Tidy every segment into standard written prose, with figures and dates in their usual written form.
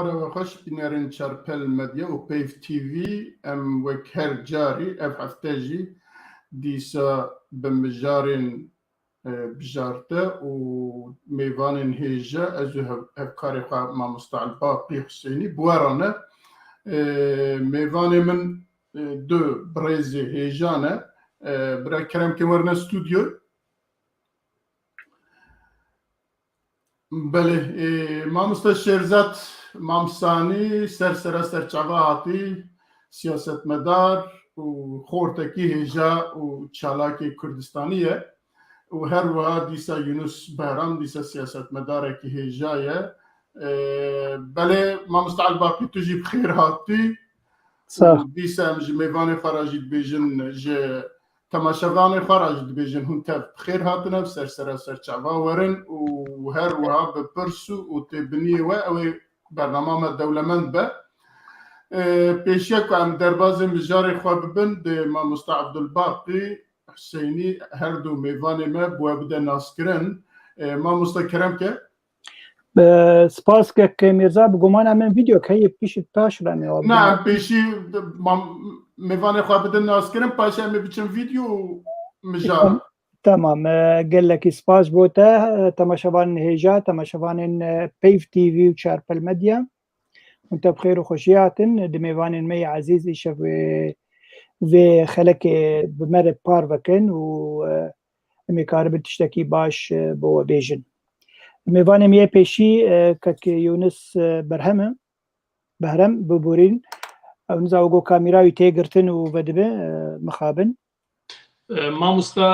میواره و خوش بینرین چارپل مدیا و پیف تیوی ام وک هر جاری اف هفتجی دیسا بمجارین بجارته و میوانین هیجا از هفکاری خواه ما مستعلباقی حسینی بوارانه میوان من دو برزی هیجانه برای کرم که ورنه استودیو بله مامۆستا شێرزاد مامسانی سەرچاوا هاتی سیاسەتمەدار و خۆرتەکی هێژا و چالاکی کوردستانیە و هەروەها دیسا یونس بەهرام دیسا سیاسەتمەدارێکی هێژایە بەلێ مامۆستا عەلباقی توژی بخێر هاتی دیسا ئەم ji mêvanê xwe ra jî dibêjin ji temaşevanê xwe ra jî dibêjin hûn tev bixêr hatine sersera serçava werin û her wiha bi pirs û têbiniyê we ew ê bername me dewlemend be pêşiya ku em derbasê mijarê xwe bibin dê mamosta Ebdulbaqî Hüseynî her du mêvanê me bi we bide naskirin mamosta keremke سپاس که میرزا بگمان من ویدیو که یه پیشت پاش را میاد نه پیشی میوان خواه بدن ناز کرم پاشه همی بچن ویدیو مجال تمام قال لك سپاس بوتا تماشوان هيجا تماشوان بيف تي في وشاربل ميديا وانت بخير وخشياتن دميوان مي عزيز ايشا في خلك بمرب بارفكن و ميكارب تشتكي باش بو بيجن میوانم یه پیشی که یونس بهرم ببورین او نزاوگو کامیراوی تیگرتن و ودبه مخابن مامۆستا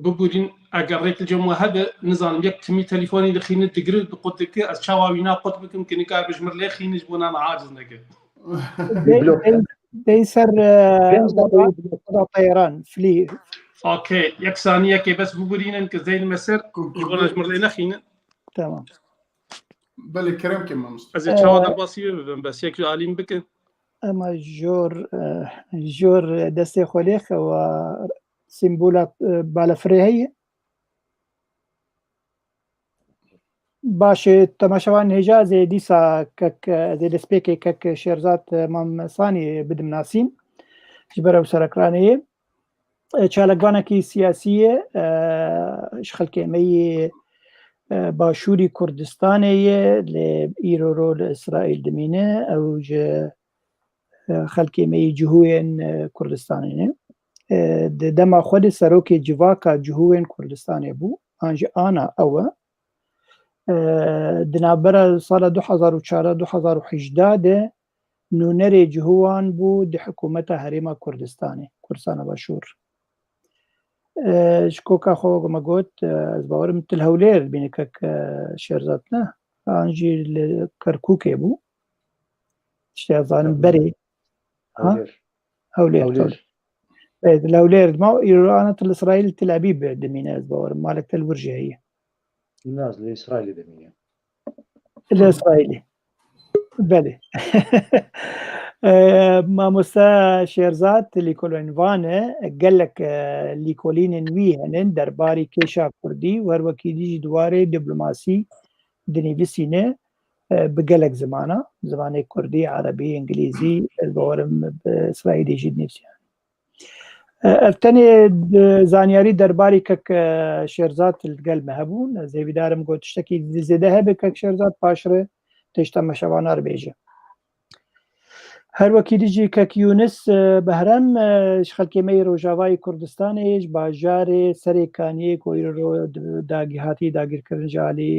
ببورین ئەگەر ڕێک جەموە هەبێ نزانم یەک تمی تەلیفۆنی لەخینت دەگرت بقوتەکە ئەس چاواوینا قوت بکەم کە نیکار بژمر لێ خینش بۆ نانە عاجز نەکرد دەی سەر طەیران فلی اوكي یەک سانیەکێ بەس ببورینن کە زەینمە سەر بۆ نەژمر لێ نەخینن تمام بله کرم که مامۆستا ئەزێ چاوا دەرباسی ببم بەس یەک ئالیم بکەن اما جور دەستێ خۆلێخەوە سیمبولا بالەفرێ هەیە باشه تەماشەوان هێژا زێ دیسا کەک زێ دەستپێکێ کەک شێرزاد مامسانی بدم ناسین ji ber ew serekraneyê çalakvanekî siyasî ye ji xelkê me yê başûrî Kurdistanê ye lê îro ro li İsraîl dimîne ew ji xelkê me yê cihûyên Kurdistanê ne di dema xwe de serokê civaka cihûyên Kurdistanê bû an ji ana ew e di navbera sala 2014-2018 de nûnerê cihûwan bû di hikûmeta Herêma Kurdistanê Kurdistana Başûr ji koka xwe me got ez bawerim til Hewlêr bîne kek şêrzad ne an jî li Kerkûkê bû tiştê ez zanim berê Hewlêr li Hewlêr dima îro ana til İsraîl Tel Abîb dimîne ez bawerim malek tel wir jî heye الناس لإسرائيل دمية الإسرائيلي بله مامۆستا شێرزاد لیکۆلێنڤانە gelek لیکۆلینên wî henin derbarî kêşa Kurdî werwekî dijî dwarê diplomasî dinivîsîne bi gelek zimana zimanê Kurdî, Erebî, İngilîzî ez bawerim bi İsraîlî jî dinivîsiye ev tenê zanyarî derbarî kek şêrzad li gel me hebûn ez ê vîdarim got tiştekî zêde hebe kek şêrzad paş re têş temaşevanar bêje her wekî dijî kek Yûnus Behrem ji xelkê me yê Rojavayê Kurdistanê ji bajarê Serê Kaniyê ku îro dagîhatî dagîrkirin ji alî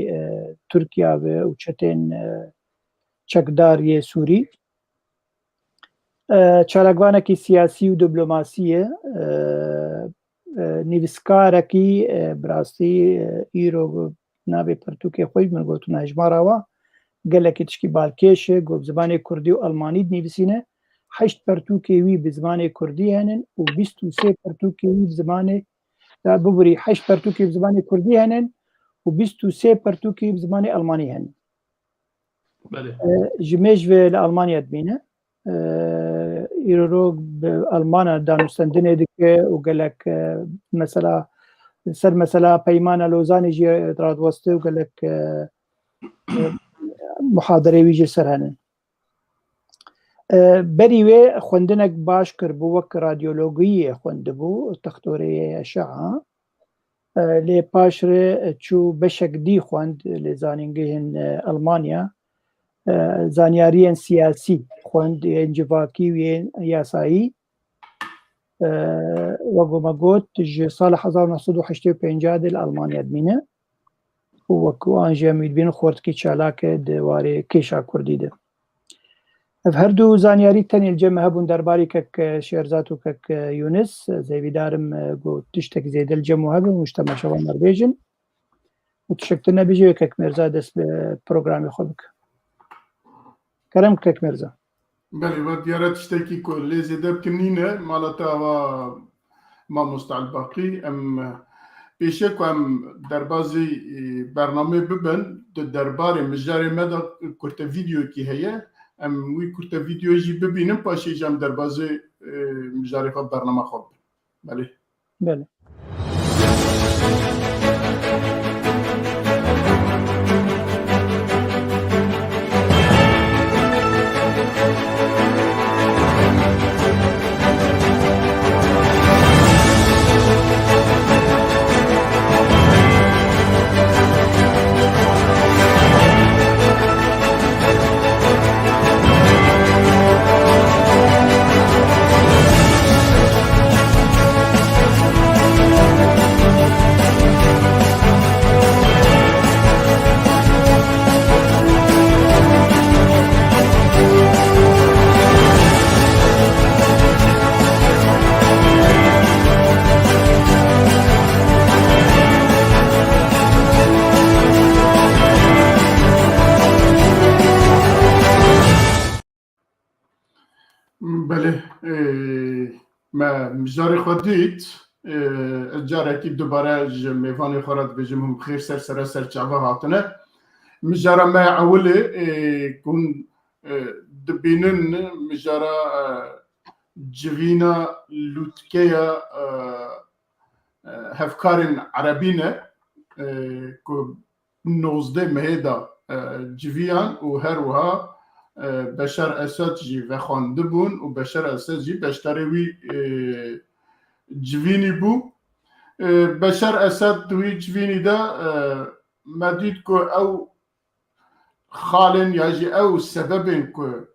Tirkiya ve û çetên çekdariyê Sûrî çalakvanekî siyasî û diplomasî ye nivîskarekî bi rastî îro navê pirtûkê xwe min gotin hejmara we gelekî tişkî balkêş e got bi zimanê Kurdî û Almanî dinivîsîne heşt pirtûkê wî bi zimanê Kurdî henin û 23 pirtûkê wî bi zimanê bibûrî heşt pirtûkê bi zimanê Kurdî henin û 23 pirtûkê bi zimanê Almanî henin ji mêj ve li Almanya dimîne îro bi Almana danûstendinê dike û gelek mesela ser mesela peymana Lozanê jî radweste û gelek محاضرەی ویژە سەر هەنن بەری وێ خوێندنێک باش کرد بوو وەک رادیۆلۆگیە خوێندبوو تەختۆرەیە شەعە لێ پاشرێ چوو بەشێک دی خوێند لێ زانینگەهێن ئەڵمانیا زانیاریان سیاسی خوێند ئەنجڤاکی وێن یاسایی وەگۆمەگۆت ji ساڵە 1985 لە ئەڵمانیا دمینە وەکو ئانژە میدبین خۆرتکی چالاکە دێوارێ کێشا کوردیدە ئەف هەردوو زانیاری تەنێ جەمە هەبوون دەرباری کەک شێرزات و کەک یونس زەویدارم گوت تشتێک زێدە جەم و هەبوو مشتەمەشەوە نەڕبێژن و تشکتر نەبیژێ کەک مێرزا دەست بە پرۆگرامی خۆ بکە کەرەم کەک مێرزا بله و دیارە tiştekî ku lê zêde bikinîne malata ava mamosta Elbaqî em pêşê ku em derbasî bername bibin di derbarê mijarê me de kurte vîdyoyekî heye em wî kurte vîdyo jî bibînin paşê jî em derbasî mijarê xwe bername xwe bibin. Belê. بله بله ما مجاری خود دید جاره کی دوباره میوانی خورد بجیم هم خیر سر چاوا هاتنه مجاره ما اوله کن دبینن مجاره جوینا لوتکیا هفکارن عربینه که 19 مهدا جویان و هر وها بشار اسد جی و خوانده بون و بشار اسد جی بشتری وی جوینی بو بشار اسد وی جوینی دا مدید که او خالن یا جی او سببین که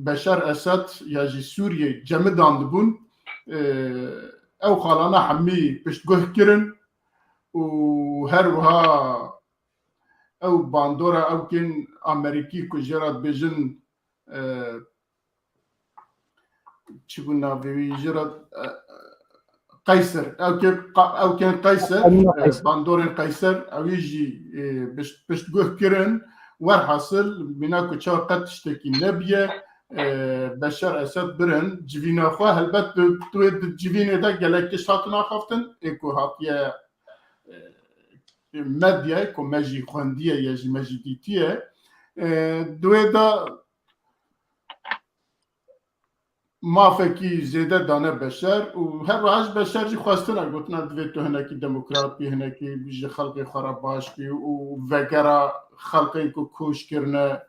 بشار اسد یا جی سوریه جمع دانده بون او خالانه همی پشتگوه کرن و هر وها او باندورا او کن امریکی کو جرات بجن چی بو ناوی جرات قیصر او کن قیصر باندورن قیصر اویجی پشتگوه کرن ور حاصل بنا کو چا قد تشتکی نبیه بشار اسد برن جوینا خو هلبت تو جوینه دا گلکش هاتنا خفتن اکو هاتیه مدیه که مجی خوندیه یا جی مجی دیتیه دوی دا مافکی زیده دانه بشر و هر راج بشر جی خواستنه گوتنا دوی تو هنکی دموکرات بی هنکی بیجی خلقی خراب باش بی و وگره خلقی که کوش کرنه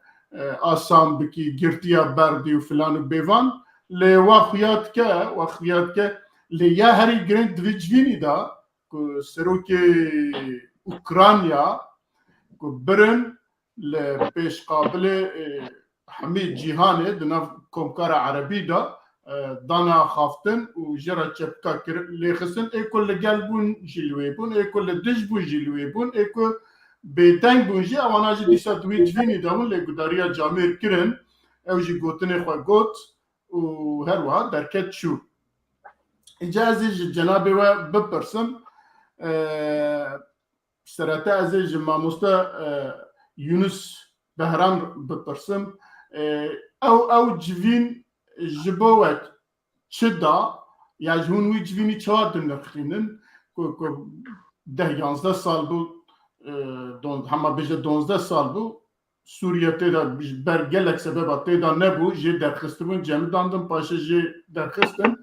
آسان بکی گرتیا بردی و فلان و بیوان لی واخیات که لی یا هری گرند دوی جوینی دا که سروکی اوکرانیا کو برن لپیش قابل حمید جیهانه دناف کمکار عربی دا دانا خافتن و جرا چپکا کرن لیخسن ای کل گل جلوی بون ای کل دش بون جلوی بون ای کل بیتنگ بون جی اوانا جی دیسا دوی جوینی داون لگوداریا جامیر کرن او جی گوتنه خواه گوت و هر وها درکت شو اجازه جنابه و بپرسم سرطه از ماموستا یونس بهرام بپرسم او جوین جبوت چه دا یا جون وی جوینی چهار نرخینن که 10-11 سال بود همه بیشه 12 سال بود سوریه تیدا برگلک سبب تیدا نبود جه درخستمون جمع داندم پاشه جه درخستم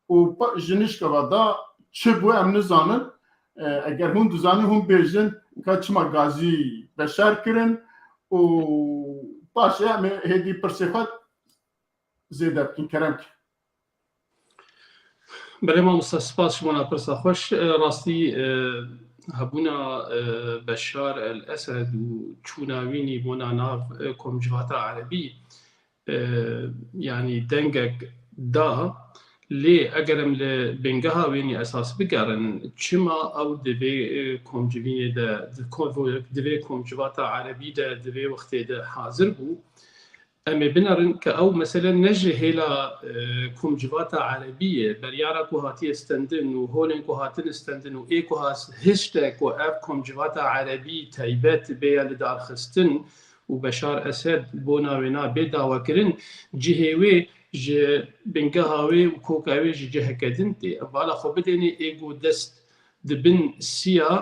و جنش که دا چه بو امن زانن اگر هون دوزانی هون بیجن که چما گازی بشر کرن وباشا هذه برسيخات زيادة بكين كرامك. بله مامۆستا سپاس بۆ ناپرسا خۆش ڕاستی هەبوونا بەشار ئەلئەسەد و چووناوینی بۆ ناو کۆمجڤاتە عەرەبی یعنی دەنگێک دا لێ ئەگەرم لە بنگەها وێنی ئەساس بگەڕن چما ئەو دەبێ کۆمجڤینێدا دەبێ کۆمجڤاتە عەرەبیدا دەبێ وەختێدا حازر بوو ئەمێ بنەڕن کە ئەو مەسەلە نەژە هێلا کۆمجڤاتە عەرەبیە بەریارە کو هاتی ئەستەندن و هۆلێن کو هاتن ئەستەندن و ئێ کو هشتێک و ئەف کۆمجڤاتە عەرەبی تایبەت بێە لە دارخستن و بەشار ئەسەد بۆ ناوێنا بێ داواکردن جهێوێ ji bingeha wê û koka wê ji cihekedin tê vala xwe bidênê êgo dest dibin siya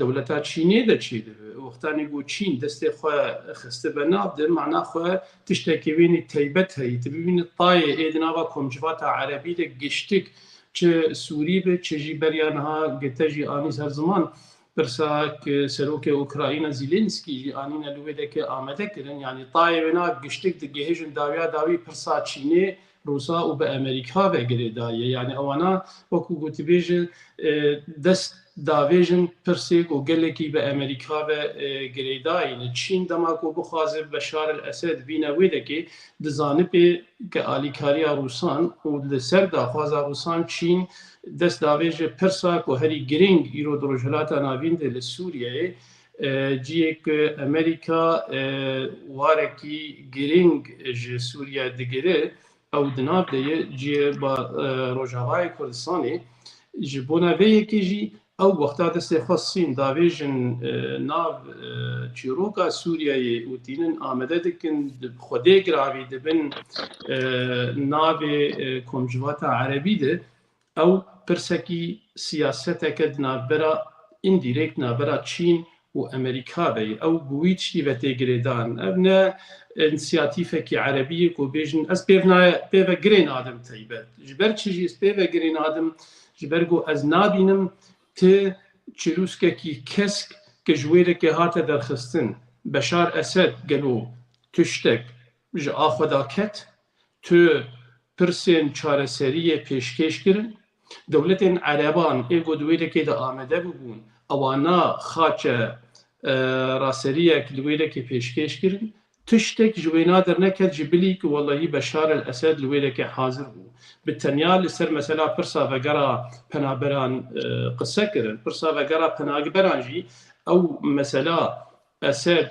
dewleta Çînê de çê dibe wextanê got Çîn destê xwe xiste be nav de mena xwe tiştekî wênê taybet heyî tu bibînî tayê ê di nava komcivata Erebî de giştik çi Sûrî be çi jî beriya niha gete jî anî her ziman pirsa serokê Ukrayna Zîlenskî jî anîne li wê deke amade kirin yanî tayê wêna giştik digihêjin dawiya dawî pirsa Çînê Rûsa û bi Amerîka ve girêdaye yani ewana wekû gotîbêjin dest davêjin pirsêk û gelekî bi Amerîka ve girêdayîne Çîn dema ku bixwaze Beşar el-Esed bîne wê dekê dizanibê ke alîkariya Rûsan û li ser daxwaza Rûsan Çîn dest davêje pirsa ku herî giring îro di Rojhilata Navîn de li Sûriyeyê ciyek Amerîka warekî giring ji Sûriye digire ew di nav de ye ciye ba Rojavayê Kurdistanê ji bo vê yekê jî ew wexta destê xwe Sîn davêjin nav çîroka Sûriyeyê û tînin amade dikin di Xwedê giravî dibin navê komcivata Erebî de ew pirsekî siyaseteke di navbera indîrekt navbera Çîn û Amerîka be ew bi wî tiştî ve tê girêdan ev ne inisiyatîfekî Erebiyê ku bêjin ez pêve girê nadim taybet ji ber çi jî ez pêve girê nadim ji ber ku ez nabînim ti çîrûskekî kesk ki ji wêrekê hate derxistin Beşar Esed gelo tiştek ji a xwe da ket tu pirsên çareseriyê pêşkêş kirin dewletên Ereban ê ku di wêrekê de amade bibûn ewana xaçe raseriyek li wêrekê pêşkêş kirin tiştek ji wê nadir neket ji bilî ku wellahî Beşar el-Esed li wêrekê hazir bû bi tenya li ser mesela pirsa vegera penaberan qise kirin pirsa vegera penageberan jî ew mesela Esed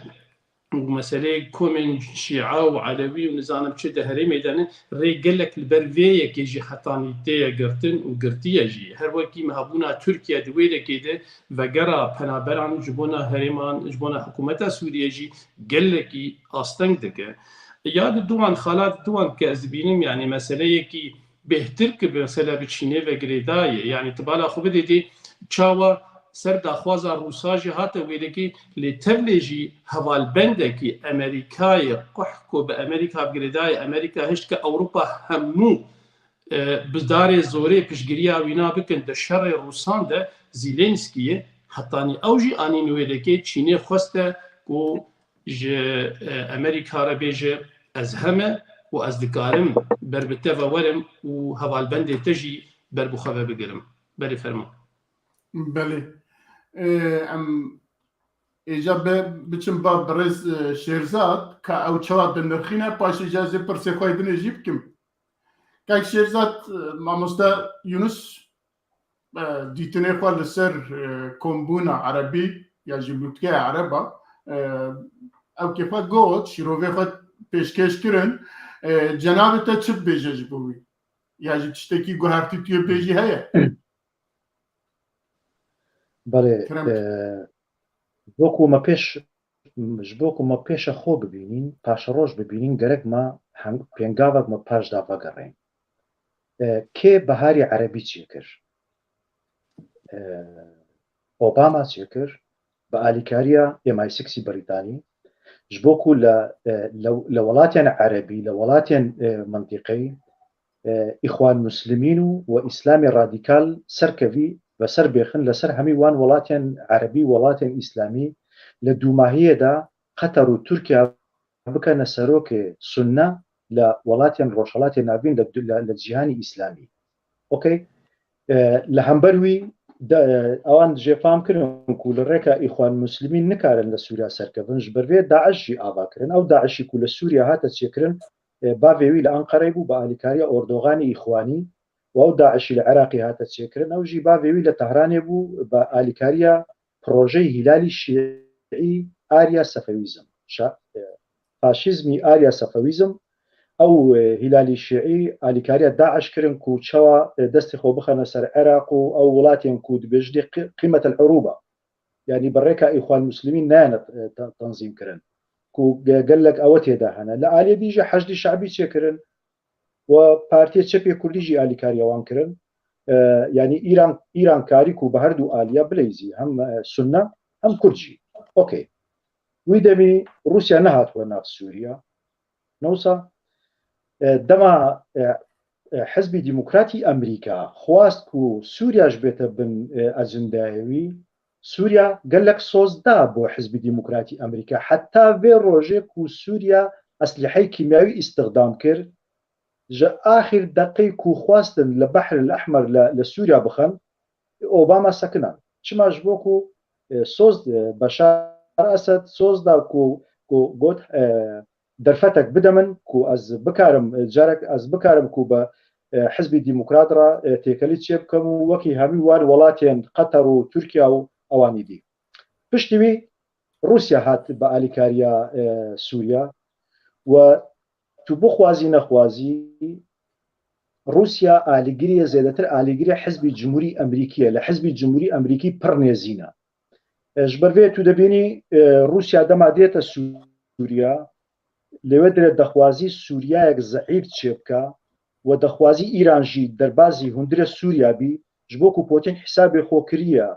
meseleyê komên Şîa û Elewî û nizanim çi di herêmê de ne rê gelek li ber vê yekê jî hetanîteye girtin û girtiye jî her wekî hebûna Tirkiye di wêrekê de vegera penaberan ji bona herêman ji bona hikûmeta Sûriye jî gelekî asteng dike ya di duan xalat duan ke ez dibînim yani meseleyekî bêhtir ki mesela bi Çînê ve girêdayê yani tu bala xwe bidêdî çawa ser daxwaza Rûsa jî hate wêdekî lê tevlê jî hevalbendekî Amerîkayê qeh ku bi Amerîka girêdayê Amerîka hişt ki Ewropa hemû bi darê zorê piştgiriya wîna bikin di şerê Rûsan de Zîlenskiyê hetanî ew jî anîn wêdekê Çînê xweste ku ji Amerîka re bêje ez heme û ez dikarim ber bi te ve werim û hevalbendê te jî ber bi xwe ve bigirim berê ferma بله ام ایجا بچم با برز شیرزاد که او چوا دنرخینه پاش اجازه پرسه خواهی دنه جیب کم که شیرزاد ماموستا یونس دیتنه خواه لسر کمبونا عربی یا جبوتگه عربا او که خواه گوت شیروه خواه پیشکش کرن جناب تا چپ بیجه جبوی یا جب چشتکی گوهرتی توی بیجی هیا بله بۆکو مە پێشە خۆ ببینین پاشە ڕۆژ ببینین گەرەک مە پێنگاوەک مە پاشدا بەگەڕێن کێ بەهاری عەرەبی چێ کرد ئۆباما چێ کرد بە ئالیکاریە MI6 بەریتانی ji بۆکو لە وڵاتیان عەرەبی لە وڵاتیان منتیقەی ئیخوان موسلیمین و ئیسلامی ڕادیکال سەرکەوی بەسەر بێخن لەسەر هەمی وان وڵاتیان عەرەبی وڵاتیان ئیسلامی لە دووماهەیەدا قەتەر و تورکیا بکەنە سەرۆکێ سونە لە وڵاتیان ڕۆژهەڵاتی ناوین لە جیهانی ئیسلامی. ئۆکەی لە هەمبەروی ئەوان ژێفام کردن و لە ڕێکە ئیخوان مسلمین نکارن لە سووریا سەرکەبن ژ بەرێ داعشی ئاواکردن ئەو داعشی و لە سووریا هاتە چێکردن باوێوی لە ئەنقەرەی بوو بە ئالیکاریە ئۆردۆغانی ئیخوانی و ئەو داعشی لە عێراقی هاتە چێکردن ئەوژی باوێوی لە تەهرانێ بوو بە ئالیکاریە پرۆژەی هیلالی شیعی ئاریا سەفەویزم فاشیزمی ئاریا سەفەویزم ئەو هیلالی شیعی ئالیکاریە داعش کردن و چاوە دەستی خۆ بخەنە سەر عێراق و ئەو وڵاتیان کود بێژدی قیمەت العروبە یعنی بەڕێکە ئیخوان مسلمین نایەنە تەنزیم کردن و گەلک ئەوە تێدا هەنە لە ئالێ دیژە حەشدی شعبی چێکردن و پارتیە چەپێ کوردیژی ئالیکاریەوان کردن یعنی ئیران کاریک و بە هەردوو ئالیا بلەیزی هەم سونە هەم کورجی. ئۆکەی وی دەمی رووسیا نەهاتوە ناو سووریا نەوسا دەما حزبی دیموکراتی ئەمریکا خواست و سووریاش بێتە بن ئەجندایەوی سووریا گەلک سۆزدا بۆ حزبی دیموکراتی ئەمریکا حتا vê ڕۆژێک و سووریا ئەسلحەی کیمیاوی ئیستخدام کرد ژە ئاخر دەقەی و خواستن لە بەحر الأحمر لە سووریا بخەن ئۆباما سەکنان چماش بۆکو سۆز بەشار ئەسەد سۆزدا گوت دەرفەتێک بدە من و ئەس بکارم جارێک ئەس بکارم و بە حزبی دیموکرات را تێکەلی چێ بکەم و وەکی هەمی وان وڵاتیان قەتەر و تورکیا و ئەوانی دی پشتیوی رووسیا هات بە ئالیکاریە سووریا و تو بخوازی نەخوازی رووسیا ئالیگریە زێدەتر ئالیگریە حزبی جمهوری ئەمریکیە لە حزبی جمهوری ئەمریکی پڕ نێزینە ژ بەرێ تو دەبینی رووسیا دەما دێتە سووریا لەوێ درێت دەخوازی سووریایەک زەعیب چێ بکە و دەخوازی ئیرانژی دەربازی هوندرە سووریابی ji بۆ ku پۆتین حسابێ خۆکریە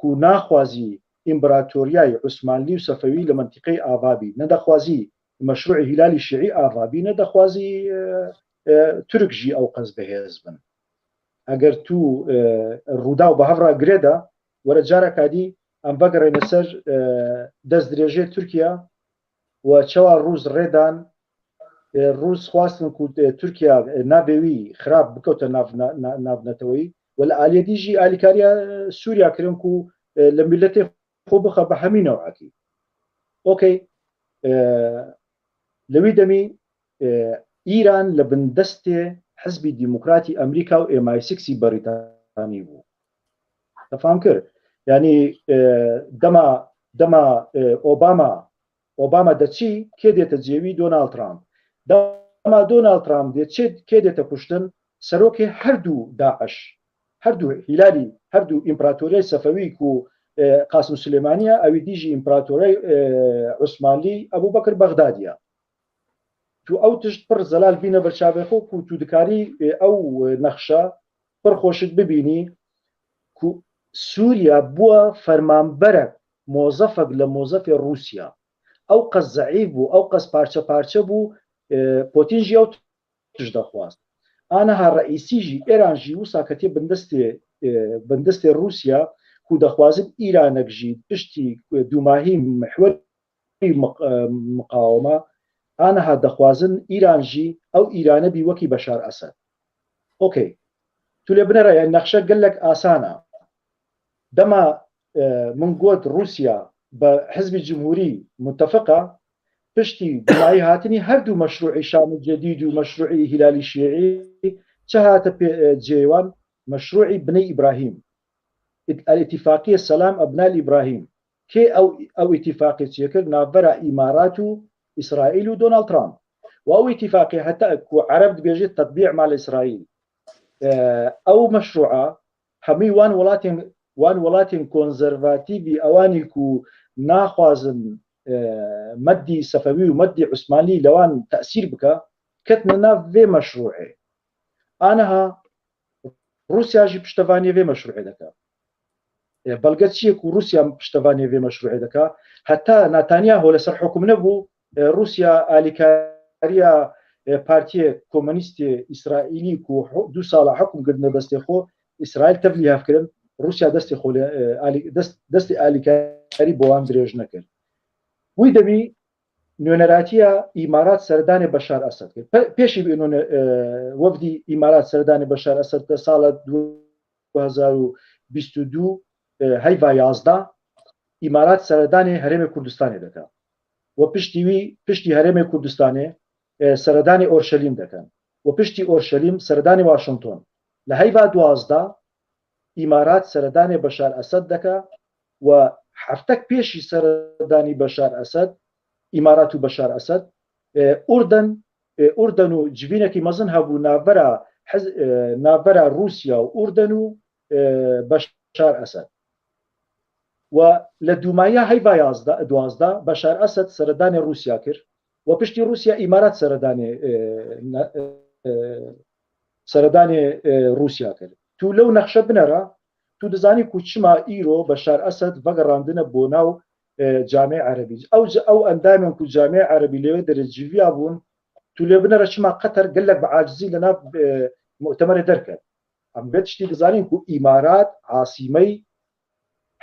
ku ناخوازی ئیمبراتۆریای عوسمانلی و سەفەوی لە منتیقەی ئاوابی نەدەخوازی مەشروعی هیلالی شیعی ئاوابی نەدەخوازی تورکژی ئەو قەز بەهێز بن ئەگەر تو ڕوودا و بە هەڤڕا گرێدا وەرە جارەکادی ئەم بەگەڕێنە سەر دەست درێژێ تورکیا و چاوا ڕووز ڕێدان رووس خواستن تورکیا نابێوی خراپ بکەوتە ناونەتەوەی و لە ئالێ دیژی ئالیکاریە سووریا کردن و لە میلەتێ خۆ بخە بە هەمینەوەکی. ئۆکەی لەوی دەمی ئیران لە بندەستێ حزبی دیموکراتی ئەمریکا و MI6 بەریتانی بوو دەفام کرد ینی دەما ئۆباما دەچی کێ دێتە جێوی دۆناڵد ترامپ دەما دۆناڵد ترامپ دێت کێ دێتە کوشتن سەرۆکێ هەردوو داعش هەردوو هیلالی هەردوو ئیمپراتۆریای سەفەوی و قاسم سلێمانیە ئەوی دیژی ئیمپراتۆریای عوسمانلی ئەبوو بەکر بەغدادیە تو ئەو تشت پڕ زەلال بینە بەرچاوێخۆ و تو دکاری ئەو نەخشە پڕ خۆشت ببینی سووریا بووە فەرمانبەرە مۆزەفەک لە مۆزەفی رووسیا ئەو قەس زەعیف بوو ئەو قەس پارچە پارچە بوو پۆتینژی ئەو تش دەخواست ئانەها ڕئیسیژی ئێرانژی وسا کەتێ بندەستێ رووسیا و دەخوازن ئیرانەکژی پشتی دووماهی محوەری مقاومە ئانەها دەخوازن ئیرانژی ئەو ئیرانەبی وەکی بەشار ئەسەد. ئۆکەی تو لێ بنەرە یان نەخشە گەلێک ئاسانە دەما من گوت رووسیا بە حزبی جمهوری متفقە پشتی دومایی هاتنی هەردوو مەشروعی شام جدید و مەشروعی هیلالی شیعی چه هاتە جێوان مەشروعی بنەی ئیبراهیم الاتفاقیە سەلام ئەبنای ئیبراهیم کێ ئەو ئیتیفاقی چێکرد ناوبەرە ئیمارات و ئیسرائیل و دۆناڵد ترامپ و ئەو ئیتیفاقی هەتا عەرەب دەبێژێت تەطبیع مال ئیسرائیل ئەو مەشروعە هەمووی وان وڵاتین کۆنزەرڤاتیڤی ئەوانی و ناخوازن مەدی سەفەوی و مەدی عوسمانی لەوان تەئسیر بکە کەتنە ناو vê مەشروعێ ئانەها رووسیاژی پشتەوانیە vê مەشروعێ دەکا بەڵگە چیەک و رووسیا پشتەوانیە vê مەشروعێ دەکا هەتا ناتانیاهۆ لەسەر حکم نەبوو رووسیا ئالیکاریە پارتیە کۆمەنیستی ئیسرائیلی و 2 ساڵە حکم کردنە دەستی خۆ ئیسرائیل تەفلیافکردن رووسیا دەستی ئالیکاری بۆوان درێژ نەکرد وی دەبی نوێنەراتیە ئیمارات سەردانی بەشار ئەسەد کرد پێشی وەفدی ئیمارات سەردانی بەشار ئەسەد لە ساڵە 2022 هەیڤا 11 ئیمارات سەردانی هەرێمی کوردستانی دەکات و پشتی هەرێمی کوردستانی سەردانی ئۆرشەلیم دەکەن و پشتی ئۆرشەلیم سەردانی واشنگتۆن لە هەیڤا 12 ئیمارات سەردانی بەشار ئەسەد دەکات و هەفتەک پێشی سەردانی بەشار ئەسەد ئیمارات و بەشار ئەسەد ئوردن و جوینێکی مەزن هەبوو ناوبەرە رووسیا و ئوردن و بەشار ئەسەد و لە دومایە هەیڤا 12 بەشار ئەسەد سەردانی رووسیا کرد و پشتی رووسیا ئیمارات سەردانی رووسیا کرد تو لەو نەخشە بنەرە تو دەزانی کو چما ئیرۆ بەشار ئەسەد بەگەڕاندنە بۆ ناو جامعه عربی ئەو ئەندامیان کو جامعه عربی لێوێ دەرەجیویا بوون تو لێ بنەرە چما قەتەر گەلک بە عاجزی لە ناو مؤتەمەرێ دەرکرد ئەم بێت شتی دەزانین کو ئیمارات عاسیمەی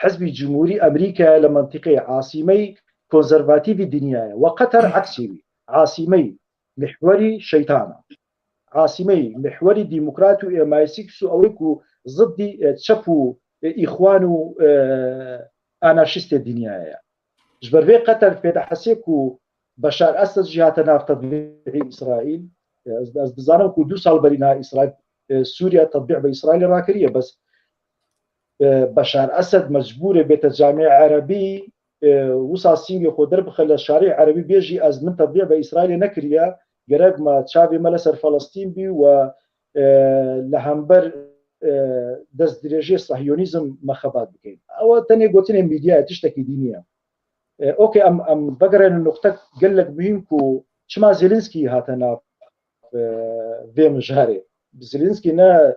حزبی جمهوری ئەمریکا لە منطقەی عاسیمەی کۆنزەرواتیڤی دنیاە و قەتەر عەکسیوی عاسیمەی محوەری شەیتانە عاسیمەی محوەری دیموکرات و MI6 و ئەوەی کو ضدی چەپ و ئیخوان و ئانارشیستێ دنیاە ji ber vê qeter pêdehesê ku Beşar Esed jî hate nav tedbîrê İsraîl ez dizanim ku 2 sal berîna İsraîl Sûriya tedbîr bi İsraîlê rakiriye bes Beşar Esed mecbûrê bête Camîa Erebî wisa sîngê xwe derbixe li şarê Erebî bêjî ez min tedbîr bi İsraîlê nekiriye gerek me çavê me li ser Falastîn bî we li hember destdirêjiyê Sahyonîzm me xebat bikin ew tenê gotinên mîdyaya tiştekî dîniye اوكي ام بقرا النقطه قال لك بهمكو شما زيلينسكي هاتنا في مجهري زيلينسكي نا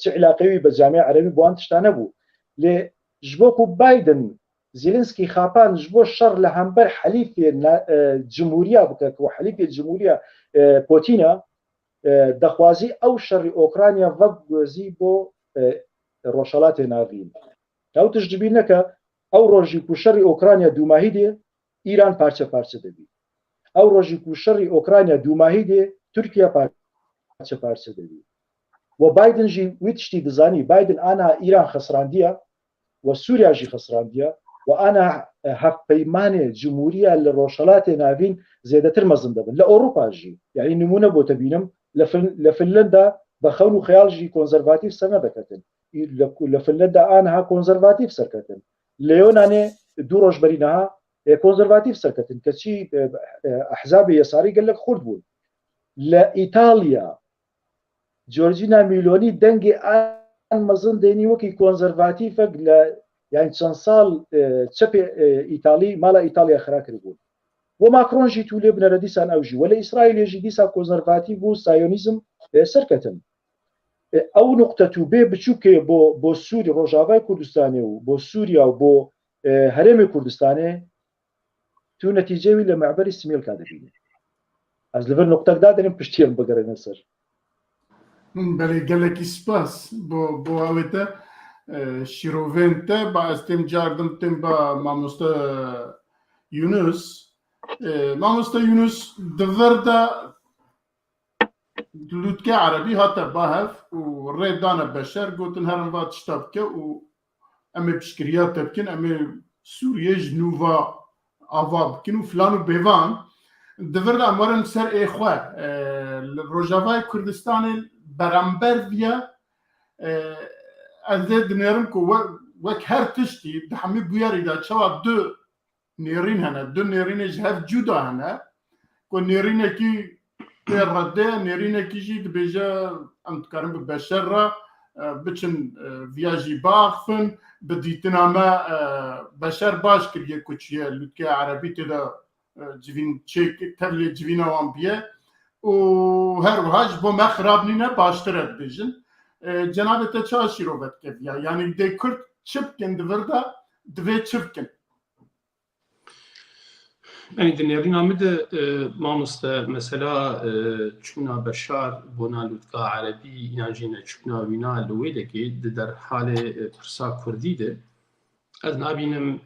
علاقوي بالجامعه العربيه بوان تشتانبو لجبوكو بايدن زيلينسكي خابان جبو الشر لهمبر حليف الجمهوريه بكك وحليف الجمهوريه بوتينا دخوازي او شر اوكرانيا وغوزي بو روشالات نافين او تجدبينك او روجی کو شر اوکراینیا دوماهی دی ایران پارچه پارچه دبی او روجی کو شر اوکراینیا دوماهی دی ترکیه پارچه پارچه دبی و بایدن جی ویتشتی دزانی بایدن انا ایران خسراندیه و سوریا جی خسراندیه و انا هف پیمان جمهوریه لروشالات ناوین زیادتر مزنده بن لاوروبا جی یعنی نمونه بو تبینم لفنلندا بخون خیال جی کنزرواتیف سنه دکتن لفنلندا انا کنزرواتیف سرکتن ليوناني دوروش برينها كونزرفاتيف سركتن كشي احزاب يساري قال لك خردبون لايطاليا جورجينا ميلوني دنجي ان مزن ديني وكي كونزرفاتيف يعني تشانسال تشبي ايطالي مالا ايطاليا خراكربون وماكرون جي تولي بن رديسان اوجي ولا اسرائيل يجي ديسا كونزرفاتيف وسايونيزم سركتن او نقطه بي بچوكي بو سوري روجاوای کوردستاني و بو سوريا و بو هرم کوردستاني تو نتيجه وی لمعبر اسميل كادبين از لبر نقطه دادن پشتيم بگرن سر بله گلکی سپاس بو اوته شیروونته با استم جاردم تم با ماموستا یونس دوردا لوتكي عربي هاتا باهف وريدانا بشر قلت هرم فات شتابكه و امي بشكريات تبكن امي سوريا جنوبا افا بكن وفلان بيفان دفرد امرن سر اخوه الروجافاي كردستاني برامبر فيا ازيد نيرم كو وك هر تشتي دحمي بوياري دا شوا دو نيرين هنا دو نيرين جهف جودا هنا كو نيرين كي رده نيرينا كيجي دبيجا ام تكرم ببشرة بچن فياجي باخفن بديتنا ما بشر باش كريه كوتشيه لوتكي عربي تدا جوين تشيك ترلي جوينا وان بيه و هر وهاج بو مخرابنينا باشترت بيجن جناب تشاشي روبت كفيا يعني دي كرت چبكن دوردا دوي چبكن يعني دنيرين عمد ماموستا مثلا چونا بشار بونا لوتكا عربي يناجينا چونا وينا لويدكي در حال برسا كردي ده از نبینم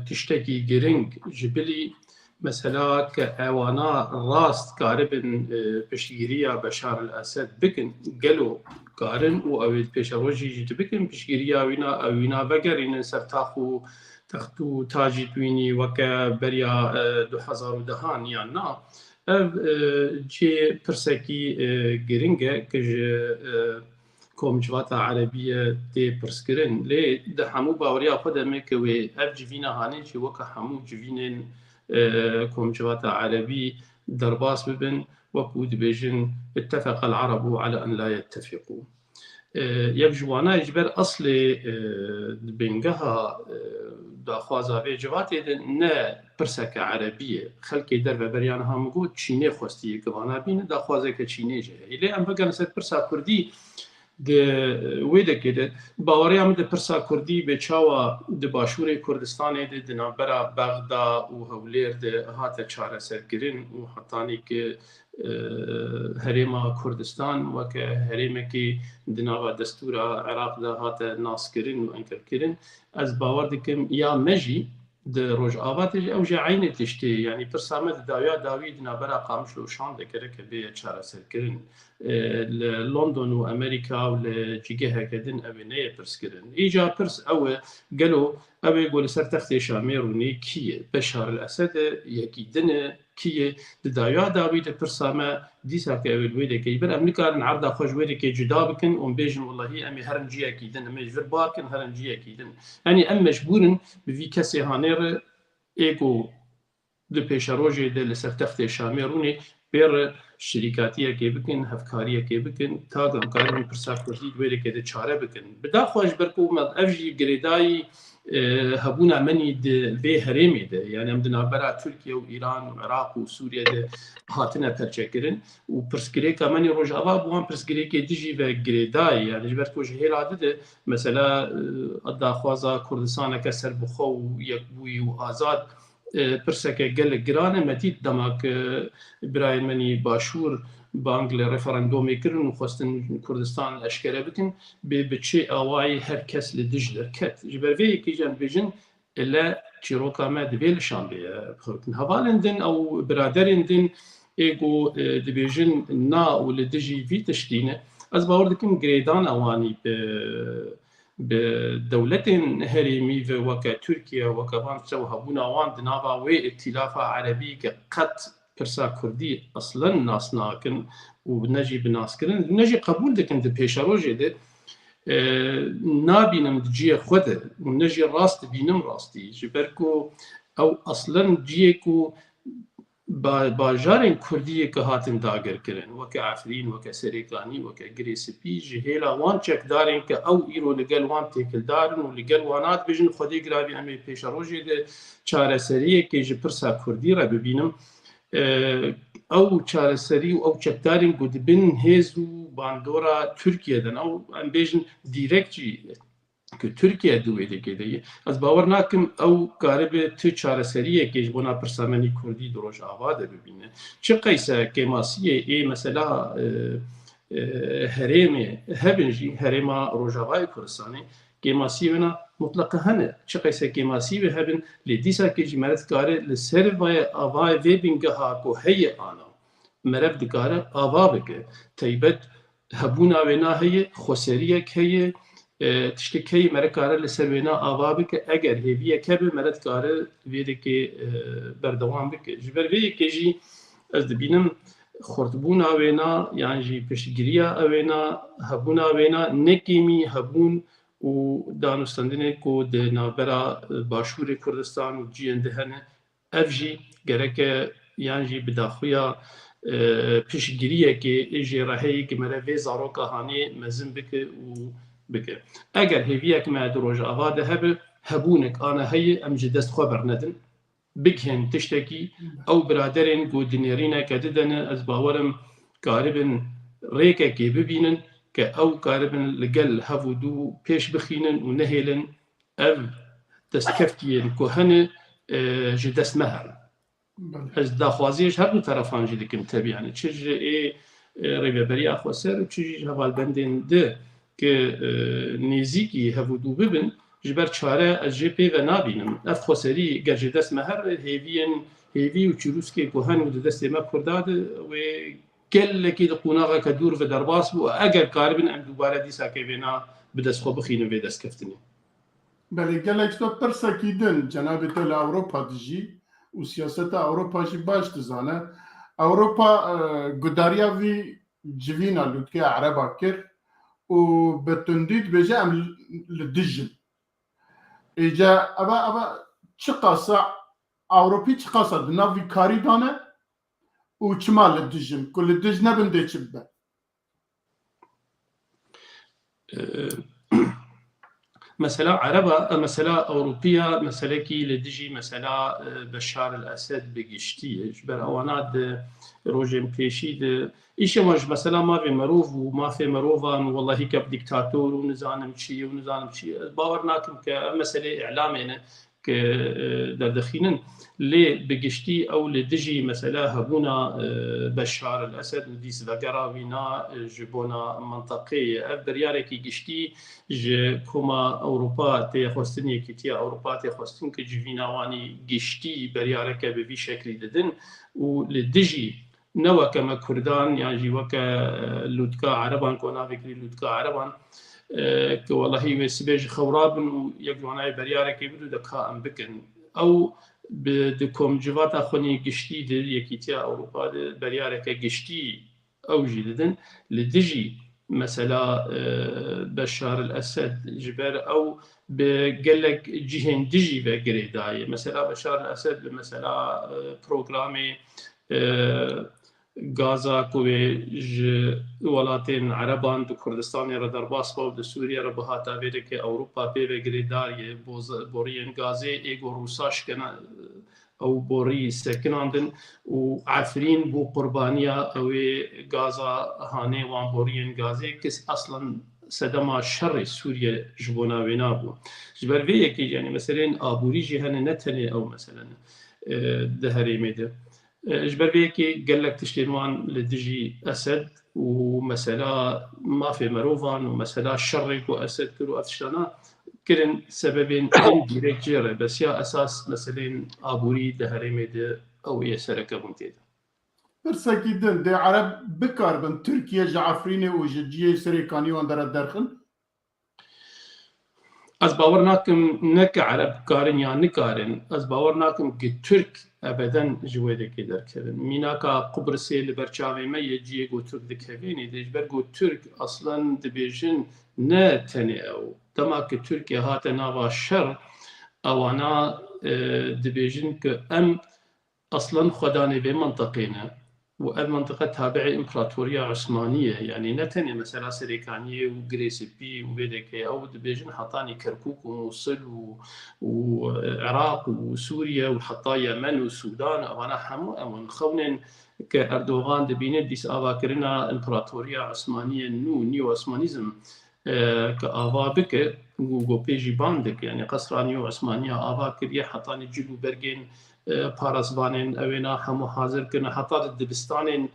تشتکی گرنگ جبلی مثلا كأوانا راست كاربن بشيريا بشار الأسد بكن قالوا كارن وأويد بشروجي جيت بكن بشيريا وينا بقرين سرتاخو تختو تاجي تويني وكا بريا 2010 يعني جي برسكي جرينجا كج كومجواتا عربية تي برسكرين لي ده حمو باوريا خدمك وي اف جيفينا هاني جي وكا حمو جيفينين كومجواتا عربي درباس ببن وكو دبيجن اتفق العرب على ان لا يتفقوا يبجوانا يجبر اصل بنجها داخوازا في جواتي نه برسك عربيه خلكي دربه بريان هامغو تشيني خوستي كوانا بين داخوازا كتشيني جه الى ام بغن سر برسا كردي د ويده كده باوريا مد برسا كردي بچاوا د باشور كردستان د نابرا بغدا او هولير د هات چاره سرگرين او حتاني ك هريما كردستان وك هريما كي دناوا دستور عراق دا هات ناس كرين وانكر كرين از باور دكم يا مجي د روج آباد او جعينه تشتي يعني برسامه داويا داويد نابرا قامش لو شان دكرك بي چاره سرگرين لندن وامريكا ولجيجها كدن ابنيه برسكرين ايجا برس او قالوا ابي يقول سر تختي شاميروني كي بشار الاسد يكيدن كي داويا داويد برسامه ديسا كويده كي بر امريكا نعرض خوش ويده كي جدا بكن ام بيجن والله امي هرنجيه كيدن امي جبر باركن هرنجيه كيدن يعني ام مجبورن بفي كسي هانير ايجو دو بيشاروجي دل سر تختي شاميروني بير شركاتيه كي بكن هفكاريه كي بكن تاغم كارن برسا كردي ويده كي چاره بكن بدا خوش بركو مد افجي جريداي هبونا مني في هرمي ده يعني عندنا برا تركيا وإيران وعراق وسوريا ده هاتنا برشكرن وبرسكري كمان يروج أبا بوان برسكري كي تجي في جريداي يعني جبرتو جهيل عدده مثلا الداخوازا كردستان كسر بخو يكبوي وآزاد برسكة قل جرانة متيت دماغ براين مني باشور بانجل ريفرندومي كرن وخواستن كردستان الاشكره بكن بچه اواي هر کس لدج دركت جبر في كي جان بيجن الا تشيروكا ما دبيل شامبي بخوتن هوالندن او برادرندن ايجو دبيجن نا ولدجي في تشتينه از باوردكم جريدان اواني بدولة هرمي وكا تركيا وكا فانسا وهبونا وان دنافا وي ائتلافا عربي قد برسا كردي اصلا ناس ناكن ونجي بناس كرن نجي قبول دكن د بيشاروجي ده نابينم دجيه خود ونجي راست بينم راستي جبركو او اصلا جيكو باجارين كرديه كهاتن داگر كرن وكا عفرين وكا سريكاني وكا جريسبي جهيلا وان تشك دارين كا او ايرو لقل وان تيكل دارن ولقل وانات بيجن خودي قرابي امي بيشاروجي ده چاره سريه كي جبرسا كردي را ببينم او چارەسەری و ئەو چەکدارین گوتبن هێز و باندۆرا تورکیەدەن ئەو ئەم بێژن دیرەکتی کە تورکیا دوێ دەکێدەیە ئەس باوەڕ ناکەم ئەو کارە بێت تو چارەسەریەکێش بۆ ناپرسامەنی کوردی دڕۆژ ئاوا دەببینە چ قەیسە کێماسیە ئێ مەسەلا هەرێمێ هەبنژی هەرێما ڕۆژاوای کوردستانی كيماسي هنا مطلقة هنا شقيسة كيماسي بهبن لديسا كيجي مرد كاره لسيرفاي آواي ويبنجها كو هي أنا مرد دكاره آوابك تيبت هبونا ونا هي خسرية هي تشكي هي مرد كاره لسيرفينا آوابك أجر هي كبر مرد كاره ويدك بردوام بك جبر ويدي كيجي از بينم خرطبونا ونا يعني جي بشجريا ونا هبونا ونا نكيمي هبون و دانستندنه کو د نابرا باشور کردستان و جیندهنه افجی گرکه یانجی بداخویا پیشگیریه که اجی راهی که مره وی زاروکا هانی مزن بکه و بکه اگر هیویه که ما دروج آواده هبه هبونک آنه هی امجی دست خبر ندن بگهن تشتکی او برادرین کو دنیرینه که ددنه از باورم قاربن ریکه که ببینن كأو كاربن لقل هفودو بيش بخينن ونهيلن أو تستكفتين كهنة جدس مهر از داخوازيش هر دو طرفان جدي كم تبي يعني تشج إيه ربي بري أخو سر تشج هوال بندين ده ك نيزيكي هفودو ببن جبر چاره از جی پی و نابینم اف خسری گرج دست مهر هیوی و چروسکی کوهن و دست ما کرداد و کل کی قناغه کدور و درباس و اگر کاربن ام دوباره دیسا که بنا بدست خو بخینه و دست کفتنی بله گلک تو پرسکیدن جناب تو اوروپا دجی و سیاست اوروپا جی باش دزانه اوروپا گداریا وی جوینا لوتکی عربا کر و بتندید بجا ام لدجن ایجا ابا چه قاسا اوروپی چه قاسا دناوی کاری دانه و چما لدجن کل دج نبنده چبه مثلا عربة مثلا أوروبية مثلا كي لدجي مثلا بشار الأسد بقشتي جبر أوانات روجين بيشيد إيش مش مثلا ما في مروف وما في مروفان والله هيك بديكتاتور ونزانم شيء ونزانم شيء باورناكم كمسألة إعلامية كدخينن لي بقشتي أو لدجي مثلا هبونا بشار الأسد وديس ذكراوينا جبونا منطقية برياركي قشتي كما أوروبا تيخوستني كتيا أوروبا تيخوستن كجيفينا واني قشتي بريارك بفي شكل ددن ولدجي نوا كما كردان يعني وكا لودكا عربان كونا فكري لودكا عربان والله وسبيج خورابن ويقولون بريارك يبدو دكا أم بكن أو بدكم جوات أخوني قشتي دل يكيتيا أوروبا بريارك قشتي أو جددن لدجي مثلا بشار الأسد جبر أو بقلك جهن دجي بقريداي مثلا بشار الأسد مثلا بروغرامي غازا كوي ولاتين عربان دو كردستان را درباس باو دو سوريا را بهاتا بيرك أوروبا بي بقريداي بوريين غازي ايغو روساش كنا او بوري سكناندن وعفرين بو قربانيا او غازا هاني وان بوريين غازي كس اصلا سدما شر سوريا جبونا وينابو جبر في يعني مثلا ابوري جهن نتني او مثلا دهري ميد جبر في قال لك تشتينوان لدجي اسد ومثلا ما في مروفان ومثلا شرك واسد كلو افشانا كرن سببين ديريكت جيرة بس يا أساس مثلا أبوري دهرمي ده أو يسرك بنتيد. برسكيدن ده عرب بكار بن تركيا جعفريني وجدية سريكاني واندر الدرخن. از باورناكم نك عرب كارن يا نكارن از باورناكم كترك أبدا جويدة كدر كرن ميناكا قبرص لبرشاوي ما يجي جو ترك دكهفيني دجبر جو ترك أصلا دبيجن نتني أو تماك تركيا هات نافا شر أو أنا دبيجن كأم أصلا خداني بمنطقينا والمنطقة تابعة إمبراطورية عثمانية يعني نتني مثلا سريكانية وغريسبي وبيدكي أو دبيجن حطاني كركوك وموصل وعراق وسوريا وحطا يمن والسودان أوانا حمو أو خونن كأردوغان دبيني ديس آواكرنا إمبراطورية عثمانية نيو عثمانيزم كآوا بك وغو بيجي باندك يعني قصرانيو عثمانية آوا كريا حطاني جلو برجين بارزبانين اوینا همو حاضر کنه حتی دبستانین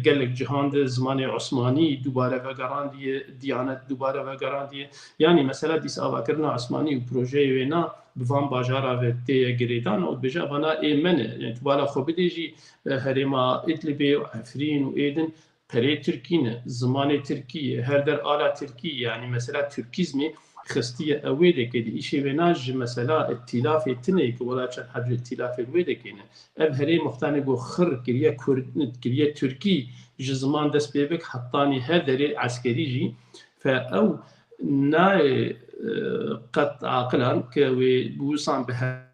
گلک جهان زمان عثمانی دوباره وگراندیه دیانت دوباره وگراندیه یعنی مثلا دیس آواکرنا عثمانی و پروژه وینا بفان باجارا و تی گریدان و بجا بنا ایمنه یعنی تبالا خوب دیجی هرما ادلبی و عفرین و ایدن پری ترکینه زمان ترکیه هر در آلا ترکیه یعنی مثلا ترکیزمی خستية أويدة كده إشي بناج مثلا التلاف التنيك ولا شان حد التلاف الويدة كنا أبهري مختاني جو خر كريا كرد كريا تركي جزمان دس بيبك حطاني هذا عسكري جي فأو ناي قط عقلان كوي بوصان بها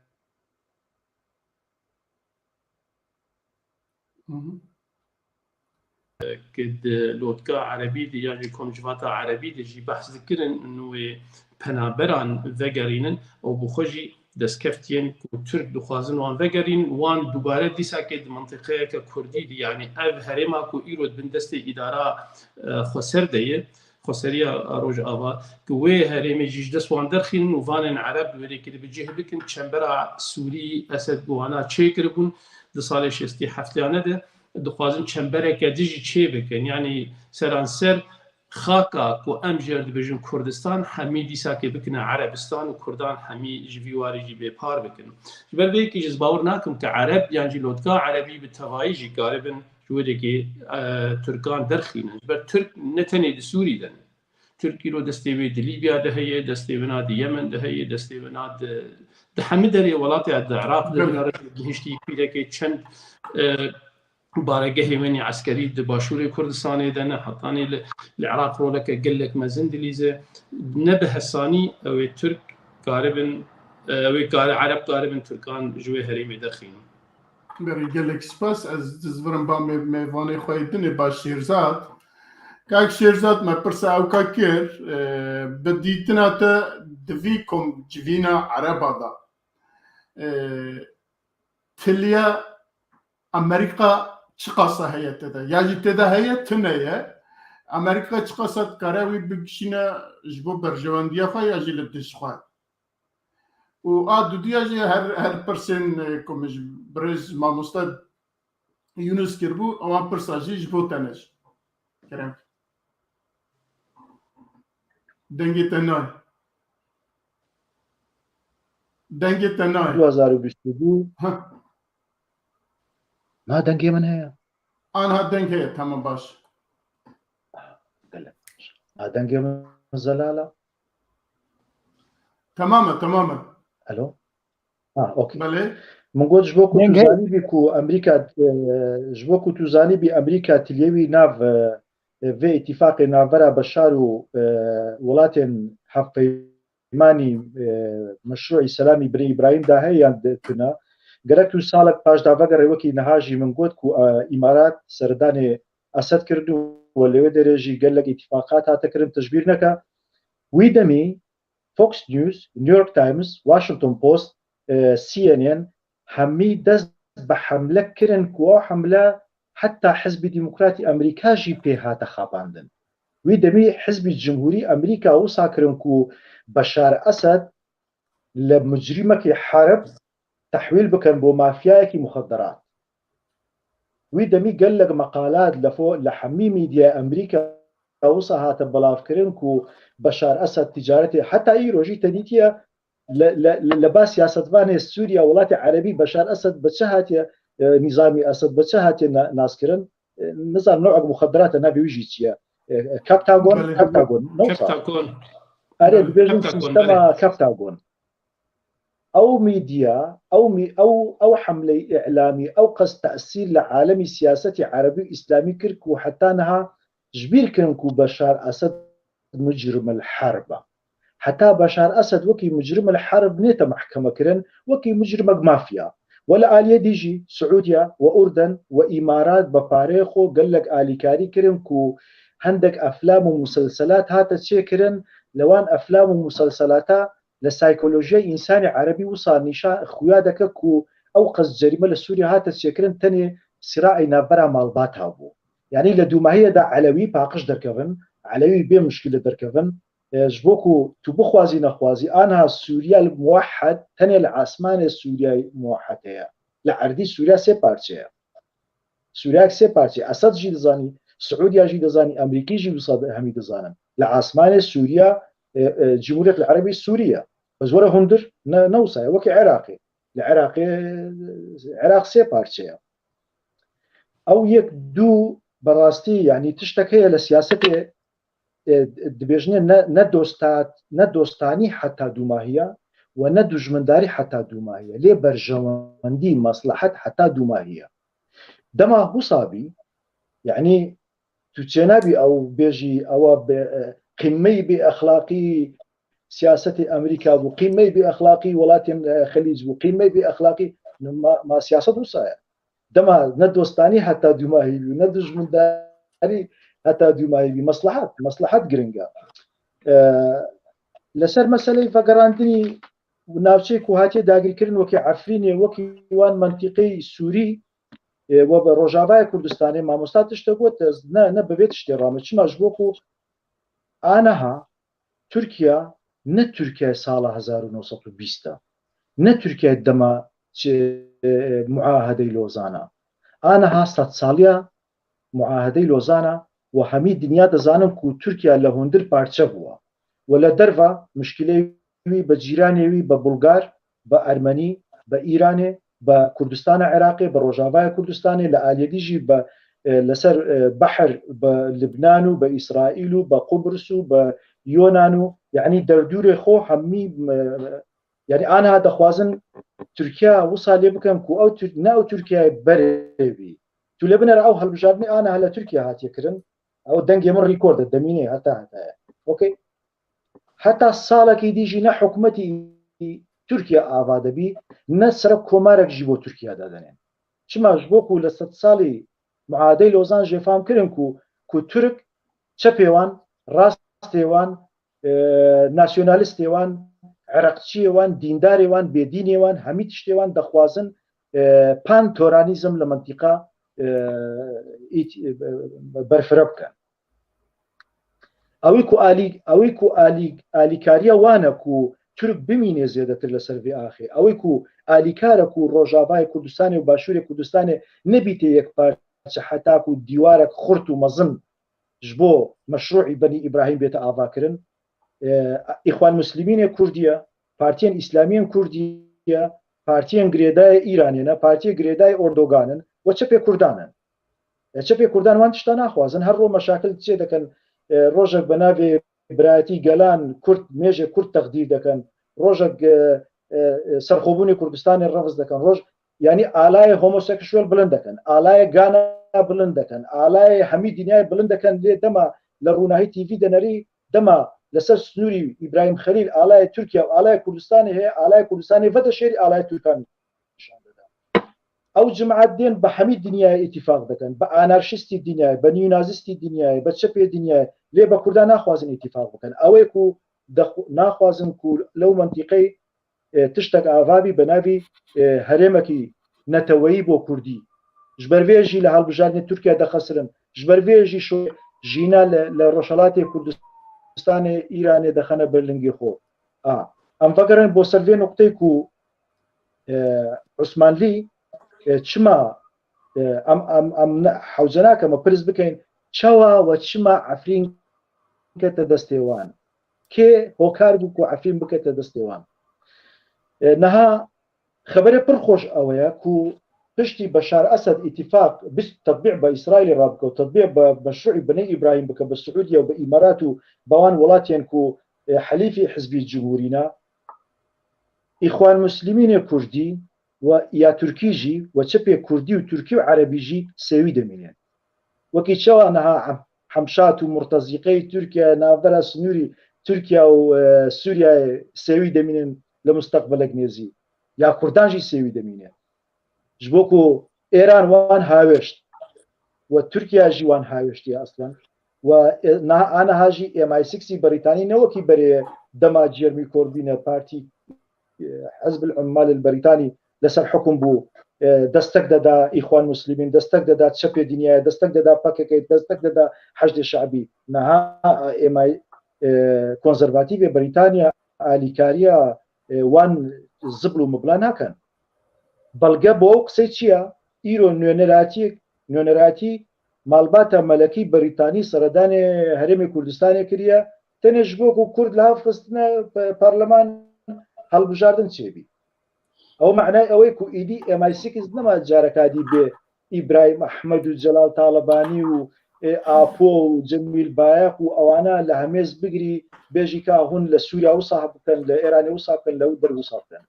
كد لوتكا عربي دي يعني كونجواتا عربي دي جي بحث ذكرن انه پنابران وگرینن او بخوجي دسكفتين ترك دخوازن وان وگرين وان دوباره ديسا كد منطقه كردي دي يعني اف هرما كو ايرود بندست اداره خسر دي خسريه روج ابا كوي هرمي جيج دس وان درخين وفان عرب ولي كده بجيه بكن چمبرا سوري اسد بوانا تشيكربون دصالح شستي حفتانه ده دخوازن چمبره که دیجی چه بکن یعنی سرانسر خاکا و ئەم ژێر دەبێژن کوردستان هەمی دیساکێ بکنە عەرەبستان و کوردان هەمی ژڤی واریژی بێپار بکن بەربەیەکیش باوەڕ ناکەم کە عەرەب یانجی لۆتکا عەرەبی بتەواییژی گاربن ژوەرێکی تورکان دەرخینن بەر تورک نەتەنێ سووری دەن تورکیرۆ دەستێ وێ لیبیا دەهەیە دەستێ بنات یەمن دەهەیە دەستێ بنات هەموو دەرێ وڵاتی عراق گەهشتی پیرەکەی چەند بارەگە هێمنی عسکەری باشووری کوردستانی دەنە حتانی لە عراق ڕۆلەکە گەلێک مەزن دلیزە نە بە هەسانی ئەوێ تورک گاربن ئەوەی عەرەب گاربن تورکان ژوێ هەرێمی دەرخین بەری گەلێک سپاس ئەس دزبرم با میوانەی خۆی دنێ با شێرزاد کاک شێرزاد مە پرسە ئەوکا کرد بەدیتناتە دوی کۆم جڤینە عەرەبادا تلیە ئەمریکا چ قاسە هەیە تێدا یاژی تێدا هەیە تنەیە ئەمریکا چ قاسەت کارەوی بکشینە ji bo berjewendiya xwe ya jî li diş xwe û a dudiya jî her pirsên ku min ji birêz mamoste Yunus kirbû ewan pirsa jî ji bo te ne jî kerem dengê te nayê dengê te nayê 2022 ما دەنگێ من هەیە anha deng heye tamam baş ما دەنگێ من زەلالە tamamen ئەلۆ ئۆکێ belê من گوت ji bo ku tu zanîbî ku Amerîka ji bo ku tu zanîbî Amerîka tiliyewî nav vê îtîfaqê navbera Beşar û welatên hevpeymanî meşruî Selamî Birê İbrahîm da heye yan tune gerek tu salek paş davegerê wekî niha jî min got ku îmarat serdanê Esed kird û lêwê derê jî gelek îtîfaqat hate kirin tişbîr neke wî demî Fox News, New York Times, Washington Post, CNN hemî dest bi hemle kirin ku o hemle heta Hizbî Demokratî Amerîka jî pê hate xapandin. Wî demî Hizbî Cumhurî Amerîka wisa kirin ku Beşar Esed li micrîmekî herib تحویل بکەن بۆ مافیایەکی مخدرات وی دەمی gelek مەقالات لە هەمووی میدیای ئەمریکا وسا هاتە بەڵاوکردن و بەشار ئەسەد تیجارەتی حتا ئیرۆژی تەنیتیە لە با سیاسەتوانێ سووریا وڵاتی عەرەبی بەشار ئەسەد بەچە هاتیە نیزامی ئەسەد بەچە هاتیە ناسکردن نزار نوعک مخدراتە نابێویژی چییە کەپتاگۆن ئەرێ ببێژن سیستەما کەپتاگۆن او ميديا او حمله اعلامي او قصد تاثير لعالمي سياسه عربي اسلامي كرك وحتى انها جبير كنكو بشار اسد مجرم الحرب حتى بشار اسد وكي مجرم الحرب نيتا محكمه كرن وكي مجرم مافيا ولا آلية ديجي سعوديا واردن وامارات بفاريخو قال لك آلي كاري كرنكو عندك افلام ومسلسلات هاتا تشيكرن لوان افلام ومسلسلاتها لسايكولوجيا إنساني عربي وصار نشاء خويا كو أو قصد جريمة لسوريا هاتا تشكرن تاني صراعي نابرا مالبات هابو يعني لدوما هي دا علوي باقش دركفن علوي بي مشكلة دركفن جبوكو تبخوازي نخوازي أنا سوريا الموحد تاني العاسمان سوريا موحد هي لعردي سوريا سي بارتي سوريا سي بارتي أسد جي دزاني سعوديا جي دزاني أمريكي جي وصاد همي دزانن لعاسمان سوريا جمهورية العربية السورية بس ولا هندر نوصى وكي عراقي العراق سي بارتشيا او يك دو براستي يعني تشتكي لسياسة دبيجني ندوستاني حتى دوماهية وندجمنداري حتى دوماهية ليه برجواندي مصلحة حتى دوماهية دما بصابي يعني تجنبي او بيجي او قمي بأخلاقي سياسة أمريكا وقمي بأخلاقي ولات الخليج وقمي بأخلاقي ما سياسة وصايا دما ندوستاني حتى دوماهي ندج من داري حتى دوماهي مصلحة جرينجا لسر مسألة فقراندني ونافشيك وهاتي داقل كرن وكي عفريني وكي وان منطقي سوري وبروجافاي كردستاني ما مستاتش تقوت نببيت اشترامي شما جبوكو آنها تركيا نه تركيا سال 1920 نه تركيا دما معاهدة لوزانا آنها 100 سالية معاهدة لوزانا و هەمی دنیا دەزانن و تورکیا لە هوندر پارچە بووە و لە دەرڤ مشکلەوی بە جیرانێوی بە بولگار بە ئەرمەنی بە ئیرانێ بە کوردستانە عێراقی بە ڕۆژاوای کوردستانی لە ئالێدیژی بە لەسەر بەحر بە لبنان و بە ئیسرائیل و بە قوبرس و بە یۆناان و یعنی دەردورێ خۆ هەممی یعنی ئاها دەخوازن تورکیا وسا لێ بکەم و ئەو ناو تورکیای بەرێوی تو لێ بنەر ئەو هەڵبژاردننی ئاها لە تورکیا هاتیەکردن ئەو دەنگێ من ڕیکۆردە دەمینێ هەتا هەتایە ئۆکەی هەتا ساڵێکی دیژی نە حکوومەتی تورکیا ئاوا دەبی نە سەر کۆمارێکژی بۆ تورکیا دادەنێن چماش بۆکو لە 100 ساڵی معادەی لۆزان ژێفام کردن و تورک چەپێوان ڕاستێوان ناسیۆنالیستێوان عێراقچیێوان دیندارێوان بێدینێوان هەمی تشتێوان دەخوازن پان تۆرانیزم لە منتیقا بەرفرە بکەن ئەوەی و ئالیکاریە وانە و تورک بمینێ زیێدەتر لە سەروی ئاخێ ئەوەی و ئالیکارە و ڕۆژاوای کوردستانی و باشووری کوردستانی نەبیتێ یەک پارچە حتاک و دیوارێک خورت و مەزن ji بۆ مەشروعی بەنی ئیبراهیم بێتە ئاواکردن ئیخوان مسلمینێ کوردیە پارتیان ئیسلامیان کوردیە پارتیان گرێدای ئیرانێنە پارتی گرێدای ئۆردۆگانن و چەپێ کوردانن چەپێ کوردان وان تشتا ناخوازن هەر ڕۆ مەشاکل چێ دەکەن ڕۆژێک بە ناوێ برایەتی گەلان کورد مێژێ کورد تەقدیر دەکەن ڕۆژێک سەرخۆبوونی کوردستانی ڕەفز دەکەن ڕۆژ ینی ئالای هۆمۆسێکشوێل بلند دەکەن ئالایە گانە بلند دەکەن ئالای هەمی دنیای بلند دەکەن لێ دەما لە ڕووناهی تیڤی دەنەری دەما لەسەر سنووری ئیبراهیم خەلیل ئالای تورکیا و ئالای کوردستانی هەیە ئالای کوردستانی ڤەدە شێری ئالای تورکان ئەو جماعەت دێن بە هەمی دنیای ئیتیفاق دەکەن بە ئانارشیستی دنیای بە نیونازیستی دنیای بە چەپێ دنیای لێ بە کوردان ناخوازن ئیتیفاق بکەن ئەوەی و ناخوازن و لەو منتیقەی تشتێک ئاوابی بە ناوی هەرێمەکی نەتەوەیی بۆ کوردی ژبەرێژی لە هەڵبژاردنی تورکیا دەخەسرن ژبەرێژی ژینا لە ڕۆژهەڵاتی کوردستانی ئیرانێ دەخەنە بەرلنگی خۆ ئەم فەگەرن بۆ سەروێ نقطەی و عوسمانلی چما ئەم حوزە ناکەمە پرس بکەین چاوە و چما عەفرین بکەتە دەستێوان کێ هۆکار بوو و عەفرین بکەتە دەستێوان نەها خبرێ پڕ خۆش ئەوەیە و پشتی بەشار ئەسەد ئیتیفاق تطبیع بە ئیسرائیلی ڕابکە و تطبیع بە مەشروعی بنەی ئیبراهیم بکە بە سعودیە و بە ئیمارات و باوان وڵاتیان و حەلیفی حزبی جمهورینا ئیخوان مسلمینێ کوردی و یا تورکیژی و چەپێ کوردی و تورکی و عەرەبیژی سێوی دەمێنێن وەکی چاوە نەها حەمشات و مرتەزیقەی تورکیا ناودەرە سنووری تورکیا و سووریا سێوی دەمێنن لە مستەقبلێک نێزی یا کوردانژی سێوی دەمێنێن ji bo ku êran wan haweşt و تورکیا jî wan haweştiye aslan و aniha jî MI6 Brîtanî newekî berê dema Jeremy Corbyn'e partî Hizb el-Ummal el-Brîtanî لەسەر حکم بوو دەستەک دەدا ئیخوان مسلمین دەستەک دەدا چەپێ دنیای دەستەک دەدا پەکەکەی دەستەک دەدا حەشدی شعبی نەها ئێمای کۆنزەرواتیڤێ بریتانیا ئالیکاریە وان زبل و مبلا ناکەن بەڵگە بۆ قسەی چییە ئیرۆ نوێنەراتی ماڵباتە مەلەکی بریتانی سەردانی هەرێمی کوردستانی کردە تەنێژ بۆ و کورد لە هەڵخستنە پەرلەمان هەڵبژاردن چێبی ئەو معنای ئەوەی و ئیدی MI6 نەما جارەکادی بێ ئیبراهیم ئەحمەد و جەلال تاڵەبانی و ئاپۆ و جەمیل بایەق و ئەوانە لە هەمێز بگری بێژی کا هون لە سووریا وسا بکەن لە ئێرانی وسا بکەن لەو دەروسا بکەن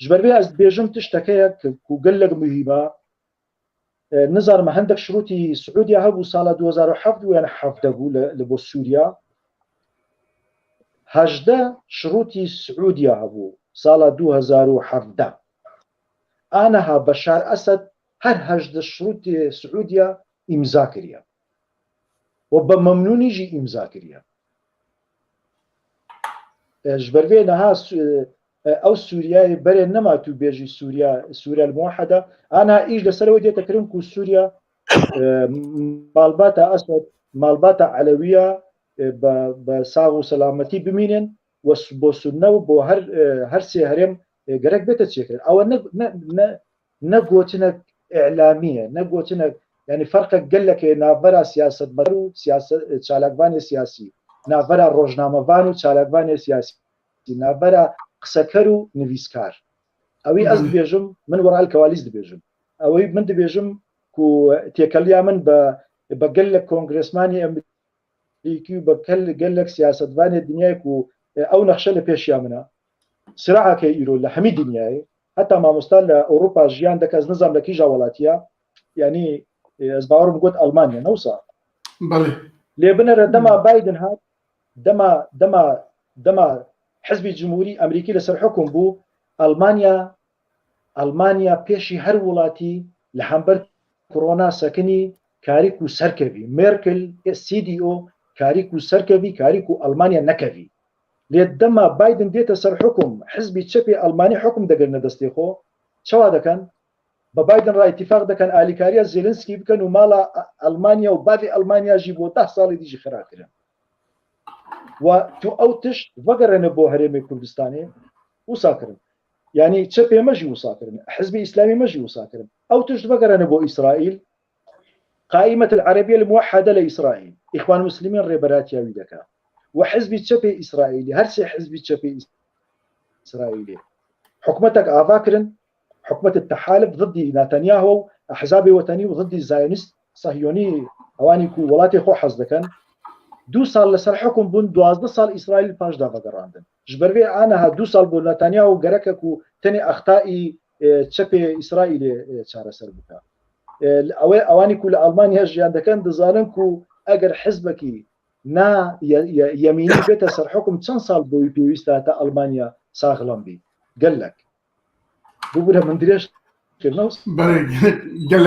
ژبەربێ ئەس بێژم تشتەکەیە و گەلێک مهمە نزانمە هەندێک شروتی سعودیا هەبوو ساڵە 2007 یان 7 بوو لە بۆ سووریا 18 شروتی سعودیا هەبوو ساڵە 2017 ئانەها بەشار ئەسەد هەر 18 شروتی سعودیا ئیمزا کردە و بە مەمنونیژی ئیمزا کردە ژبەربێ نەها ئەو سووریای بەرێ نەمات و بێژی سووریا الموحدە ئانا ئیش لەسەرەوە دێتەکردن و سووریا ماڵباتە ئەسد ماڵباتە عەلەویە بە ساغ و سەلامەتی بمینێن و بۆ سونە و بۆ هەر سێ هەرێم گەرەک بێتە چێکرد ئەوە نەگۆچنە ئیعلامیە نەگۆچنە يعني فرق قال لك نافرا سياسة بدو سياسة شالكباني سياسي نافرا روجنامة فانو شالكباني سياسي نافرا قسكرو نفيسكار أوي أزد بيجم من وراء الكواليس دبيجم أوي من دبيجم كو تيكليا من بقول لك كونغرسماني أمريكي بقول لك سياسة باني الدنيا كو أو نخشل بيشيا منا صراعة كيرو لحمي الدنيا حتى ما مستال أوروبا جيان دك از نظام لكي جوالاتيا يعني از باورم قلت ألمانيا نوصل بله لبنر دما بايدن هاد دما حزب الجمهوري أمريكي لسر حكم بو ألمانيا بيشي هر ولاتي لحنبر كورونا سكني كاريكو سركبي ميركل CDO كاريكو سركبي كاريكو ألمانيا نكبي لدما بايدن ديتا سر حكم حزبي تشبي ألماني حكم دقلنا دستيخو شو هذا كان ببايدن رأي اتفاق ده كان آليكاريا زيلنسكي بكن ومالا ألمانيا وبافي ألمانيا جيبو 10 سالي ديجي خراكرا وتو أوتش فقرن بو هرمي كردستاني وساكرن يعني تشبي مجي وساكرن حزبي إسلامي مجي وساكرن أوتش فقرن بو إسرائيل قائمة العربية الموحدة لإسرائيل إخوان المسلمين ريبرات ياوي دكا وحزبي تشبي إسرائيلي هرسي حزبي تشبي إسرائيلي حكمتك آفاكرن حكومة التحالف ضد نتنياهو أحزاب وطني وضد الزايونست صهيوني أواني كو ولاتي خو حزد كان 2 سال لسر حكم بون 12 سال إسرائيل باش دافا قراندن جبربي أنا 2 سال بون نتنياهو قرككو تاني أخطائي تشبي إسرائيل تشار سربكا أواني كو لألمانيا جيان دكان دزاننكو أجر حزبكي نا يميني بيتا سر حكم 2 سال بو بيويستا تا ألمانيا ساغلان بي قال لك بوبنا من دريش كنوس قال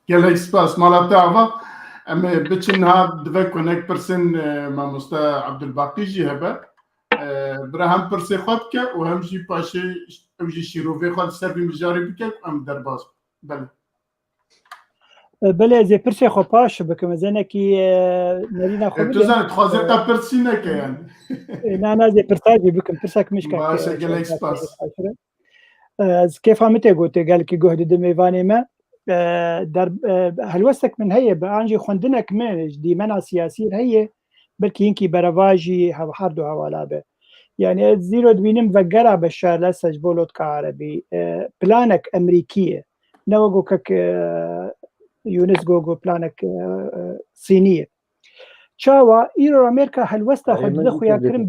لك سباس مالا تعرف اما بتشن هاد دفا كونيك برسن ما مستا عبد الباقي جي هبا براهم برسي خدك وهم جي باشي وجي شيروفي خد سربي مجاري بك ام درباس بله زي برسي خو باش بكم زينكي نرينا خو تزان تخوازيتا برسينك يعني انا زي برساجي بكم برساك مش باشا قال لك سباس كيف عمتي قلت قال لك جهد دميفاني ما در هلوستك من هي بانجي خندنك منج دي منع سياسي هي بلكي ينكي برواجي حردو حوالا به يعني زيرو دوينم وقرا بشار لسج بولوت كعربي بلانك أمريكية نوغو كك يونس جوجو بلانك صينية شاوا إيرو أمريكا هلوستا خد دخو ياكرن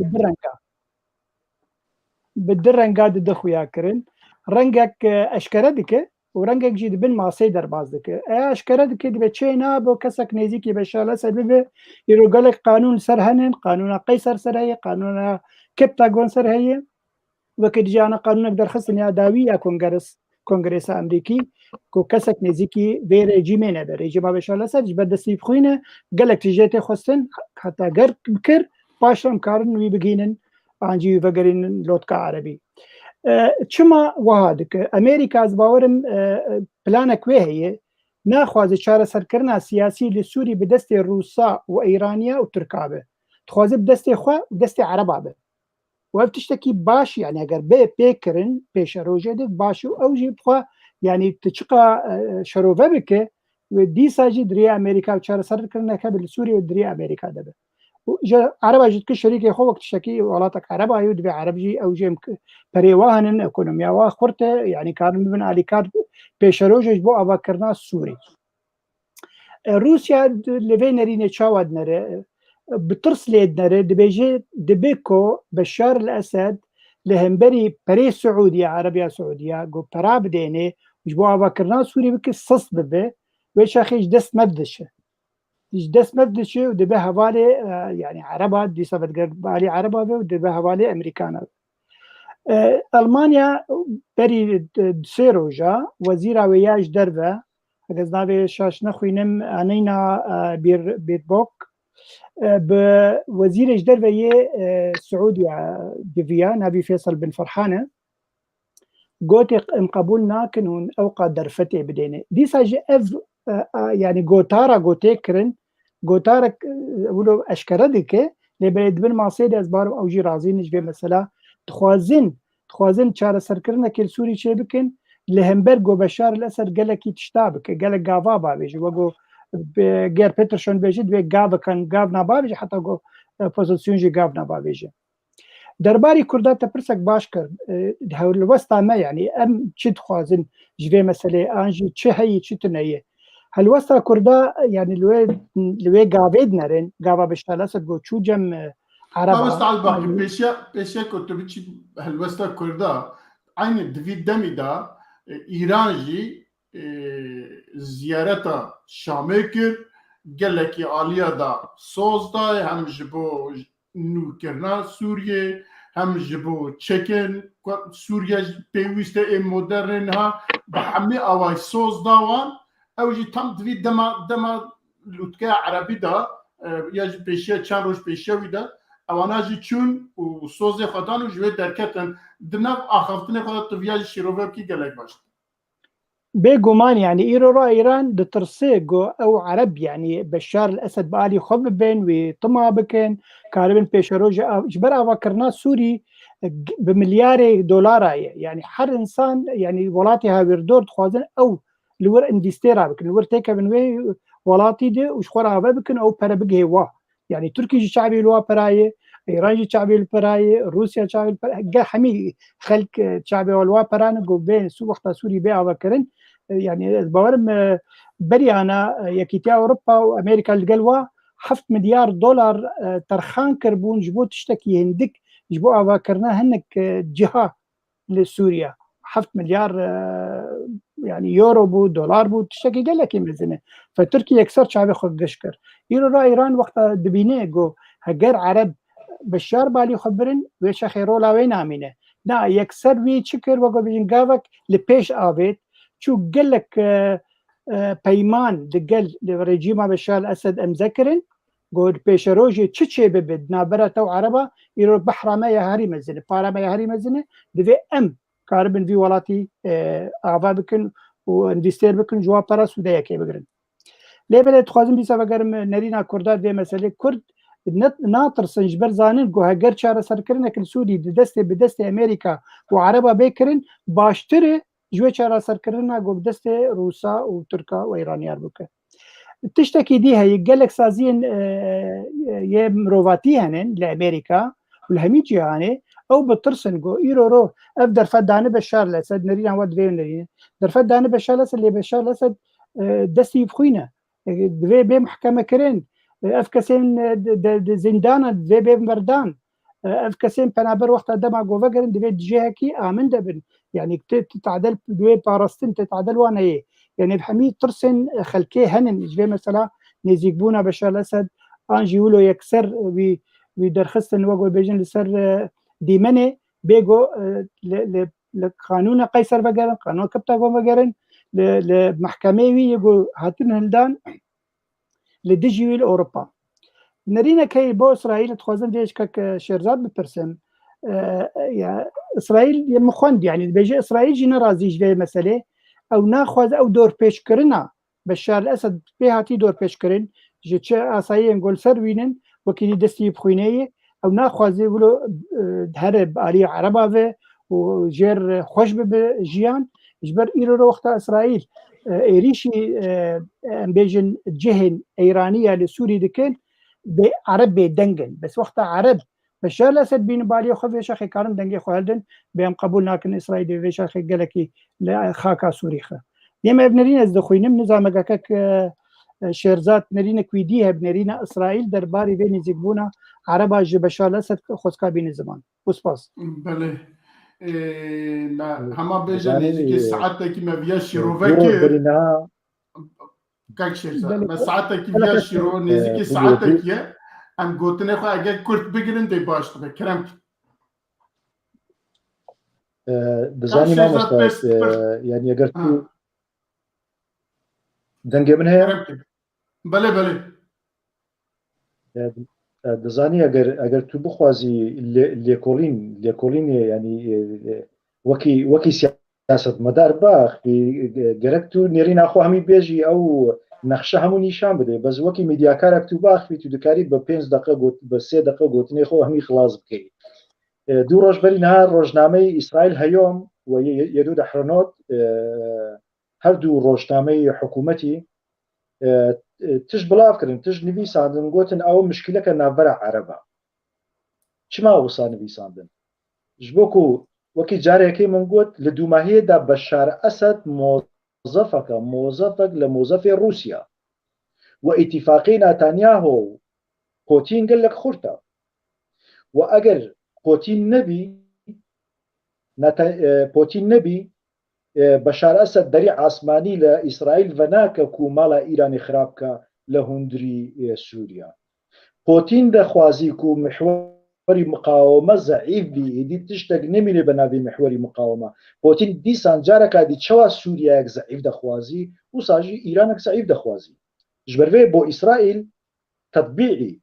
بالدرنقا دخو ياكرن رنگك اشکردك و رنگك جید بن ماسه در بازدك اشکردك دي بچينا بو كسك نيزيكي بشاله سبب يروغلك قانون سرهنن قانون قيصر سرهي قانون كبتاغون سرهي وكد جانا قانون در خصن يا داوي كونغرس امريكي كو كسك نيزيكي في ريجيمين در ريجيم بشاله سج بدسي بخوينه قالك تجيتي خصن حتى غير بكر باشم كارن وي بگينن انجي وگرين لوتكا عربي چما وهادك امريكا از باورم بلانك وهي ناخذ چاره سرکرنا سیاسی لسوري بدست روسا و ايرانيا و تركابه تخوز بدست خو بدست عربابه وبتشتكي باش يعني اگر بيكرن بيش روجدك باش او جيب خو يعني تشقى شروفه بك ودي ساجي دري امريكا چاره سرکرنا قبل سوري ودري امريكا ده عربا جد كشريك يخو وقت شكي ولاتك عربا يود بعربجي او جيم بريواهن ايكونوميا واخرته يعني كان من علي كارد بيشروج بو اباكرنا السوري روسيا لفينرين تشاود نره بترسليد نره دبيجي دبيكو بشار الاسد لهمبري بري سعوديه عربيه سعوديه جو براب ديني جبو اباكرنا سوري بك صص ببه وشاخيج دست مدشه دست مدشه ودبه حواله يعني عربا دي سبت بالي عربا ودبه حواله امريكانا المانيا بري سيروجا وزير وياج دربه غزناوي شاش نخوينم انينا بيربوك بوزير دربه سعوديا ديفيا نبي فيصل بن فرحانه قوتي قبولنا كنون اوقات درفتي بدينه دي ساجي اف يعني قوتارا قوتيكرن قوتارك ولو اشكردك لبلد بن معصيد ازبار او جي رازين جبه مثلا تخوازن چاره سرکرنا کل سوری چه بکن لهمبرغ وبشار الاسد قال لك تشتابك قال لك غافا بابيج وقو غير بيترشون بيجي دوي غافا كان غافنا بابيج حتى قو بوزيسيون جي غافنا بابيج درباري كردات برسك باش كرد هول الوسطى ما يعني ام تشد خوازن جوي مساله انجي تشي هي تشي تنيه هالوسطى كردا يعني لوي غافيد نرن غافا بشار الاسد قو تشو جم ما بس تعال باقي عربا بيشا كنت بتشي هالوسطى كردا عين دفيد دمي دا إيران جي زيارتا شامي كر قال لك عالية دا صوص دا هم جبو نوكرنا سوريا هم جبو تشيكن سوريا بيويستا مودرن ها بحمي اواي صوص داوان او جي تم دفيد دما لوتكا عربي دا يا بيشا چند روش بيشا ويدا اوانا جي چون و صوص خدان و جوه دركتن دناف آخفتن خدا تفياج شيروفا كي قالك باش بيجومان يعني إيران دترسيجو أو عرب يعني بشار الأسد بآلي خب بين وطمع بكن كاربن بيشروجا إجبار أفكرنا سوري بمليار دولار يعني حر إنسان يعني ولاتي هاويردور تخوازن أو لور اندستيرا بكن لور تيكا بنوي ولاتي دي وشخورا بكن أو برا بجه وا يعني تركي شعبي الوا براي إيران شعبي البراي روسيا شعبي البراي حمي خلق شعبي والوا بران جو بين سو وقت سوري بي أفكرن يعني باورم بري انا يكيتيا اوروبا وامريكا القلوه 7 مليار دولار ترخان كربون جبو تشتكي هندك جبو افكرنا هنك جهه لسوريا 7 مليار يعني يورو بو دولار بو تشتكي قال لك مزنه فتركيا يكسر شعبي خد قشكر ايران وقت دبينه جو هجر عرب بشار بالي خبرن ويش خيرو لا وين امينه لا يكسر وي شكر وقو بينغافك لبيش افيت شو قال لك بيمان دقل لرجيم بشار الاسد مذكرن قول بيشروجي تشي ببد نابرة تو عربة يرو بحر ما يهري مزنه بارا ما يهري مزنه دفي ام كاربن في ولاتي اعضاء بكن واندستير بكن جوا برا سودايا كي بقرن ليه بلا تخازن بيسا بقرم نرينا كردات دي مسألة كرد ناطر سنجبر زانن جو هجر شارة سركرن اكل سوري بدستي امريكا وعربة بيكرن باشتري جوه شارة سركرنا جو بدستي روسا وتركا وايرانيار بك تشتكي ديها يقلك سازين يمروفاتي هنن لامريكا والهميجي يعني او بترسن جو ايرو افدر فدانه بشار الاسد نرينا ود فين نرينا در فدانه بشار الاسد اللي بشار الاسد دستي بخوينا دفي بي محكمه كرين افكسين زندانه دفي بي مردان افكسين بنابر وقت دما جو فقرن دفي جهكي امن دبن يعني تتعدل دوي باراستن تتعدل وانا ايه يعني بحمي ترسن خلكي هنن جوي مثلا نزيقبونا بشار الاسد انجي يقولوا يكسر ويدرخصن وقو بيجن لسر ديمنه بيجو لقانون قيصر بقرن قانون كبتاغو بقرن لمحكمه يقول هاتن هلدان لدجي اوروبا نرينا كي بو اسرائيل تخوزن ديش كك شيرزاد ببرسم يا اسرائيل يمخوند يعني بيجي اسرائيل جينا رازي جوي مساله او ناخذ او دور پیش کرنا بشار الاسد بهاتي دور پیش کرن جه اسایی نقول سروینن وكيلي دستي بخوينيه او ناخذ يقولوا هرب علي عربه وجير خوش بجيان جبر ايرو وقت اسرائيل ايريشي امبيجن جهن ايرانيه لسوري دكن بعرب دنجن بس وقت عرب بشار الاسد بين بالي خو في شيخ كارن دنجي خوالدن بهم قبول لكن اسرائيل في شيخ قالكي لا خاكا سوريخه يما بنرينا زدخوينم نظامك شيرزات نرينا كويديها بنرينا اسرائيل درباري بين زيقبونا عربا بشار الاسد خسكا بين زمان وسباس بله لا هما بيجا نيجي ساعتها كيما بيا شيروفاكي كاك شيرزات بس ساعتها كي بيا شيرو نيجي ساعتها كي ام قلتني خو اجا كرت بگرن دي باش بكرم دزاني ما مستاس يعني اگر تو دنگه من هي بله دزاني اگر تو بخوازي ليكولين يعني وكي سياسة مدار باخ گرکتو نيرين اخو همي بيجي او نقشه همون نشان بده بس وكي ميديا كارك تو باخ في تو دكاري ب 5 دقيقه ب 3 دقيقه گوتني خو همي خلاص بكي دو روج بري نهار روجنامه اسرائيل هيوم ويدود حرنوت هەردوو ڕۆژنامەی حکوومەتی تش بڵاوکردن تش نویساندن گوتن ئەوە مشکلەکە ناوبەرە عەرەبە چما وسا نویساندن ji bo ku wekî carekê min got li dûmahiyê de Beşar Esed mozefek li mozefê Rûsya û îtîfaqê Netanyaho Putin gelek xurt e û eger Putin nebî Beşar Esed derî asmanî li İsraîl venake ku mala Îranê xirab bike li hundirî Sûriya. Putin de xwazî ku محوري مقاومة ضعيف بي دي تشتاق نميني بنابي محوري مقاومة بوتين دي سانجارك دي تشوا سوريا ضعيف دخوازي وساجي إيرانك ضعيف دخوازي جبروي بو إسرائيل تطبيعي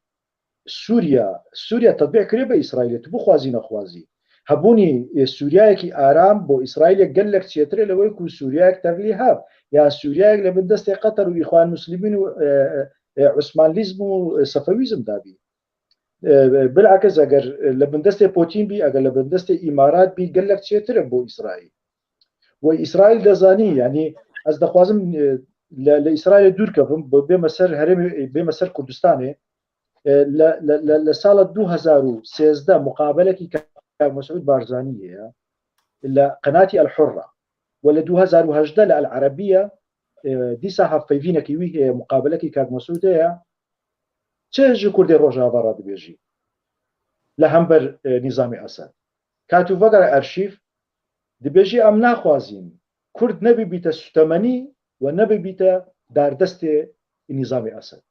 سوريا تطبيع كريبا إسرائيل تبو خوازي نخوازي هبوني سوريا كي آرام بو إسرائيل قال لك تشيتري لويكو سوريا تغلي هاب يا سوريا لبندست قطر وإخوان المسلمين وعثمانيزم وصفويزم دابي بالعكس اگر لبندست بوتين بي اگر لبندست امارات بي قال لك تشيتر بو اسرائيل واسرائيل دزاني يعني از دخوازم لاسرائيل دور كفم بمسار هرم بمسار كردستاني لسال 2013 مقابله كان مسعود بارزاني لقناتي الحره ولا 2018 للعربيه دي صحف فيفينا كيوي مقابله كان مسعود چه کردی روجاوا را دبیجی لهمبر نظام اسد کاتو وگر ارشیف دبیجی ام نخوازیم کرد نبی بیت ستمنی و نبی بیت در دست نظام اسد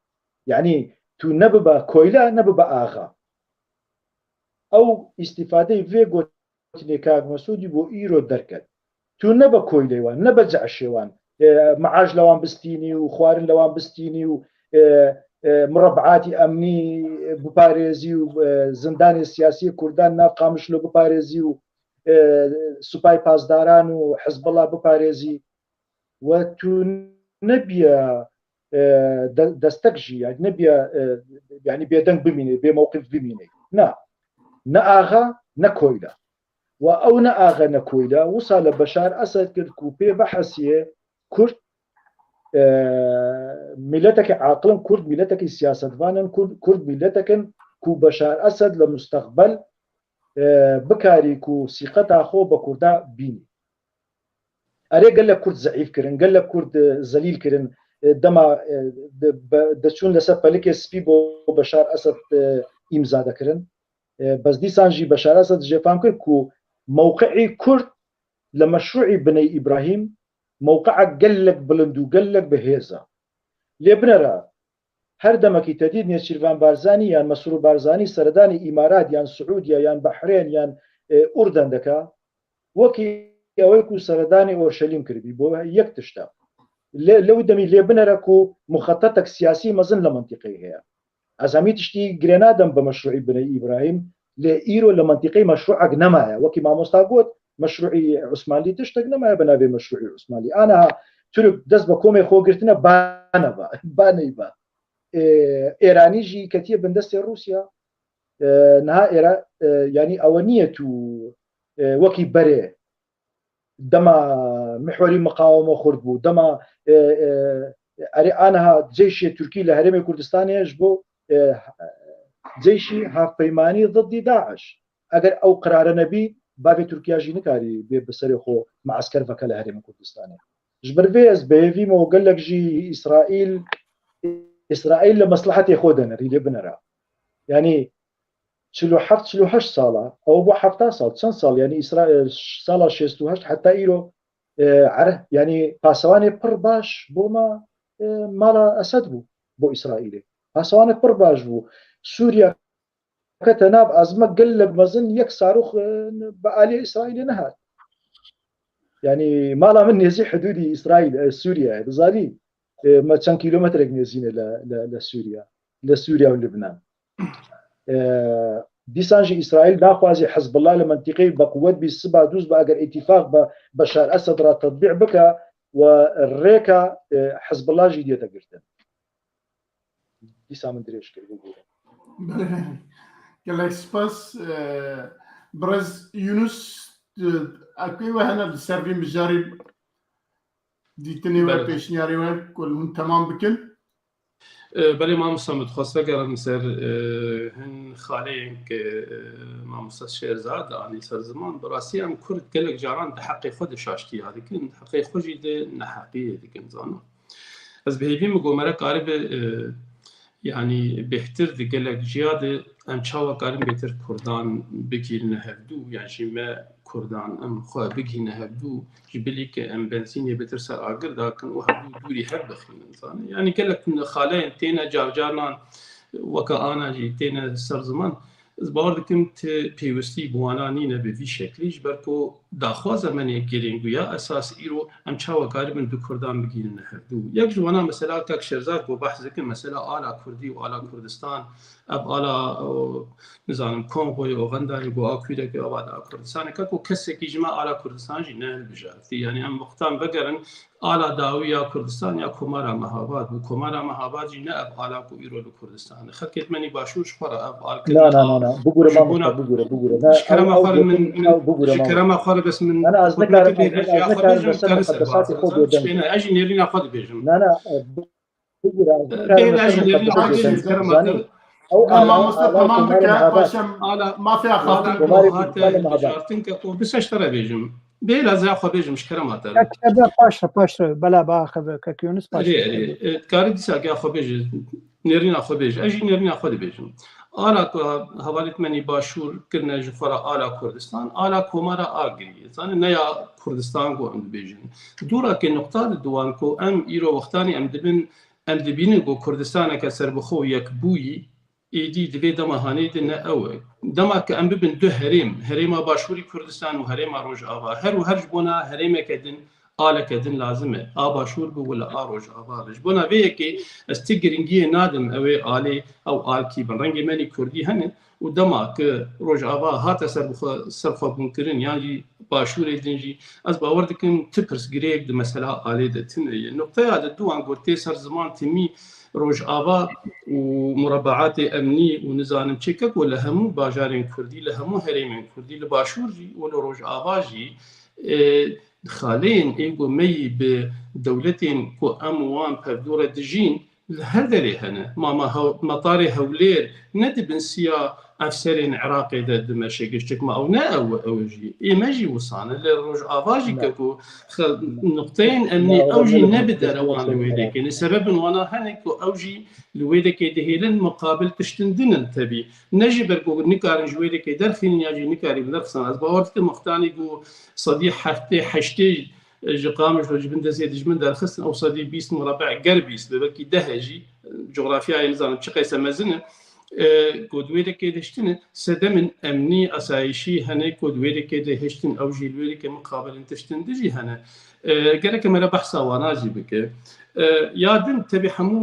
یعنی تو نبی با کویلا نبی با آغا او استفاده وی گوتنی کاغ مسعودی بو ایرو درکد تو نبی کویلا وان نبی جعشوان معاج لوان بستینی و خوارن لوان بستینی و مربعاتی امنی بپارێزی و زندانی سیاسی کوردان ناو قامشلۆ بپارێزی و سوپای پاسداران و حزب الله بپارێزی و تو نەبیە دەستەکژی نەبیە یعنی بێدەنگ بمینێ بێ مووقف بمینێ نە ئاغا نە کۆیلا و ئەو نە ئاغا نە کۆیلا وسا لە بەشار ئەسەد کرد و پێ بەحەسیە کورد ملتك عاقلا كرد ملتك سياستوانا كرد ملتك كو بشار أسد لمستقبل بكاري كو سيقتا خو بكردا بيني أري قال لك كرد ضعيف كرن قال لك كرد ذليل كرن دما دشون لسب لك سبي بو بشار أسد إمزا كرن بس دي سانجي بشار أسد جفام كر كو موقعي كرد لمشروع بني إبراهيم موقعك قلك بلندو قلك بهيزة لبنرا هر دمكي تديد نيشيرفان بارزاني يعني مسرور بارزاني سرداني إمارات يعني سعودية يعني بحرين يعني أردن دكا وكي أويكو سرداني أورشليم كربي بو يكتشتا لو دمي لبنرا كو مخططك سياسي مزن لمنطقي هي أزامي تشتي غرينادم بمشروع بني إبراهيم لإيرو لمنطقي مشروعك نمايا وكي ما مستاقوت مشروعي عثماني تشتغل ما بنابي مشروعي عثماني انا ترك دز بكومي خو قرتنا بانيبا ايراني جي كتير بندست روسيا نها يعني اونيته وكي بري دما محوري مقاومه خربو دما اري انا جيش تركي لهرم كردستان يجبو جيشي هافيماني ضد داعش اگر او قرار نبي بابي تركيا جي نكاري بسري خو معسكر فكلا هرم كردستان جبر فيز بيفي مو قال لك جي اسرائيل لمصلحتي خودنا ريلي بنرا يعني شلو 8 ساله او بو 7 سال 10 سال يعني اسرائيل ساله 68 حتى ايرو عره يعني باسواني بر باش بوما مالا اسد بو اسرائيل باسواني بر باش بو سوريا كتناب أزمة قلب مزن يك صاروخ بآلية إسرائيل نهار يعني ما لا من يزي حدود إسرائيل سوريا بزاري ما كان كيلومتر يزين لسوريا ولبنان دي سانجي إسرائيل ناخوازي حزب الله لمنطقي بقوات بالسبع دوز بأجر اتفاق بشار أسد را تطبيع بك والريكا حزب الله جديد تقرتن دي سامن دريش كده قالك سباس برز يونس اكوي وهنا السربي مجاري دیتنی و پیشنیاری و کل من تمام بکن بله مامۆستا متخواسته گەڕن سەر هەن خاڵەیەک کە مامۆستا شێرزاد دانی سەر زمان بەڕاستی ئەم کورد gelek جاران di heqê xwe dişaştiya dikin heqê xwe jî di neheqiyê dikin zana ez bihêvî min gomere karibe yani bêhtir di gelek jiya de em çawa karin bêtir Kurdan bigîrine hevdû yani jî me Kurdan em xwe bigîne hevdû ji bilî ke em benzînê bêtir ser agir dakin û hevdû dûrî hev bixînin zane yani gelek xaleyên têne carcaran weka ana jî têne ser ziman ez bawer dikim ti pêwistî bi wana nîne bi vî şeklî ji ber ku daxwaza menê girênguya esas îro em çawa karibin bi Kurdan bigîrine hevdû yek ji wana mesela kak Şerzad got behs dikin mesela ala Kurdî û ala Kurdistan ev ala nizanim Kongoyê Oğandayê got a Kûdekê ava da Kurdistanê kak û kesekî ji me ala Kurdistan jî nehilbijartî yani em wextan vegerin ala dawî ya Kurdistan ya Komara Mehabad bû Komara Mehabad jî ne ev ala ku îro li Kurdistanê xelkê menî başûr ji xwe re ev لا بگوره مامۆستا بگوره ji kerema xwe re bes min أنا از نکارم مقدساتی خود بدم اجي نێرîna xwe dibêjim لا بگوره او مامۆستا تمام بکە پاشەم مافیا خاطر بسەشتەرە بێژم بێ لە زیاخوا بێژم شکەرەماتە پاش بەلا باخەوە کە کیونس کاری دیساگە خۆ بێژ نێرîna xwe bêj ew jî nêrîna xwe dibêjim ala ku hevalîtmenî başûr kirine ji xwe re ala Kurdistan ala Komara Agiriyê zanî neya Kurdistan got em dibêjin dûrakê nuqta di diwan ku em îro wextanî em dibînin ku Kurdistaneke serbixwe û yekbûyî êdî divê dema hanê de ne ew e dema ku em bibin du herêm herêma başûrî Kurdistan û herêma Rojava her û her ji bona herêmeke din aleke din lazim e a başûr bi wila a Rojava ji bona vê yekê ez ti giringiyê nadim ew ê alê ew alkî bin rengê menî Kurdî hene û dema ku Rojava hate serxwebûnkirin yan jî başûrê din jî ez bawer dikim ti pirsgirêyek di mesela alê de tin ye nuqteya de duan got tê ser ziman timî Rojava û murebbeatê emnî û nizanim çêkek û li hemû bajarên Kurdî li hemû herêmên Kurdî li başûr jî û li Rojava jî xaleyên êgo meyî bi dewletên ku em wan pevdûre dijîn li her derê hene metarê Hewlêr ne dibin siya efserên Iraqê de dimeşe çekma ew ne ew jî ême jî wisane li Rojava jî ke ku nuqteyên emnî ew jî ne bi derewan li wê dekê li sebebin wana hene ku ew jî li wê dekê dihêlin muqabil tiştin dinin tevî ne jî ber ku nikarin ji wê dekê derxînin ya jî nikarîn derxînin ez bawer dikim wextanî ku sedî heftê heştê ji qamiş ji bin destê dijmin derxistin ew sedî bîst murebbe ger bîst bi belkî dehe jî coğrafyayê nizanim çi qeyse mezin e ku di wê dekê de hiştin sedemin emnî asayişî hene ku di wê dekê de hiştin ew jî li wê dekê muqabilin tiştin de jî hene gereke me re behsa wana jî bike ya din tevî hemû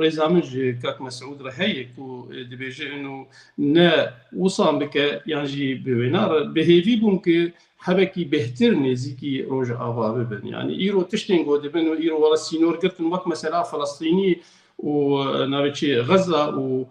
rêza min ji kak Mesûd re heye ku dibêje û ne wisan bike yan jî bi wê nare bihêvî bûn ki hevekî bêhtir nêzîkî Rojava bibin yani îro tiştên got dibin û îro wala sînor girtin wek mesela Filistînî û navê çi Xeza û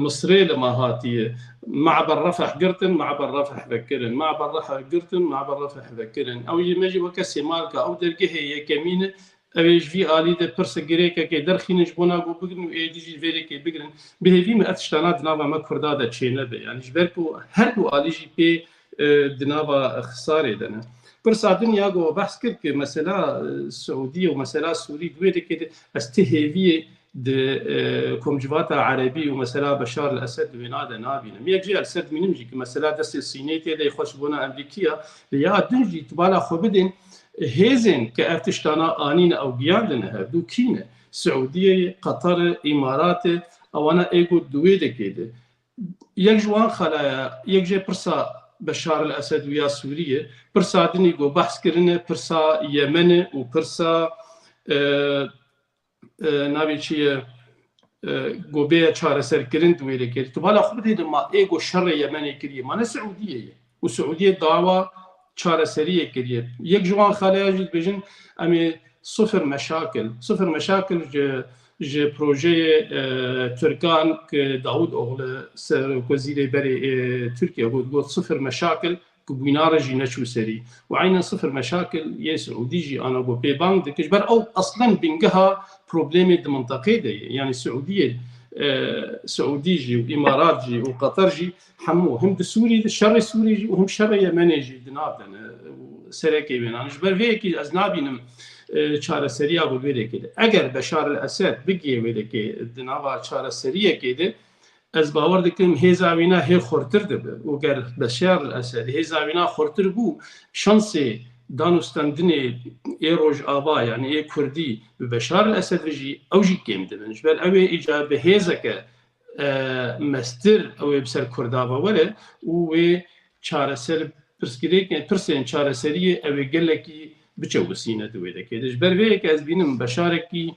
Misrê li ma hatiye Me'ber Refeh girtin Me'ber Refeh vekirin Me'ber Refeh girtin Me'ber Refeh vekirin ew jî me jî weke sêmalka ew dergehê yekemîn e ew ê ji vî alî de pirsa girêkekê derxînin ji bona got bigirin û êdî jî vê dekê bigirin bihêvî me ev tiştana di nava me Kurda de çêne be yani ji ber ku her du alî jî pê di nava xisarê de ne pirsa din ya got behs kir ki mesela Siûdî û mesela Sûrî di wê dekê de ez ti hêviyê di komcivata Erebî û mesela Beşar el-Esed wê nade nabînim yek jî el-Esed mînim jî ki mesela destê Sînê tê de xweş bona Emerîkîya ya din jî tu bala xwe bidin hêzên ke ev tiştana anîne ew giyan li hevdû kîne Siûdiyê Qatarê Îmaratê ewana êgo di wê dekê de yek ji wan xelaya yek jê pirsa Beşar el-Esed û ya Sûriyê pirsa dinî got behs kirine pirsa Yemenê û pirsa navê çi ye gobêya çareserkirin di wê dekê tu bala xwe bidê ma êgo şerê Yemenê kiriye ma ne Siûdiyê ye û Siûdiyê dawa çareseriyê kiriye yek ji wan xelaya jî dibêjin em ê sıfır meşakil ji projeyê Türkan ki Davud Oğlu Wezîrê berê Tirkiye got sıfır meşakil كبوينار جي نشو سري وعين صفر مشاكل يا سعودي جي انا بو بي بانك دكجبر او اصلا بينجها بروبليم المنطقه دي يعني السعوديه سعودي جي وامارات جي وقطر جي حمو هم السوري الشر السوري جي وهم شر يمني جي دنابدن سركي بين انا جبر فيكي ازنابينم چاره سریا بو بيره كده اگر بشار الاسد بگي ويله كي دنابا چاره سريه كده از باور دکم هزاوینا هی خورتر دبه و گر بشار الاسد هزاوینا خورتر بو شانس دانستندن ایروج آبا يعني اي كردي ببشار الاسد وجي او جي كيم دبن جبل اوي اجابه هزك مستر او بسر كردابا ولا و چاره سر پرسکریک پرسین چاره سری او گلکی بچوسینه دوی دکه جبر ویک از بینم بشارکی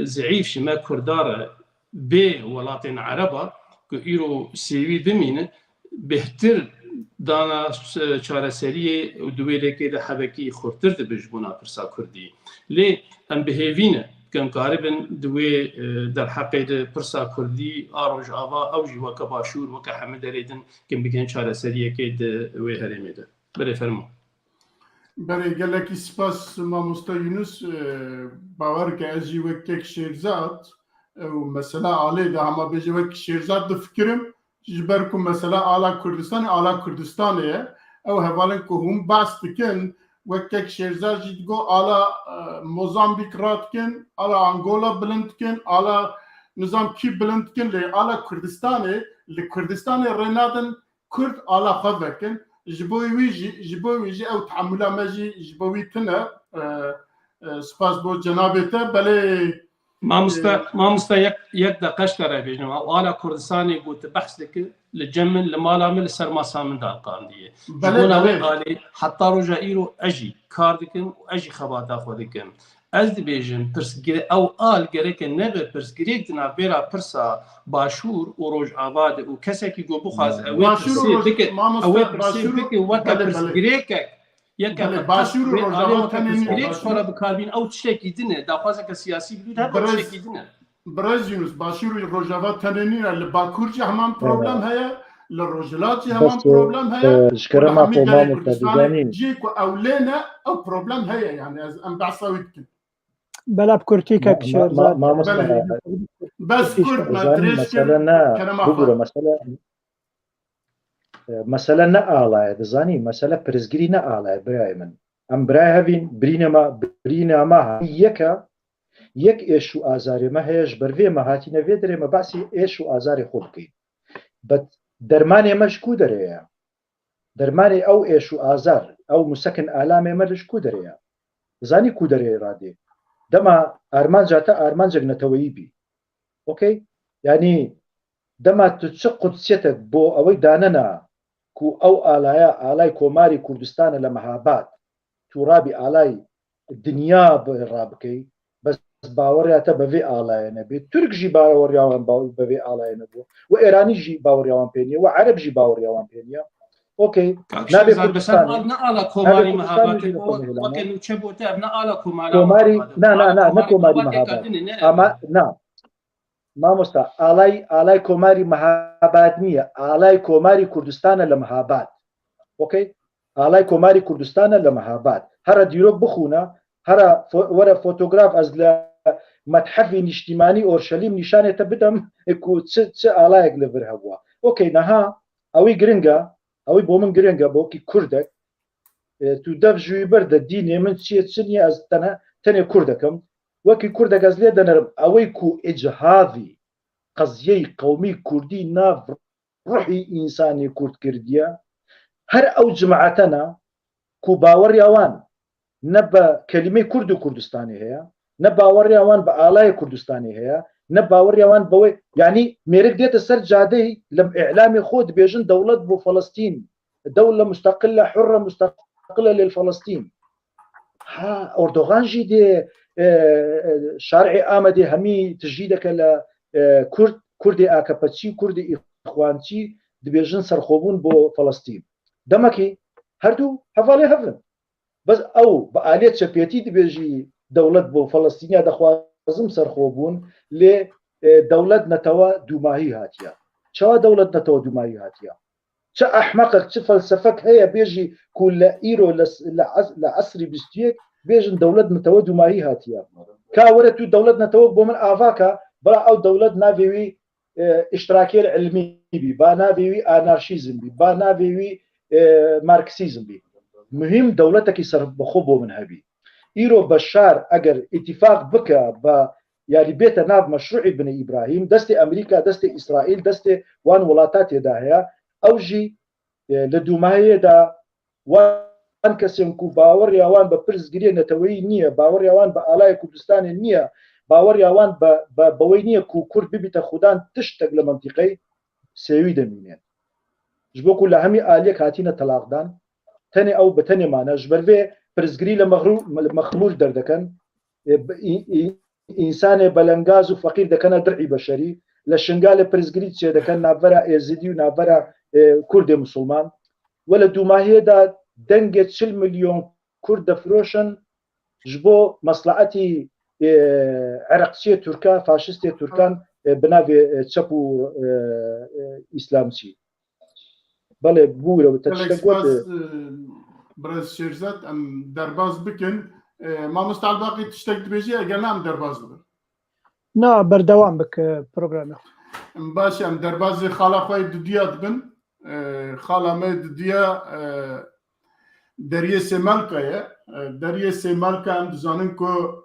ضعیف شما کرداره به ولاتین عربا که ایرو سیوی بمینه بهتر دانا چاره سری دوی دکه ده حبکی خورتر ده بجبونا پرسا کردی لی ام بهیوینه كم قاربا دوي در حقي برسا كردي اروج ابا اوجي وكا باشور وكا حمد ريدن كم بكين شاره سريه كيد وي هرميده بري فرمو بري قال لك سباس ما مستيونس باور كاجي وكك شيرزات ومساله علي ده ما بيجي وك شيرزات فكرم جبركم مساله على كردستان او هوالن كهم باس تكن وكك شيرزات جيتغو على موزامبيك راتكن على انغولا بلندكن على نظام كي بلندكن لي على كردستان رينادن كرد على خذكن جبوي ويجي او تحملا ماجي جبوي كنا سباس بو جنابته بلي ما مستا يك دقش ترى بيجنا على كردستاني قلت بحث لك للجمل لما من سر سامن دالقانديه بلي حتى رجائيرو اجي كاردكم واجي خبات اخذكم از دبيجن برسجري او قال جريك نغ برسجريك دنا بيرا برسا باشور وروج آباد وكسكي جو بخاز باشور بك وكا برسجريك يكا باشور وروج آباد برسجريك فورا بكاربين او تشتكي دنا داخوازك سياسي بدون هذا تشتكي دنا برازيلوس باشور وروج آباد تنيني الباكورجي همان بروبلم هيا للرجلات همان بروبلم هيا شكرا ما فوما متدانين جيكو اولينا او بروبلم هيا يعني ام بعصاويتك بلا بكرتيكك شيرزات بس كرد ما مثلا نقاله دزاني مثلا برزگری نقاله برای من ام برای هفین برینه ما یک ایشو آزاری ما هیش بروی ما هاتی نوی داره ما باسی ایشو آزاری خوب کی بد درمانی مش کو داره درمانی او ایشو آزار او مسکن آلام مش کو داره زانی کو داره رادی دما ارمان جاتا ارمان جنتوی بی اوكي يعني دما تشق قدسيتك بو اوي داننا كو او آلاي كوماري كردستان لمهابات ترابي آلاي الدنيا برابكي بس باورياتا بفي آلاي نبي ترك جي باورياوان بفي آلاي نبو وإيراني جي باورياوان بينيا وعرب جي باورياوان بينيا اوكي نبي كردستان نقالا كوماري مهابات وكانو تشبوتا نقالا كوماري نا كوماري مهابات اما نا ما مستا آلای کۆماری مەهاباد نییە ئالای کۆماری کوردستانە لە مەهاباد اوكي ئالای کۆماری کوردستانە لە مەهاباد هەرە دیرۆک بخونە هەرە وەرە فۆتۆگراف ئەس لە مەتحەفی نیشتیمانی ئۆرشەلیم نیشانێتە بدەم چ ئالایەک لەبەر هەبووە اوكي نەها ئەوەی گرنگە ئەوەی بۆ من گرنگە بۆکی کوردێک تو دەف ژووی بەردە دینێ من چیە چ نییە ئەس تەنێ کوردەکەم وەکی کوردێک ئەس لێ دەنەرم ئەوەی کو ئیجهاضی قضیەی قومی کوردی ناف ڕوحی ئینسانی کورد کردیە هەر ئەو جماعەتەنە کو باوەڕیاوان نە بە کەلیمەی کورد و کوردستانی هەیە نە باوەڕیاوان بە ئالای کوردستانی هەیە نە باوەڕیاوان بەوەی یعنی مێرک دێتە سەر جادەی لەم ئیعلامی خۆ دەبێژن دەوڵەت بۆ فەڵەستین دەوڵە مستەقلە حڕە مستەقلە للفەڵەستین ها ئۆردۆغانژی دێ شارعی ئامەدێ هەمی تژی دەکە لە کوردی ئاکەپەچی کوردی ئیخوانچی دەبێژن سەرخۆبوون بۆ فەڵەستین دەمەکی هەردوو هەڤاڵێ هەڤن بەس ئەو بە ئالێت چەپێتی دەبێژی دەوڵەت بۆ فەڵەستینیا دەخوازم سەرخۆبوون لێ دەوڵەت نەتەوە دووماهی هاتیە چاوا دەوڵەت نەتەوە دووماهی هاتیە چه احمقك چه فلسفك هي بيجي كل ايرو لعصري بستيك بيجن دولتنا تود وما هي هاتيا كاورتو دولتنا تود بومن افاكا برا او دولت نافيوي اشتراكيه العلمي بي با نافيوي انارشيزم بي با نافيوي ماركسيزم بي مهم دولتك يصرف بخوبه من هبي ايرو بشار اگر اتفاق بكى با يعني بيت ناف مشروعي بن ابراهيم دستي امريكا دستي اسرائيل دستي وان ولاتات داهيا اوجي لدومايه دا وان كسيمكو باور يوان ببرز جري نتوي نيه باور يوان بالاي كردستان نيه باور يوان بوينيه كو كرد ببيت خدان تشتق لمنطقي سوي دمينين جبو كل همي اليك هاتينا طلاقدان تاني او بتاني معنا جبرفي برزجري لمخمول دردكن انسان بلنغاز وفقير دكنا درعي بشري لشنغال برزجري تشي دكن نافرا ازيدي ونافرا كرد مسلمان ولا دوماهيه دا دنجت 6 مليون كرد فروشن جبو مصلحتي عرقسيه تركا فاشستيه تركان بنافي تشابو اسلامسي بله بويرو تشتقوت برز شيرزات ام درباز بكن ما مستعد باقي تشتق بيجي اگر نام درباز بكن نا بردوام بك بروجرام باش ام درباز خالا خوي دديات بن خالا ما دديا دريه سمالكا دريه سمالكا ام دزانن كو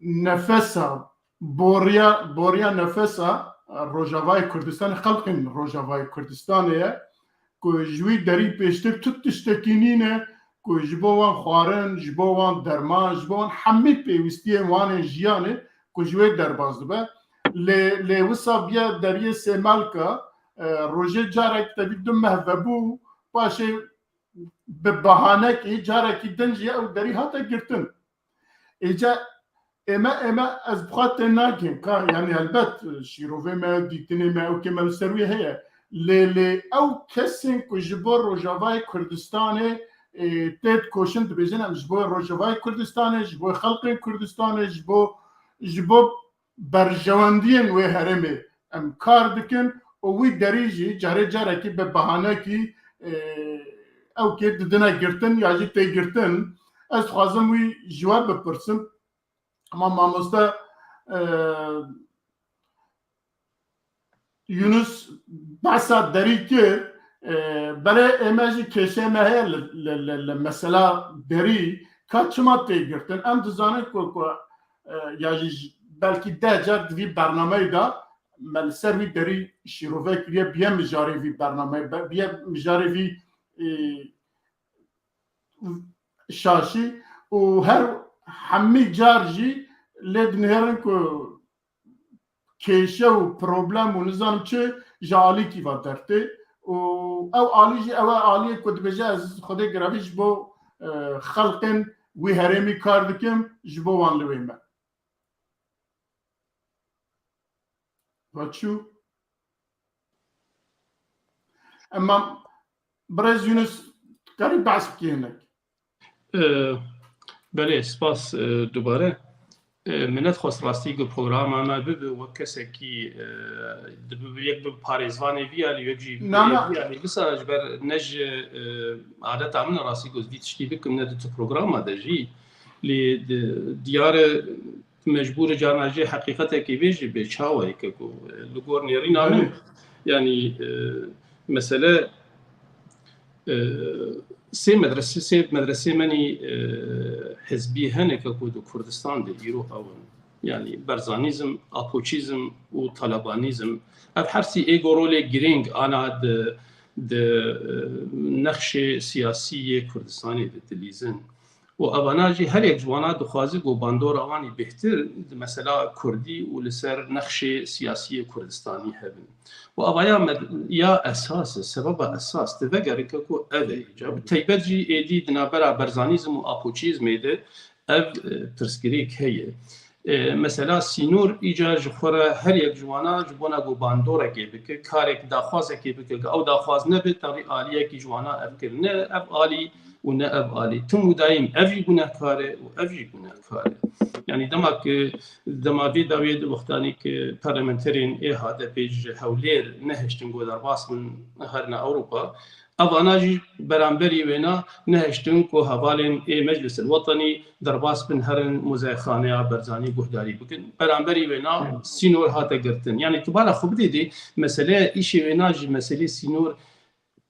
نفسها بوريا نفسها روجاوای کردستان خلقین روجاوای کردستانیه که جوی دری پیشتر تو تشتکینینه که جبوان خوارن جبوان درمان جبوان همه پیوستی وان جیانه که جوی درباز دبه لی وسا بیا دریه سمالکا روژه جارک تبید دو مهوبو باشه به بحانه که جارکی دنجی او دری هاتا گرتن ایجا اما از بخاطر ناكين يعني البت شيروفي ما ديتني ما او كما السرويه هي لي او كسن كجبور روجافاي كردستاني تيت كوشن دبيجن جبور روجافاي كردستاني جبور خلق كردستاني جبو برجواندين و هرمي ام كاردكن وي دريجي جاري كي ببهانه كي او كي ددنا گرتن ياجي تي گرتن از خوازم وي جواب بپرسم اما ماموستا یونس بحثا داری که برای اماجی کشه مهه مثلا داری که چما تیگرتن ام دزانه که بلکی 10 جار دوی برنامه دا ملسر وی داری شیروفه کریه بیا مجاری وی برنامه بیا مجاری وی شاشی و هر همه جارجی لید نهرن که کیشه و پروبلم و نظام چه جالی کی و درته او عالی او عالی کد بجه از خود گرافیش با خلقن وی هرمی کار دکم جبو وان لویمه و چو اما برز یونس کاری بحث بکی هنک بله سپاس دوباره منت خواست راستی که پروگرام ما به و کسی که یک به پاریزوانی ویالی یکی ویالی بس اجبر نج عادت عمل راستی که دیت شتی بکم ند تو پروگرام داشتی لی دیار مجبور جانجی حقیقت کی بیجی به چاوی که لگور نیری نامن یعنی مثلا سه مدرسه منی حزبی هنه که کود کردستان ده ایرو اون یعنی برزانیزم آپوچیزم و طالبانیزم اف هرسی ایگو رول گرینگ آنا د نقش سیاسی کردستانی ده دلیزن و اواناجی هر یک جوانا دخوازی گو باندور آوانی بهتر مثلا کردی و لسر نقش سیاسی کردستانی هبن و اویا یا اساس سبب اساس تذكر كو اذي جاب تيبت جي ايدي دنابرا برزانيزم و اپوچيزم ده اف ترسكريك هي مثلا سينور ایجاج خوره هر یک جوانا جبونا گو باندورا کی بک کارک داخواز کی بک او داخواز نه به طری عالیه کی جوانا افکر نه اف عالی ونا أب آلي تم دايم أفي جناهكاره وأفي جناهكاره يعني دما في داويد وقتاني كبارلمنترين هذا بيج هولير نهشتن جو درباس من هرنا أوروبا أفاناجي برامبري وينا نهشتن كو هفالين مجلس الوطني درباس بن هرن مزايخانيا برزاني بوهداري بكن برامبري وينا سينور هاتا قرتن يعني تبالا خبدي دي مسألة إيشي ويناجي مسألة سينور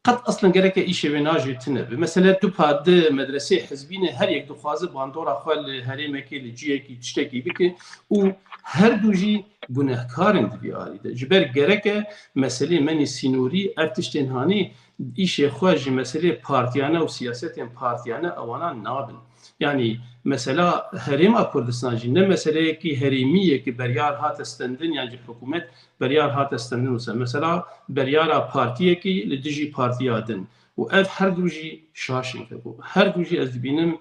قد اصلا جرك ايش بناجي تنب مثلا تو بعد مدرسه حزبين هر یک دخوازه باندورا خال هرم کی لجی کی تشتکی بك و هر دوجي گناهکارن دیاری ده جبر جرك مساله من سینوری افتشتن هانی ایش خواج مساله پارتیانه و سیاست پارتیانه اوانا نابن يعني مثلا هرم كردستان جي نه مساله کی هرمیه کی بریار هات استندن يعني حکومت بریار هات استندن مثلا بریارا پارتیه کی لدجی پارتیادن و اف هر دوجی شاشن كبو هر دوجي از بینم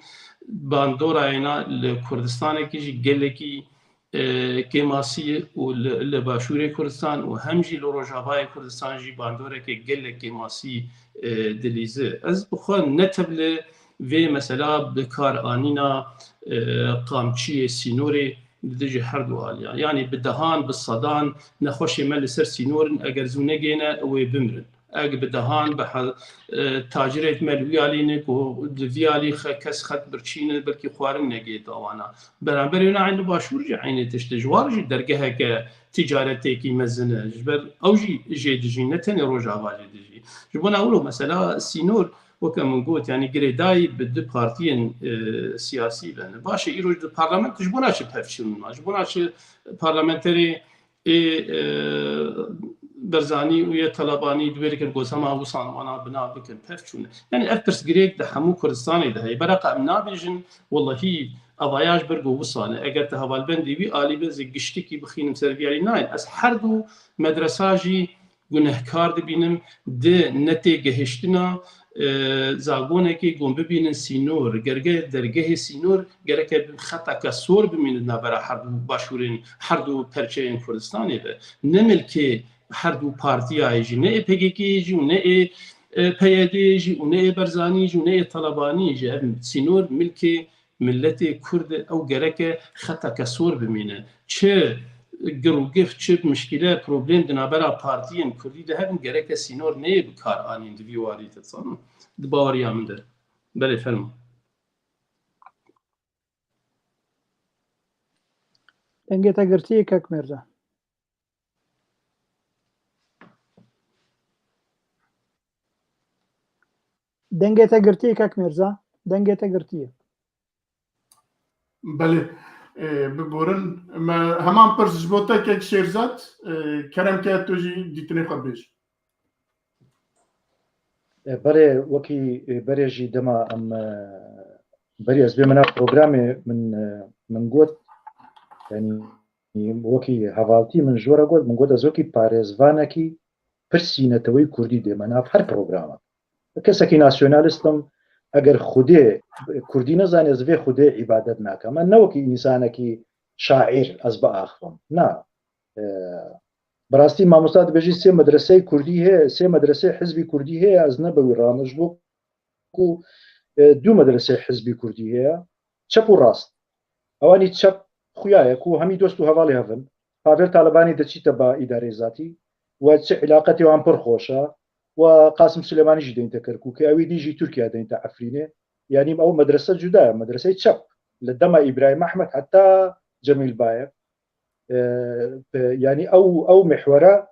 باندورا اینا لکردستان کی جی گلکی كيماسي والباشوري كردستان وهمجي لروجافاي كردستان جي باندورة كجلة كيماسي دليزة از بخون نتبل في مثلا بكار آنينا قامتشي سينوري بدجي حردو آليا يعني بدهان بالصدان نخوشي مال سر سينور اگر زونجينا وبمرن اگر بدهان بح تاجرت ملوي علينك ودفيالي كس خط برشين بركي خوارن نجيت اوانا برابر هنا عند باشور جي عين تشتجوار جي درجها كتجارتي كي مزنه جبر او جي دجي نتن روجا جي دجي جبنا اولو مثلا سينور وكم قلت يعني جريداي بده بارتيين سياسي لان باش يروج البرلمان تجبوناش بهفشن ما جبوناش بارلمانتري برزاني ويا طلباني دويركن قوسما وصان وانا بنا بكن بهفشن يعني افترس جريك ده حمو كردستاني ده هي برقه منابجن والله هي اضاياج برقو وصانه اجت هوالبندي بي الي بز قشتكي بخين مسربيالي ناين اس حردو مدرساجي گنهکار دبینم ده نتیجه هشتنا زاگونه کی گم ببینن سینور گرگه درگه سینور گرکه خطا کسور ببینن نبره باشورین هر دو پرچه کردستانی به نمل که هر دو پارتی آیجی نه پگیکی جی نه پیاده جی نه برزانی جی نه طلبانی جی سینور ملک ملت کرد او گرکه خطا کسور ببینن چه گروگف چه مشکله پروبلم دنابرا پارتیین کردی ده هم گرک سینور نه بکار آنین دیواری تصان دباوری آمده بله فرما دنگه تگرتی کک مرزا دنگه تگرتی کک مرزا دنگه تگرتی بله ببورن ما همان پرس جبوتا که شیرزاد کرم که توجی دیتنی خبیش بري وكي بريجي دما ام بري از بمنا بروجرامي من قوت يعني وكي هافالتي من جورا قوت من قوت ازوكي باريزفانكي برسينة توي كردي دمنا في هر بروجرام كسكي ناسيونالستم اگر خودي كردي نزاني از في خودي عبادت ناكا من نوكي انسانكي شاعر از باخفم نا براستي ما مستعد بيجي سي مدرسه كردي هي سي مدرسه حزبي كردي هي از نبوي رامج بو دو مدرسه حزبي كردي هي تشب وراست اواني تشب خويايا كو همي دوستو هوالي هفن هافل طالباني دتشي تبع اداري ذاتي وتش علاقتي وعم برخوشة وقاسم سليماني جدين تكركو كاوي دي جي تركيا دين عفرينه يعني او مدرسه جدا مدرسه تشب لدما ابراهيم احمد حتى جميل بايف يعني او محوره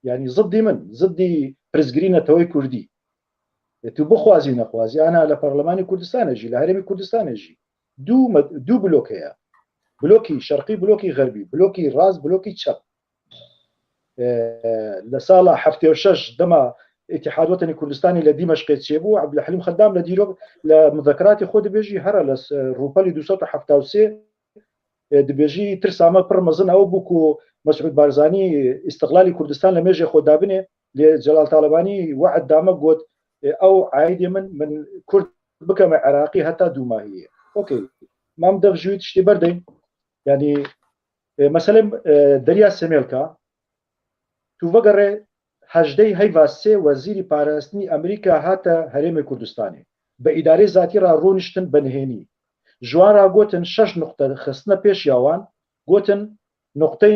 يعني ضدي برزجرينا توي كردي تبو خوازي نخوازي انا لبرلماني كردستان اجي لهرمي كردستان اجي دو بلوك هي بلوكي شرقي بلوكي غربي بلوكي راس بلوكي تشاب لصالة حفتي وشش دما اتحاد وطني كردستاني لدمشق تشيبو عبد الحليم خدام لديرو لمذكراتي خود بيجي هرا لس روبالي 273 دبيجي ترسامه برمزن او بوكو مسعود بارزاني استقلالي كردستان لميجي خدابنه لجلال طالباني وعد دامه قوت او عايد من كرد بكم عراقي حتى دوما هي اوكي ما مدغ جويت شتي بردين يعني مثلا دريا سميلكا تو وقره هەژدەی هەیڤا سێ وەزیری پاراستنی ئەمریکا هاتە هەرێمی کوردستانی بە ئیدارەی زاتی ڕۆنیشتن بەنهێنی ژوان راگوتن 6 نقطە خستنە پێش یاوان گوتن نقطەی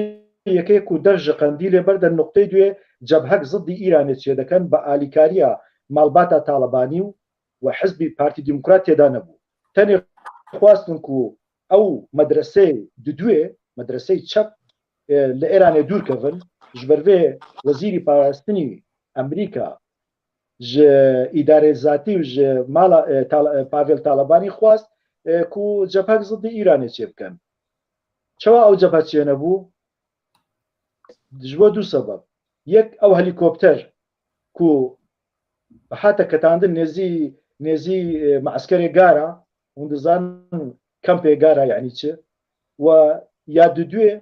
یەکەیەک و دەرژە قەندی لێبەردە نقطەی دوێ جەبهەک زدی ئیرانێت چێ دەکەن بە ئالیکاریە ماڵباتە تاڵەبانی و حزبی پارتی دیموکرات تێدا نەبوو تەنێ خواستن و ئەو مەدرسەی دوێ مەدرسەی چەپ لە ئێرانێ دوورکەون ji ber vê wezîrî parastinî Amerîka ji îdarê zatî û ji mala Pavel Talebanî xwast ku cephek zidî Îranê çê bikin. Çawa ew cephe çê nebû? Ji bo du sebeb. Yek ew helîkopter ku hate ketandin nêzî measkerê gara hûn dizanin kempê gara yanî çi و ya duduê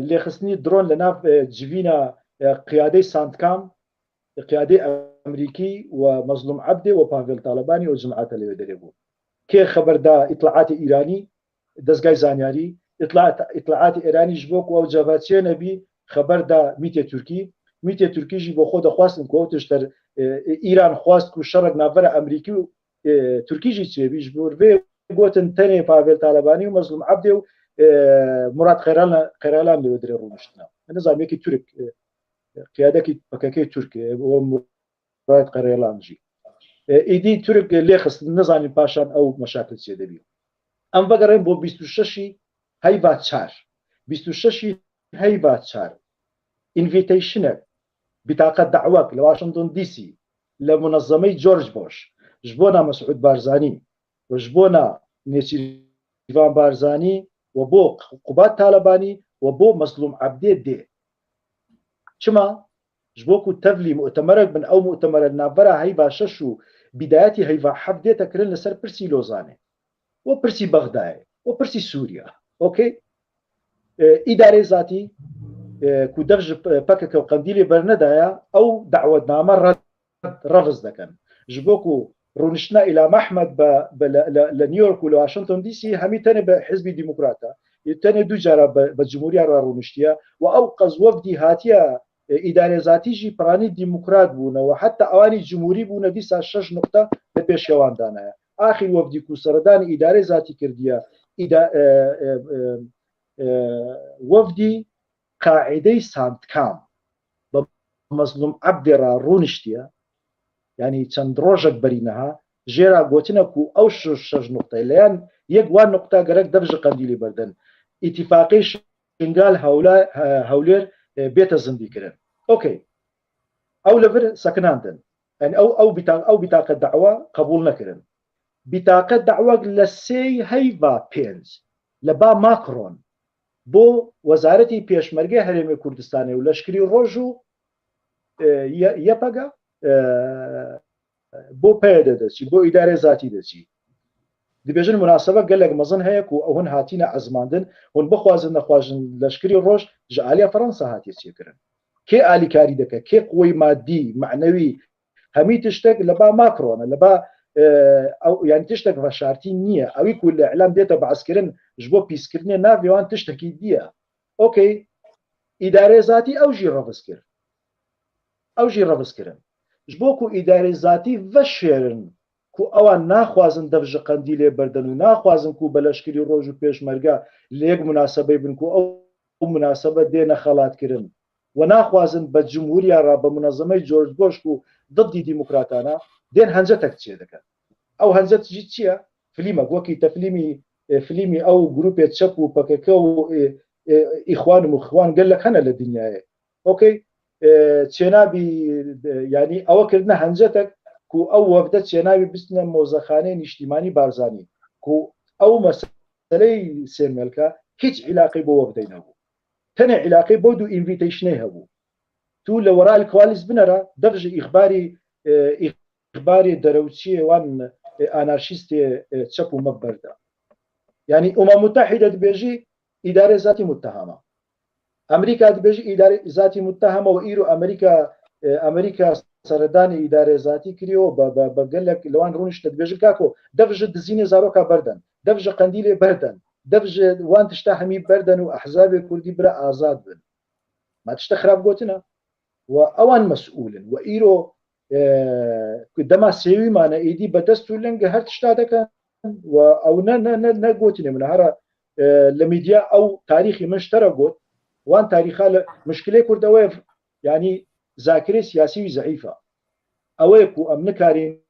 لێخستنی درۆن لە ناو جڤینە قیادەی ساندکام قیادەی ئەمریکی و مەزلوم عەبدێ و پاڤێل تاڵەبانی و جمعاتە لەوێ دەرێ بوو کێ خەبەردا ئیطلاعاتی ئیرانی دەستگای زانیاری ئیطلاعاتی ئێرانی ji bo ku ew cevhe çê nebî xeberda mîtê Türkî jî bo xwe dixwastin ku ew tişter îran xwast ku şerek navbera Emerîkî û Türkî jî çêbî ji bo vê gotin tenê Pavel Talebanî û mezlûm Abdê û Murat Xeralan لێ درێ ڕۆنیشتنە نزانێکی تورک قیادەکی پەکەکەی تورکێ بۆ Murat Xeralan jî ئیدی تورک لێ خستن نزانین پاشان ئەو مەشاکل چێ دەبی ئەم بەگەڕێن بۆ 26 هەیڤا 4 26 هەیڤا 4 ئینڤیتەیشنێک بیتاقەت دەعوەک لە واشنگتن دیسی لە منەظەمەی جۆرج بۆش ji bo na Mesûd Barzanî و ji bo na Nêçîrvan Barzanî و بۆ قوبات تالبانی و بۆ مەزلوم عەبدێ دێ چما ji bo ku tevlî mu'temerek bin ew mu'temere navbera heyva 6 û bîdayetî heyva 7 dê tekirin li ser pirsî Lozanê و pirsî Bexdayê و pirsî Sûriya okey îdarê zatî ku dev ji pekeke qendîlê bernedaya ew dawetname reviz dikin ji bo ku رونشتنا إلى محمد لنيويورك ولواشنطن دي سي همي تاني بحزب ديمقراطا تاني دو جارة بالجمهورية رونشتيا وأوقظ وفدي هاتيا إدارة ذاتي جي براني ديمقراط بونا وحتى أواني جمهوري بونا دي سا 6 نقطة ببيش يوان دانا آخر وفدي كو سردان إدارة ذاتي كرديا وفدي قاعدة ساندكام بمظلوم عبد رونشتيا يعني چەند ڕۆژێک بەرینەها ژێرا گوتنە و ئەو 6 نقطەی لەیان یەک وان نقطە گەرەک دەبژە قەندیلی بەردن ئیتیفاقی شنگال هەولێر بێتە زندیکردن ئۆکەی ئەو لەبەر سەکناندن ئەو بیتاقە داوا قبول نەکردن بیتاقە داواک لە سێی هەیڤا 5 لە با ماکرۆن بۆ وەزارەتی پێشمەرگەی هەرێمی کوردستانی و لەشکری ڕۆژ و یەپەگە بۆ پێ دەدەچی بۆ ئیدارە زاتی دەچی دەبێژن مناسبە گەلێک مەزن هەیە و ئەوهن هاتینە ئەزماندن هون بخوازن نەخواژن لەشکری ڕۆژ ژە ئالیا فەڕەنسا هاتی چێکردن کێ ئالیکاری دەکە کێ قوی مادی معنەوی هەمی تشتێک لە با ماکرۆنە لە با یان تشتێک ڕەشارتی نییە ئەوی کو لە ئەعلام دێتە بەعسکردن ji بۆ پیسکردنی ناوێوان تشتێکی دیە ئۆکەی ئیدارە زاتی ئەو ژی ڕەڤزکردن ji bo ku îdarê zatî veşêrin ku ewan naxwazin dev ji qendîlê berdin û naxwazin ku bi leşkerî roj û pêşmerge li yek münasebeyê bin ku ew münasebe dêne xelatkirin we naxwazin bi cumhuriya ra bi munezemeyê George Bush ku diddî dîmokratana dên hencetek çê dikin ew hencet jî çi ye filîmek wekî te filîmî ew grupê çep û PKK û îxwan û muxwan gelek hene li dinyayê okey چێنابی ینی ئەوە کردنە هەنجەتێک ku ئەو وەفدە چێناوی بستنە مۆزەخانەی نیشتیمانی بارزانî ku ئەو مەسەلەی سێمێلکە هیچ عیلاقی بۆ وەفدەی نەبوو تەنێ عیلاقی بۆ دوو ئینڤیتەیشنەی هەبوو تو لە وەرای کوالیس بنەرە دەبژی ئیخباری دەرەوچیە وان ئانارشیستێ چەپ و مەبەردا ینی ئومە متحیدە دەبێژی ئیدارە زاتی متهمە ئەمریکا دەبێژی ئیدارە زاتی متهمە و ئیر و ئەمریکا سەردانی ئیدارە زاتی کردەوە بە گەلێک لەوان ڕوونیشتە دەبێژی کاکۆ دەبژە دزینێ زارۆکە بەردەن دەبژە قەندیلێ بەردەن دەبژە وان تشتا هەمی بەردەن و ئەحزابێ کوردی برە ئازاد بن ما تشتە خراپ گوتنە وأوان مسؤول وإيرو دما سيوي ما نأيدي بدستو لنج هرت شتادك أو نا قوتني من هرا لميديا أو تاريخي من اشترى قوت وان تاريخها مشكلة كردوية يعني ذاكرة سياسي ضعيفة أويكو أم نكارين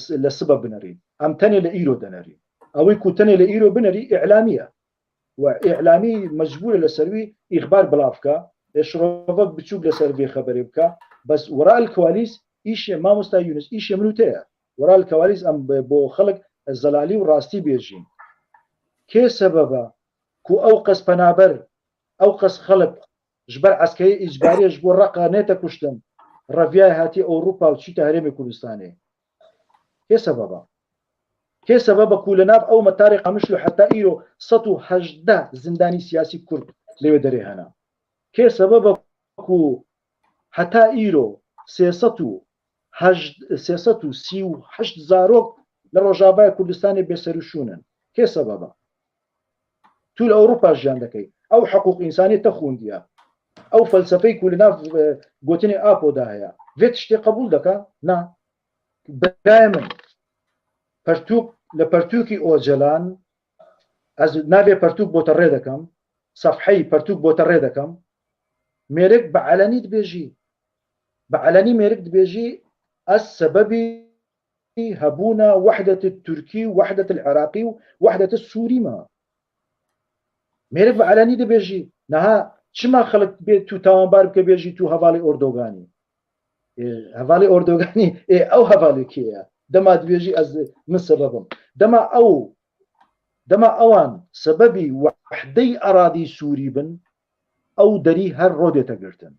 لسبب بنري أم تاني لإيرو دنري أويكو تاني لإيرو بنري إعلامية وإعلامي مجبور لسروي إخبار بلافكا شروفك بتشوف لسروي خبري بكا بس وراء الكواليس إيش ما مستا يونس إيش منوتيا وراء الكواليس أم بو خلق الزلالي وراستي بيجين كي سببا كو أوقس بنابر أوقس خلق جبر عسكري إجباري جبر رقا نيتا كشتن رافيا هاتي أوروبا وشي تهريمي كردستاني كي سببا كولناف أو مطارق مشلو حتى إيرو سطو هجده زنداني سياسي كرد ليو دري هنا كي سببا كو حتى إيرو سياساتو سيو حشد زاروك لروجابا كردستاني بيسرشونن كي سببا طول أوروبا جاندكي أو حقوق إنساني تخون ديا أو فلسفي كولناف قوتني آبو داهيا فيتشتي قبول دكا نا دائما پرتوک لپرتوکی اوجلان از نابي پرتوک بوتره دكم صفحي پرتوک بوتره دكم ميرك بعلني دبيجي بعلني ميرك دبيجي السبب هبونا وحدة التركي وحدة العراقي وحدة السوري ما ميرك بعلني دبيجي نها شما خلق بيت تو تاوانبار بكبيجي تو هوالي أردوغاني هوالي أردوغاني أو هوالي كيا دما دبيجي از من سببهم دما اوان سببي وحدي اراضي سوري بن او دري هر رودي تقرتن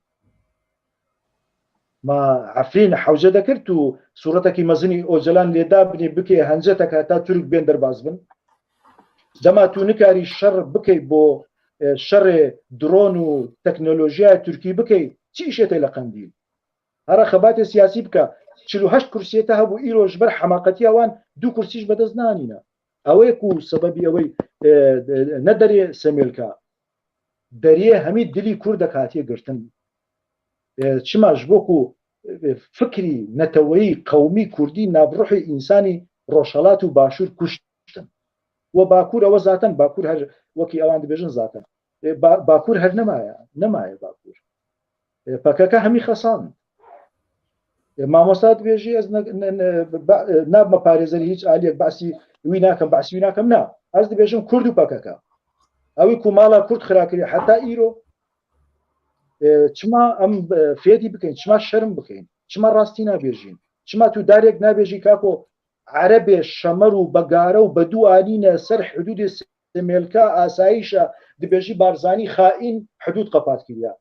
ما عفرين حوجه ذكرتو صورتك مزني اوجلان لدابني بكي هنجتك هتا ترك بين درباز بن دما تو نكاري الشر بكي بو شر درون وتكنولوجيا تركي بكي تيشتي لقنديل هر خبات سياسي بكا 48 كرسي تهبو إيرو جبر حماقتي وان 2 كرسيش بدزنانينا أويكو سببي أوي ندري سميلكا دريه همي دلي كردك هاتي قرتن شما جبوكو فكري نتوي قومي كردي نابروحي إنساني روشالات وباشور كشتن وباكور أو ذاتا باكور هر وكي أوان دبيجن ذاتا باكور هر نمايا باكور فكاكا همي خصان مامۆستا بێژی ئەس نابمە پارێزەری هیچ ئالێک باسی وی ناکەم نا ئەس دەبێژم کورد و پەکەکە ئەوی کوماڵا کورد خراکردی حتا ئیرۆ چما ئەم فێدی بکەین چما شەرم بکەین چما ڕاستی نابێژین چما تو دارێک نابێژی کاکۆ عەرەبێ شەمەر و بەگارە و بە دوو ئالینە سەر حدودی سمێلکا ئاساییشە دەبێژی بارزانی خائین حدود قەپات کردیا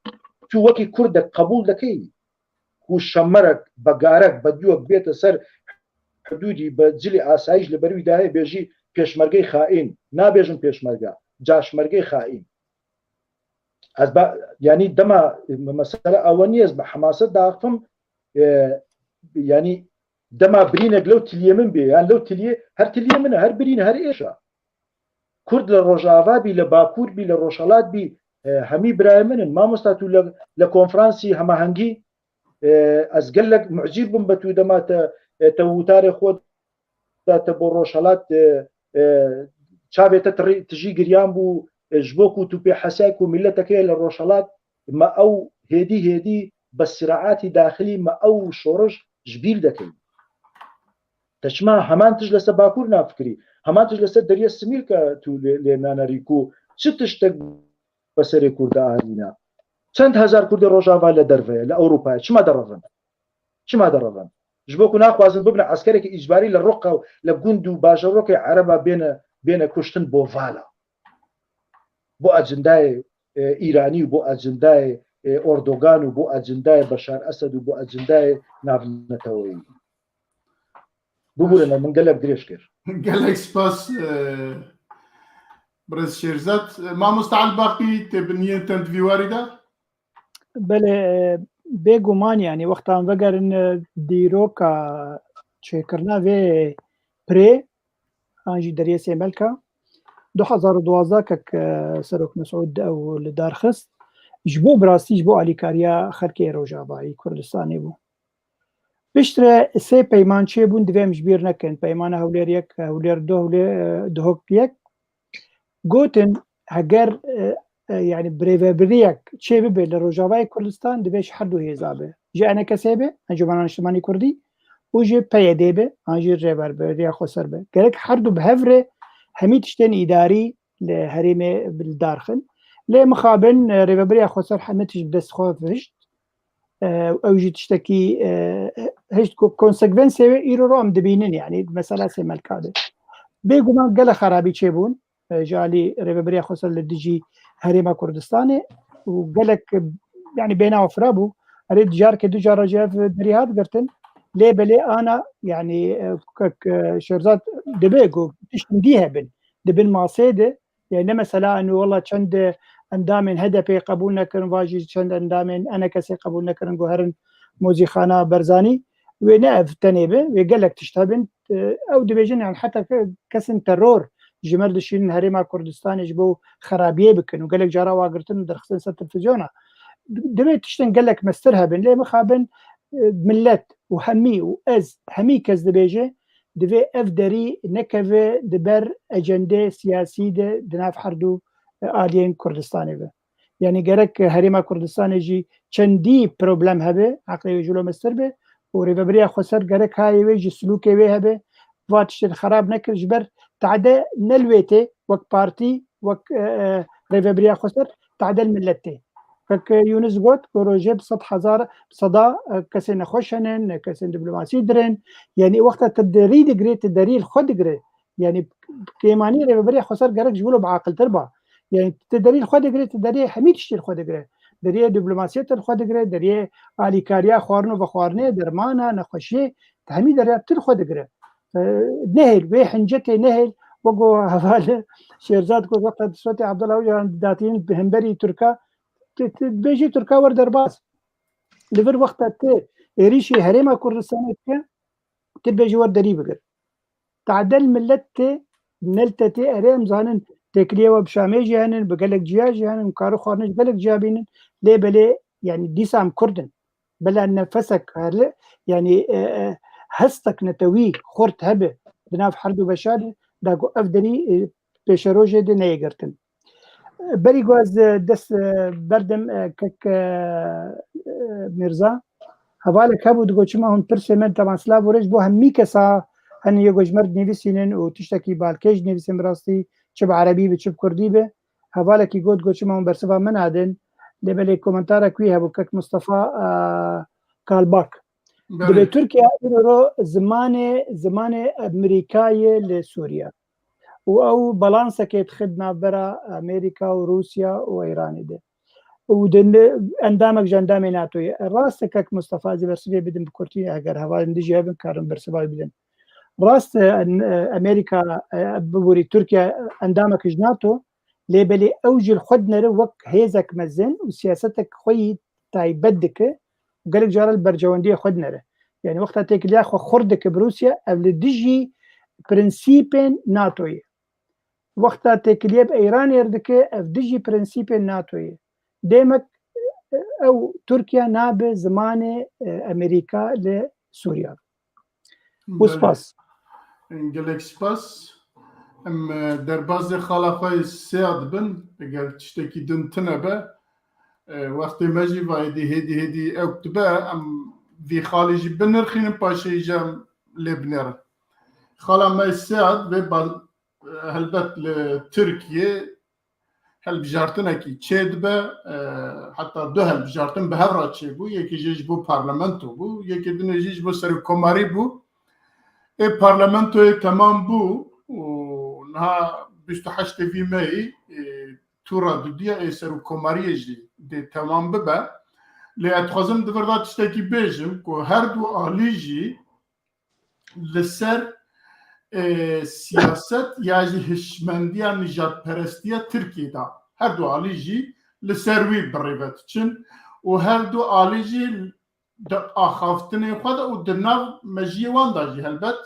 تو وەکی کوردێک قبول دەکەی و شەمەرەك بەگارەك بە دووەک بێتە سەر حدودی بە جلی ئاسایش لە بەروی داهەیە بێژی پێشمەرگەی خائین نابێژم پێشمەرگە جاشمەرگەی خائین ینی دەما مەسەلە ئەوە نیە بە حەماسەت داخم ینی دەما برینێک لەو تلیە من بێ یان لەو تلیە هەر تلیە منە هەر برینە هەر ئێشە کورد لە ڕۆژاوا بی لە باکوور بی لە ڕۆژهەڵات بی هەمی برای منن مامۆستا تو لە کۆنفرانسی هەماهەنگی ئەس گەلێک معجیب بم بە تو دەماتە تەوتارێ خۆت داتە بۆ ڕۆژهەڵات چاوێتە تژی گریان بوو ji bo ku tu pê hesek û milleteke li Rojhilat me ew hêdî bi siraetî daxilî me ew şoriş ji bîr dekin. Te çima heman tij li ser Bakur nafikirî, heman tij li ser Deriya Simîlka tu lê nanerî ku çi tiştek bi serê Kurda anîne. Çend hezar Kurd Rojava li derve li Ewropayê çima derevin? Ji bo ku naxwazin bibine eskerekî îcbarî li Roqa li gund û bajarokê Ereba bêne kuştin bo vala. بۆ ئەجندای ئیرانی و بۆ ئەجندای ئۆردۆگان و بۆ ئەجندای بەشار ئەسەد و بۆ ئەجندای ناونەتەوەی ببوورنە من گەلێک درێژ کرد gelek spas برز شێرزاد مامۆستا عەلباقی تێبنیە تەندڤیواری دا بله بێگومان یعنی وەختان vەگەرن dîroka çêkirina vê pirê an jî Deriyê Sêmelka 2012 kek Serok Mesûd ew li dar xist ji bo birastî ji bo alîkariya xelkê Rojavayî Kurdistanê bû. Piştre sê peyman çêbûn divê em ji bîr nekin. Peymana Hewlêr 1, Hewlêr 2, Duhok 1 gotin heger yani birêveberiyek çê bibe li Rojavayê Kurdistan divê ji her du hêza be. Ji NKSê be, Encûmena Niştimanî Kurdî û ji PYD be, an jî rêveberiya Xweser be. Gerek her du bi hev re hemî tiştên îdarî li herêmê li darxin. Lê mixabin rêveberiya Xweser hemî tişt bi dest xwe hişt. Ew jî tiştekî hişt ku konsekvensê wê îro ro em dibînin yani mesela sê melka be. Bêguman gelek xerabî çêbûn ji alî rêveberiya Xweser li dijî herêma Kurdistanê û gelek yani bêhna firabû erê dijareke du cara ji ev derî hat girtin lê belê ana yani Şerzat dibe ku tiştên dî hebin dibin masê de yani ne mesela enû wela çend endamên HDP qebûl nekirin vajî çend endamên NKSê qebûl nekirin got herin Mozîxana Berzanî wê ne ev tenê be wê gelek tişt hebin ew dibêjin yani heta kesên teror ji me dişînin herêma Kurdistanê ji bo xerabiyê bikin û gelek cara wa girtin derxistin ser televizyona divê tiştên gelek mestir hebin lê mixabin millet û hemî û ez hemî kes dibêje divê ev derî nekeve di ber ecendê siyasî de di nav her du aliyên Kurdistanê be. Yani gerek herêma Kurdistanê jî çendî problem hebe heqê wê jî lo mestir be û rêveberiya Xweser gerek hayê wê ji silûkê wê hebe va tiştên xerab nekir ji ber تعدى نلويتي وك بارتي وك ريفبريا خسر تعدى الملتي فك يونس قوت بروجي بصد حزار بصدا كسين خوشنن كسين دبلوماسي درين يعني وقت تدري دغري تدري الخد دغري يعني كيماني ريفبريا خسر قالك جولو بعقل تربا يعني تدري الخد دغري تدري حميد شتي الخد دغري دري دبلوماسيه الخد دغري دري اليكاريا خوارنو بخوارنه درمانا نخشي حميد دري الخد دغري نهل وی حنجته نهل وگو حوال شیرزاد کو وقت صوت عبدالله وجهان داتین بهمبری ترکا بيجي تركا ور درباس لفر وقت ته ريشي هريما كردستان تبيجي ور دري بقر تعدل ملت نلتتي اريم زانن تكليه وبشامي جهنن بقلك جيا جهنن كارو خارنج بلك جابين لي بلي يعني ديسام كردن بلا نفسك يعني هستك نتوي خورت هبه بناف حرب بشاد داغو افدري بشروجه دي نيغرتن بري غاز دس بردم كك ميرزا حوالك هبو دغو چما هون پرسمن طبعا سلاف ورج بو همي كسا ان يغجمر نيفيسينن او تشتكي بالكيج نيفيسم راستي چب عربي بچب كردي به حوالك يغود گو چما هون برسبا من عدن لبلي كومنتارا كوي هبو كك مصطفى كالباك دبي تركيا رو زمان امريكاي لسوريا او بالانس كيت خدنا برا امريكا وروسيا وايران ده ودن اندامك جندامي ناتو راستك مصطفى زبرسبي بدن بكورتي اگر هوا اندجي ابن كارن برسبا بدن راست امريكا بوري تركيا اندامك جناتو ليبلي اوجل خدنا وك هيزك مزن وسياستك خوي تايبدك قالك جارل برجوانديه خدنا يعني وقت تيكليا خو خردك بروسيا قبل ديجي برنسيبين ناتوي وقت تيكليا بايران يردك اف ديجي برنسيبين ناتوي ديمك او تركيا ناب زمان امريكا لسوريا وسباس انجلك سباس ام درباز خلاقای سیاد بن اگر تشتکی دن تنبه وقتی مجی وایدی هدی اکتبه ام في خالج بنرخين باشي جام لبنر خالا ما السعد ببال هلبت لتركيا هل بجارتنا كي تشيدبه حتى ده هل بجارتن بهفرا تشيبو يكي جيج بو بارلمانتو بو يكي دنو جيج بو سر كوماري بو اي بارلمانتو تمام بو ونها بيستحشت في ماي تورا دوديا اي سر كوماري جي دي تمام ببا لی troisième دفرات تشتكي بيجم كو هر دو آلیجی لسر سیاست یاجی هشمندیا نجات پرستیا ترکیه دا هر دو آلیجی لسر وی بریوت چن و هر دو آلیجی آخافتنی خود و درناو مجیه وان داجی هلبت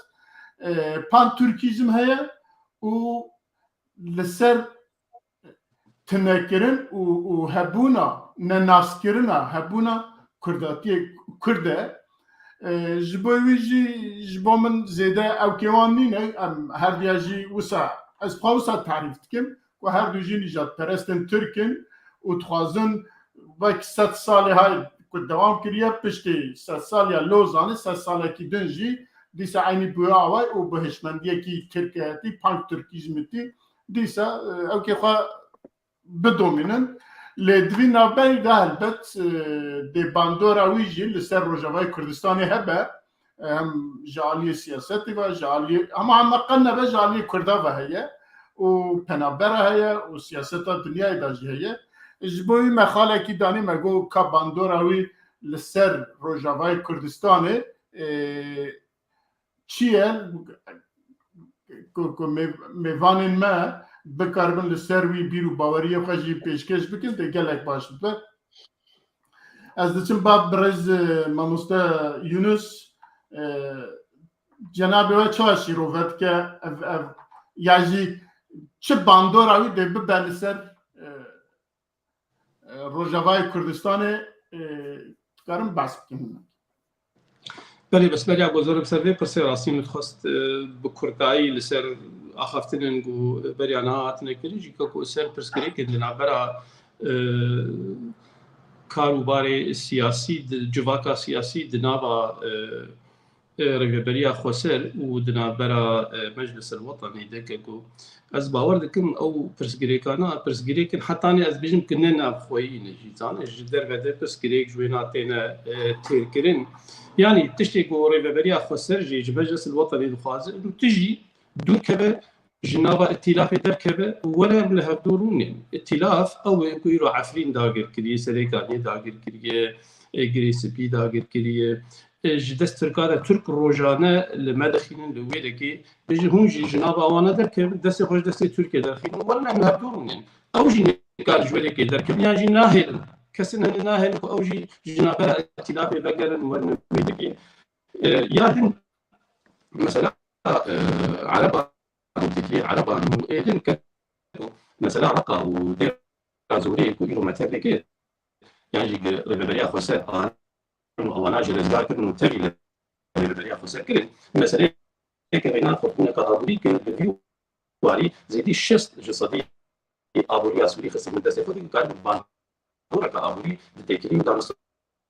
پان ترکیزم هیا و لسر تنکرن و هبونا نناسکرنا هبونا کرداتی کرده جبوی جبو من زیده او کیوان نینه هر دیاجی وسا از قوسا تعریف کم و هر دو جی نجات پرستن ترکن و تخوازن وک 100 سالی های که دوام کریه پشتی 100 سالی لوزانه 100 سالی کی دنجی دیسا aynı bu avay o behişmendiye ki Türkiye'ti pank Türkizmiti دیسا او که خواه بدومینن لدوی نابل ده البت دی باندورا ویجی لسر روجاوای کردستانی هبه هم جالی سیاستی و جالی اما قلنا به جالی کرده و هیه و پنابره هیه و سیاستا دنیای داجی هیه جبوی مخاله کی دانی مگو که باندورا وی لسر روجاوای کردستانی چیه که میوانین ما بکاربن لسروی بیرو باوری خوشی پیشکش بکن ده گلک باش بده از دچم باب برز ماموستا یونس جناب و چاشی روت که یاجی چه باندور آوی ده ببر لسر روجاوای کردستان کارم باس بکن بله بس برای گزارش بسیاری پرسه راسی متخواست بکردایی لسر آخفتن گو بریانات نکردی که کو سر پرسکری که دنابرا کاروبار سیاسی جواکا سیاسی دنابا رهبری خوسر و دنابرا مجلس الوطني دكو از باور دكم او پرسگری کانا پرسگری کن حتی نه از بیشم کنه نبخویی نجیزانه جدر وده پرسگری جویناتینا تیر کرن يعني تشتي جو رهبری خوسر جي مجلس الوطني دخواز تجي دو كبه جنابا ائتلاف دركبه ولا لها دورون ائتلاف او يرو عفرين داغر كريه سريكاني داغر كريه جريس بي داغر كريه جدست تركاده ترك روجانه لمدخين لويلكي بيجي هون جي جنابا وانا دركب دست خوش دست تركيا درخين ولا لها دورون او جي كار جويلكي دركب يا جي ناهل كسن ناهل او جي جنابا ائتلاف بقرن ورن ويلكي يادن مثلا عربا عربا إذن مثلا رقا ودير زوري كويرو متابعة يعني ربيع خسر أو أنا جلس ذاكر متابع ربيع خسر كده مثلا كمان خدنا كأبوري كده واري زي الشست جسدي أبوري أسوري خسر مدرسة خدي كارد بان هو كأبوري بتكلم دارس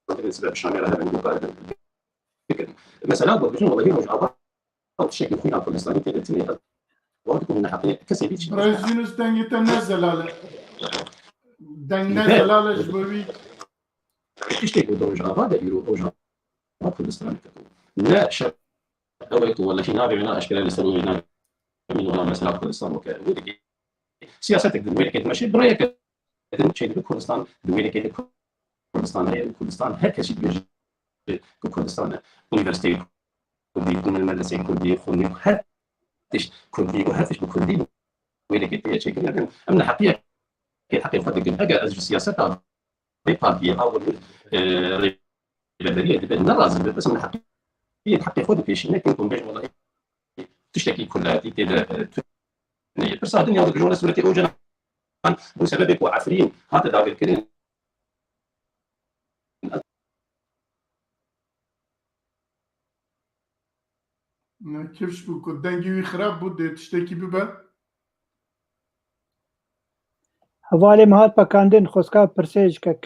بالنسبة للشامل هذا من كارد مثلا بقولون والله مش عبارة عن شيء يكون على الإسلامي تلتمي وأقول من حقيقة كسبيتش برازيل دنگی تنزل على دنگ نزل على جبوي تشتكي بدون جافا ده يرو أو جافا في الإسلام لا شك أولك ولا شيء نابع من أشكال الإسلام من ولا مثلا في الإسلام وكذا سياستك دويلك تمشي برأيك شيء بكردستان دويلك كردستان هي كردستان هكذا شيء بيجي كردستان university كردي من المدرسة كردي خوني هاتش كردي وهاتش بكردي ويلك هي شيء يعني أمن حقيقة حقيقة أجا أجل سياستها بيبارتي أو الريبرية دي نرازم بس من حقيقة حقيقة في شيء نكون بين والله تشتكي كلها كده بس هذا الدنيا الجونس ولتي أوجنا بسببك وعفرين هذا داخل كريم كيفش بكون دنگی خراب بود تشتكي ببا حوالی مهات پکاندن خوسکا پرسیج که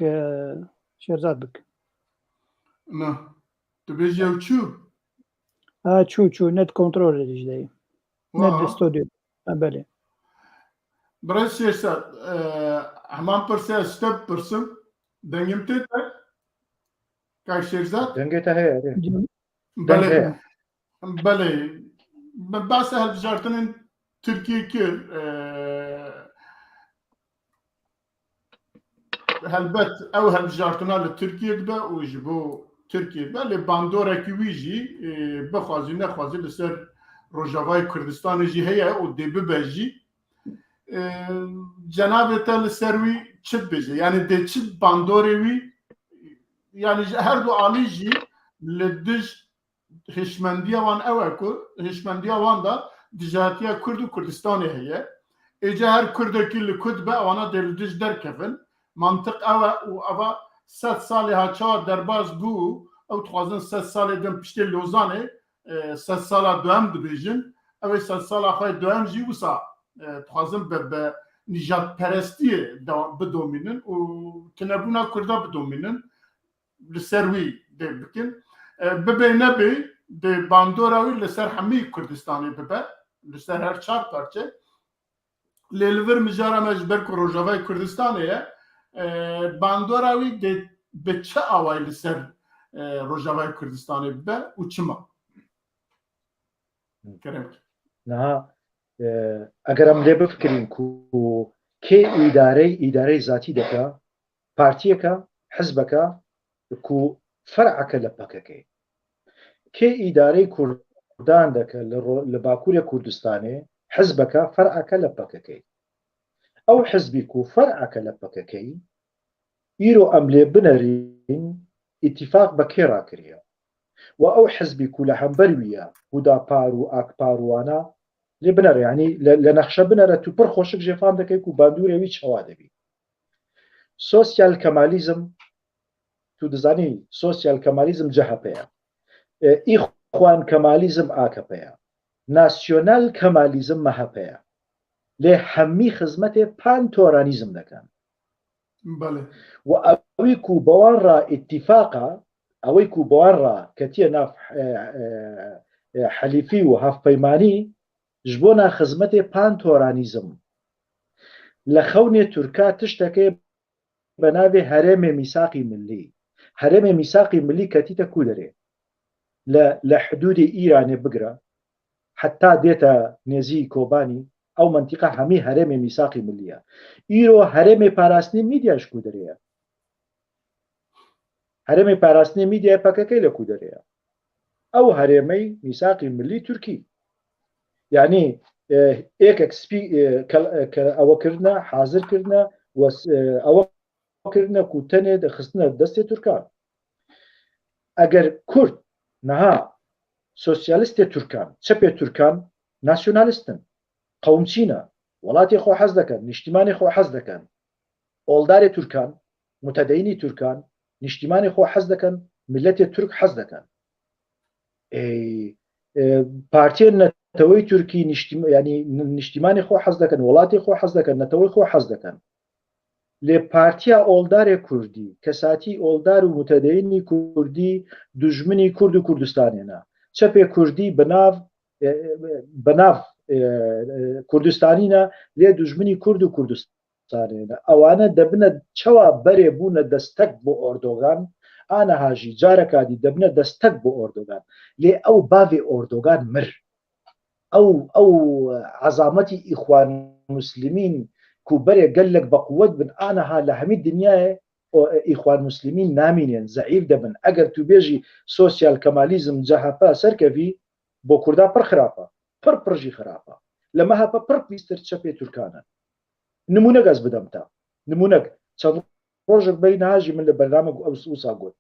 شیرزاد بک نه تو بیجی او چو نت کنترول دیجی نت استودیو بله برای شیرزاد همان پرسیج ستب پرسم دنگیم تیتا که شیرزاد دنگی تا هی بله بله بس هالبجارتن تركيا كير هالبت او هالبجارتنا لتركيا كده وجبو تركيا بله باندورا كويجي بخوازي نخوازي لسر روجاواي كردستان جي هي ودي ببجي جنابه لسروي تشبجي يعني دي تشب باندوري وي يعني هر دو عليجي لدج هشمنديا وان اوكو هشمنديا وان دا دجاتيا كرد و كردستاني هي اجا هر كردكي لكتبه وانا دلدش دركفن منطق او 100 سال هاچا درباز بو او تخوازن 100 سال دم پشت لوزانه 100 سال دوام دبیجن او 100 سال خواهی دوام جی وسا تخوازن به نجات پرستی بدومینن و تنبونا کردا بدومینن لسروی ده بکن ببینه بی ده باندوراوی لسر همی کردستانی ببه لسر هر چار پارچه لیلور مجارا مجبر که روژاوای کردستانیه باندوراوی ده به چه آوای لسر روژاوای کردستانی ببه و چما کرم نه ئەگەرم لێ بفکرین و کێ ئیدارەی زاتی دەکا پارتیەکە حزبەکە و فەرعەکە لە پەکەکەی کێ ئیدارەی کوردان دەکە لە باکوورە کوردستانێ حزبەکە فەرعەکە لە پەکەکەی ئەو حزبی و فەرعەکە لە پەکەکەی ئیرۆ ئەم لێ بنەرین ئیتیفاق بە کێ ڕاکردە و ئەو حزبی و لە هەمبەرویە هوداپار و ئاکپاروانە لێ بنەرە یعنی لە نەخشە بنەرە تو پڕ خۆشک ژێفام دەکەیت و باندوورێوی چاوا دەبی سۆسیال کەمالیزم تو دەزانی سۆسیال کەمالیزم جەهەپەیە ئیخوان کەمالیزم ئاکەپەیە ناسیۆنال کەمالیزم مەهەپەیە لێ هەممی خزمەتێ پان تۆرانیزم دەکەن و ئەوەی و بەوان ڕا ئیتیفاقە ئەوەی و بەوان ڕا کەتیە ناف حەلیفی و هەفپەیمانی ji bo na xizmetê pan-toranîzm li xewnê Tirka tiştekê bi navê Herêmê Mîsaqî Millî Herêmê Mîsaqî Millî ketîte ku derê li hidûdê Îranê bigire heta dête nêzî Kobanî ew mentîqa hemî Herêmê Mîsaqî Millî ye îro Herêmê Parastinê Mîdya ji ku derê ye Herêmê Parastinê Mîdyayê PKK li ku derê ye ew Herêmey Mîsaqî Millî Tirkî يعني ايك سبي او كرنا حاضر كرنا او كرنا كوتنه دخستنا دست تركان اگر كرد نها سوسياليست تركان شبه تركان ناسيوناليستن قومچينا ولاتي خو حزدكن نشتماني خو حزدكن اولداري تركان متديني تركان نشتماني خو حزدكن ملت ترك حزدكن اي بارتين نەتەوەی تورکی ینی نیشتیمانی خۆ حەز دەکەن وڵاتی خۆ حەز دەکەن نەتەوەی خۆ حەز دەکەن لێ پارتیا ئۆلدارێ کوردی کەساتی ئۆلدار و متەدەینی کوردی دوژمنی کورد و کوردستانێنە چەپێ کوردی بەناو کوردستانینە لێ دوژمنی کورد و کوردستانێنە ئەوانە دەبنە چەوا بەرێ بوونە دەستەک بۆ ئۆردۆگان ئانەهاژی جارەکاتی دەبنە دەستەک بۆ ئۆردۆگان لێ ئەو باوێ ئۆردۆگان مر او عظامتي اخوان مسلمين كوبري قال لك بقوت بن انا لهمي الدنيا اخوان مسلمين نامين ضعيف دبن اگر تو بيجي سوسيال كماليزم جهپا سركفي بو كردا پر خرافه پر پرجي خرافه لما هبا پر بيستر تشبي تركانا نمونه غاز بدمتا نمونه چند روج بين هاجي من البرنامج او ساقول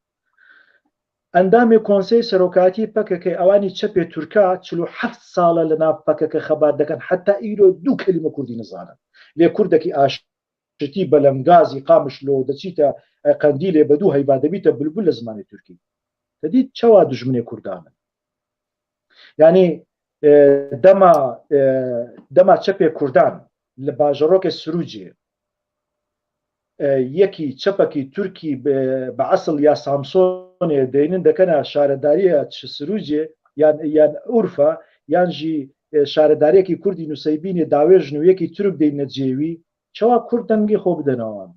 ئەندامی کۆنسەی سەرۆکاتی پەکەکەی ئەوانی چەپێ تورکا 47 ساڵە لە ناو پەکەکە خەبات دەکەن حتا ئیرۆ دوو کەلیمە کوردی نزانن لێ کوردێکی ئاشتی بەلەمگازی قامشلۆ دەچیتە قەندیلێ بە دوو هەیبا دەبیتە بولبول لە زمانی تورکی دەدیت چەوا دوژمنێ کوردانن یعنی دەما چەپێ کوردان لە باژەڕۆکێ سروجێ یەکی چەپەکی تورکی بە عەسڵ یا سامسۆنێ دەینن دەکەنە شارەداریە سروجێ یان ئورفە یانژی شارەدارێکی کوردی نووسەیبینێ داوێژن و یەکی تورک دەینە جێوی چەوا کورد دەنگی خۆ بدەنەوەن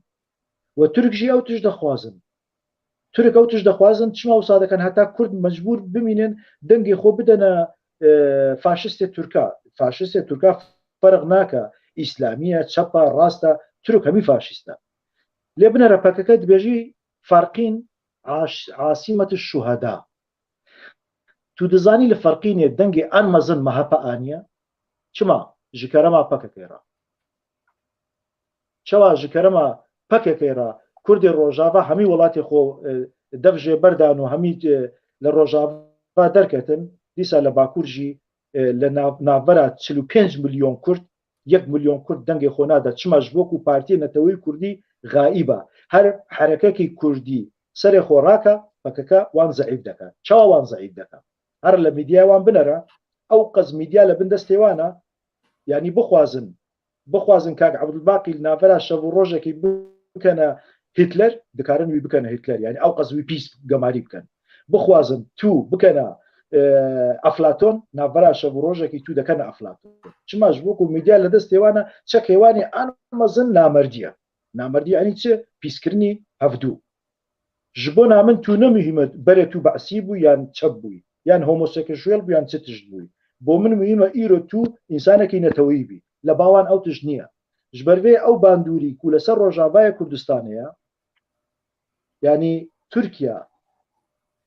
و تورکژی ئەو توش دەخوازن تورک ئەو توش دەخوازن چما وسا دەکەن هەتا کورد مەجبور بمینن دەنگی خۆ بدەنە فاشستێ تورکا فاشستێ تورکا فەرق ناکە ئیسلامیە چەپە ڕاستە تورک هەمی فاشستە لێ بنەرە پەکەکە دبێژی فەرقین عاصمة الشهداء تو دزانی لە فەرقینێ دەنگی ئان مەزن مەهەپە ئانیە چما ژکەرەما پەکەکەیڕا چەوا ژکەرەما پەکەکەیڕا کوردی ڕۆژاوا هەمی وڵاتی خۆ دەفژێ بەردان و هەمی لە ڕۆژاوا دەرکەتن دیسا لە باکوورژی لە ناوبەرە 45 ملیۆن کورد 1 ملیۆن کورد دەنگی خۆ نادا چماش بۆکو پارتی نەتەوەی کوردی غائیبە هەر حرەکەکی کوردی سەرێ خۆڕاکە بەکەکە وان زەعیف دەکات چاوە وان زەعیف دەکات هەر لە میدیای وان بنەرە ئەو قەز میدیا لە بن دەستێوانە یعنی بخوازن کاک عەبدولباقی نافەرا شەو ڕۆژێکی بکەنە هیتلەر دەکارن وی بکەنە هیتلەر یعنی ئەو قەزوی پیس گەماری بکەن بخوازن تو بکەنە ئەفلاتۆن نافەرا شەو ڕۆژێکی تو دەکەنە ئەفلاتۆن چماش بۆکو میدیا لە دەستێوانە چەکێوانی ئامەزن نامەردی ئەنی چ پیسکردنی هەفتوو ji bo min tu nemihîme berê tu bersî bû yan çep bûyî yan homoseksüel bû yan çi tişt bûyî bo min mihîme îro tu însanekî netewî bî li bawan ew tişt niye ji ber vê ew bandûrî ku li ser Rojavayê Kurdistanê ye yanî Tirkiye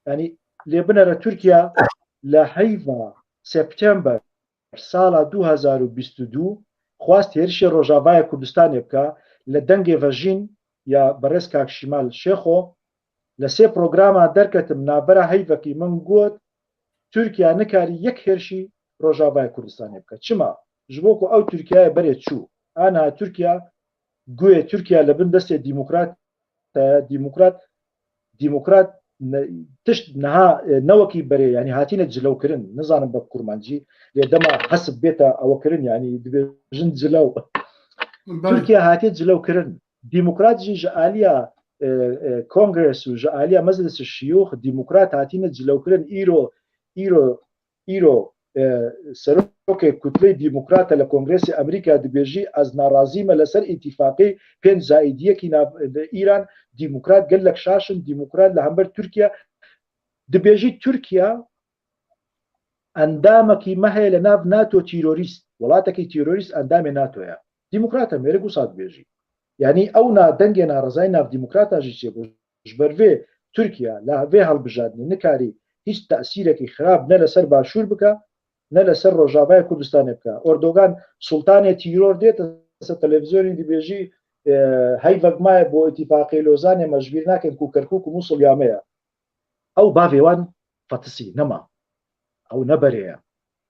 yanî lêbinere Tirkiye li heyva september sala 2022 xwast hêrişê Rojavayê Kurdistanê bike li dengê vejîn ya berez kak Şîmal Şêxo لە سێ پرۆگراما دەرکەتم نابەرە هەیڤەکی من گوت تورکیا نکاری یەک هێرشی ڕۆژاوای کوردستانی بکە چما ji bo ku ew Tirkiyeyê berê çû aniha Tirkiya guya Tirkiya li bin destê dîmokrat tişt niha newekî berê yanî hatîne cilewkirin nizanim be kurmancî lê dema hesib bêta ewekirin yanî dibêjin cilew Tirkiya hatiye cilewkirin dîmokrat jî ji aliya Kongres û ji aliya Meclis Şiyûx dîmokrat hatîne cilewkirin îro serokê kutleyê dîmokrat li Kongresê Amerîka dibêjî ez narazî me li ser îtîfaqê 5 zaîdiyekî îran dîmokrat gelek şaşin dîmokrat li hember Tirkiye dibêjî Tirkiye endamekî me heye li nav NATO terorîst welatekî terorîst endamê NATO ye dîmokrat e mêrik wisa dibêjî yani ew na dengê narizayî nav dîmokrata jî çêbû ji ber vê Tirkiye li vê hilbijartinê nikarî hiç tesîrekî xirab ne li ser başûr bike ne li ser Rojavayê Kurdistanê bike Erdogan sultanê tîror dê ser televîzyonê dibêjî heyvek maye bo îtîfaqê Lozanê me ji bîr nakin ku Kerkûk û Musul ya me ye ew bavê wan fetisî nema ew neberê ye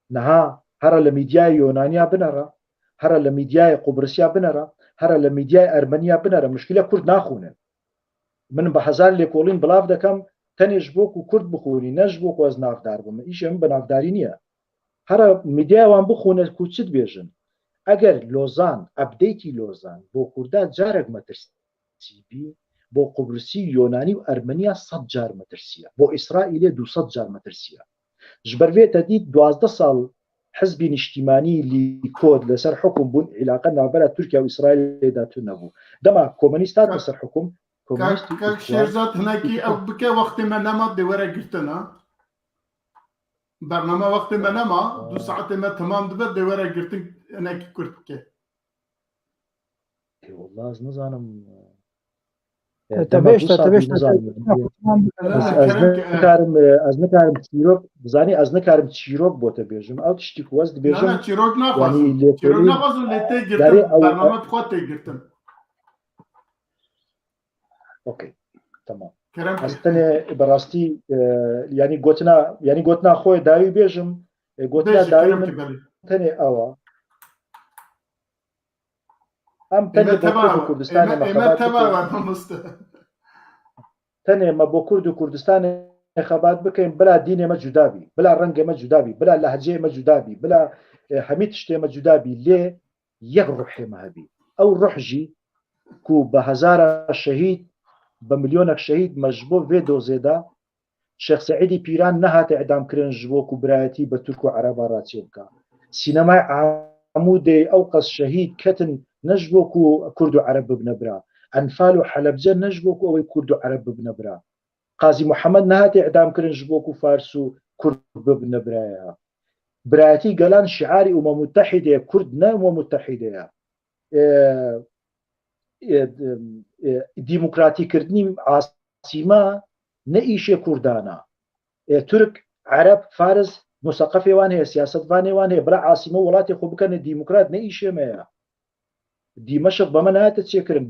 niha here li mîdyayê Yûnaniya binere here li mîdyayê Qubrisiya binere here li mîdyayê Ermeniya binere muşkîle Kurd naxwînin min bi hezar lêkolîn bilav dekem tenê ji bo ku Kurd bixwînî ne ji bo ku ez navdar bim îşê min bi navdarî niye here mîdyaya wan bixwîne ku çi dibêjin eger Lozan updatê Lozan bo Kurda carek me tirsî bî bo Qubrisî Yûnanî û Ermeniya 100 car me tirsiye bo İsraîlê 200 car me tirsiye ji ber vê tedît 12 sal حزبی نیشتیمانی لیکود لەسەر حکم بوون علاقە ناوبەرە تورکیا و ئیسرائیل دا تو نەبوو دەما کۆمونیستات لەسەر حکم شێرزاد هەنێکی ئەو بکە وەختی me nema dê were girtina bername wextê me nema 2 saetê me temam dibe dê were girtin hinekî Kurd bike والله ez nizanim ez nikarim çîrok bizanî ez nikarim çîrok bo te bêjim ew tiştî ku ez dibêjim çîrok naxwazim lê tê girtin bername xwe tê girtin okey tamam ez tenê berastî yanî gotina xwe dawî bêjim gotina dawî min tenê ew e em tenê Kurdistanê tenê me bo Kurd û Kurdistanê xebat bikin bila dînê me cuda bî bila rengê me cuda bî bila lehceyê me cuda bî bila hemî tiştê me cuda bî lê yek ruhê me hebî ew ruh jî ku bi hezara şehîd bi milyonek şehîd me ji bo vê dozê de Şex Seîdî Pîran nehate edamkirin ji bo ku birayetî bi Türk û Ereba re çê bike sînemayê Amûdê ew qas şehîd ketin ne ji bo ku Kurd û Ereb bibine bira Enfal û Helebce ne ji bo ku ew Kurd û Ereb bibine bira Qazî Muhemed nehate edamkirin ji bo ku Fars û Kurd bibine biraya birayetî gelan şiarî Umma Muttehîdê Kurd ne Umma Muttehîdê ye dîmokratîkirtinî asîma ne îşê Kurdan e Türk Ereb Fars museqefê wan heye siyasetvanê wan heye bila asîma welatê xwe bikene dîmokrat ne îşê me ye Dîmeşq be me nehate çêkirin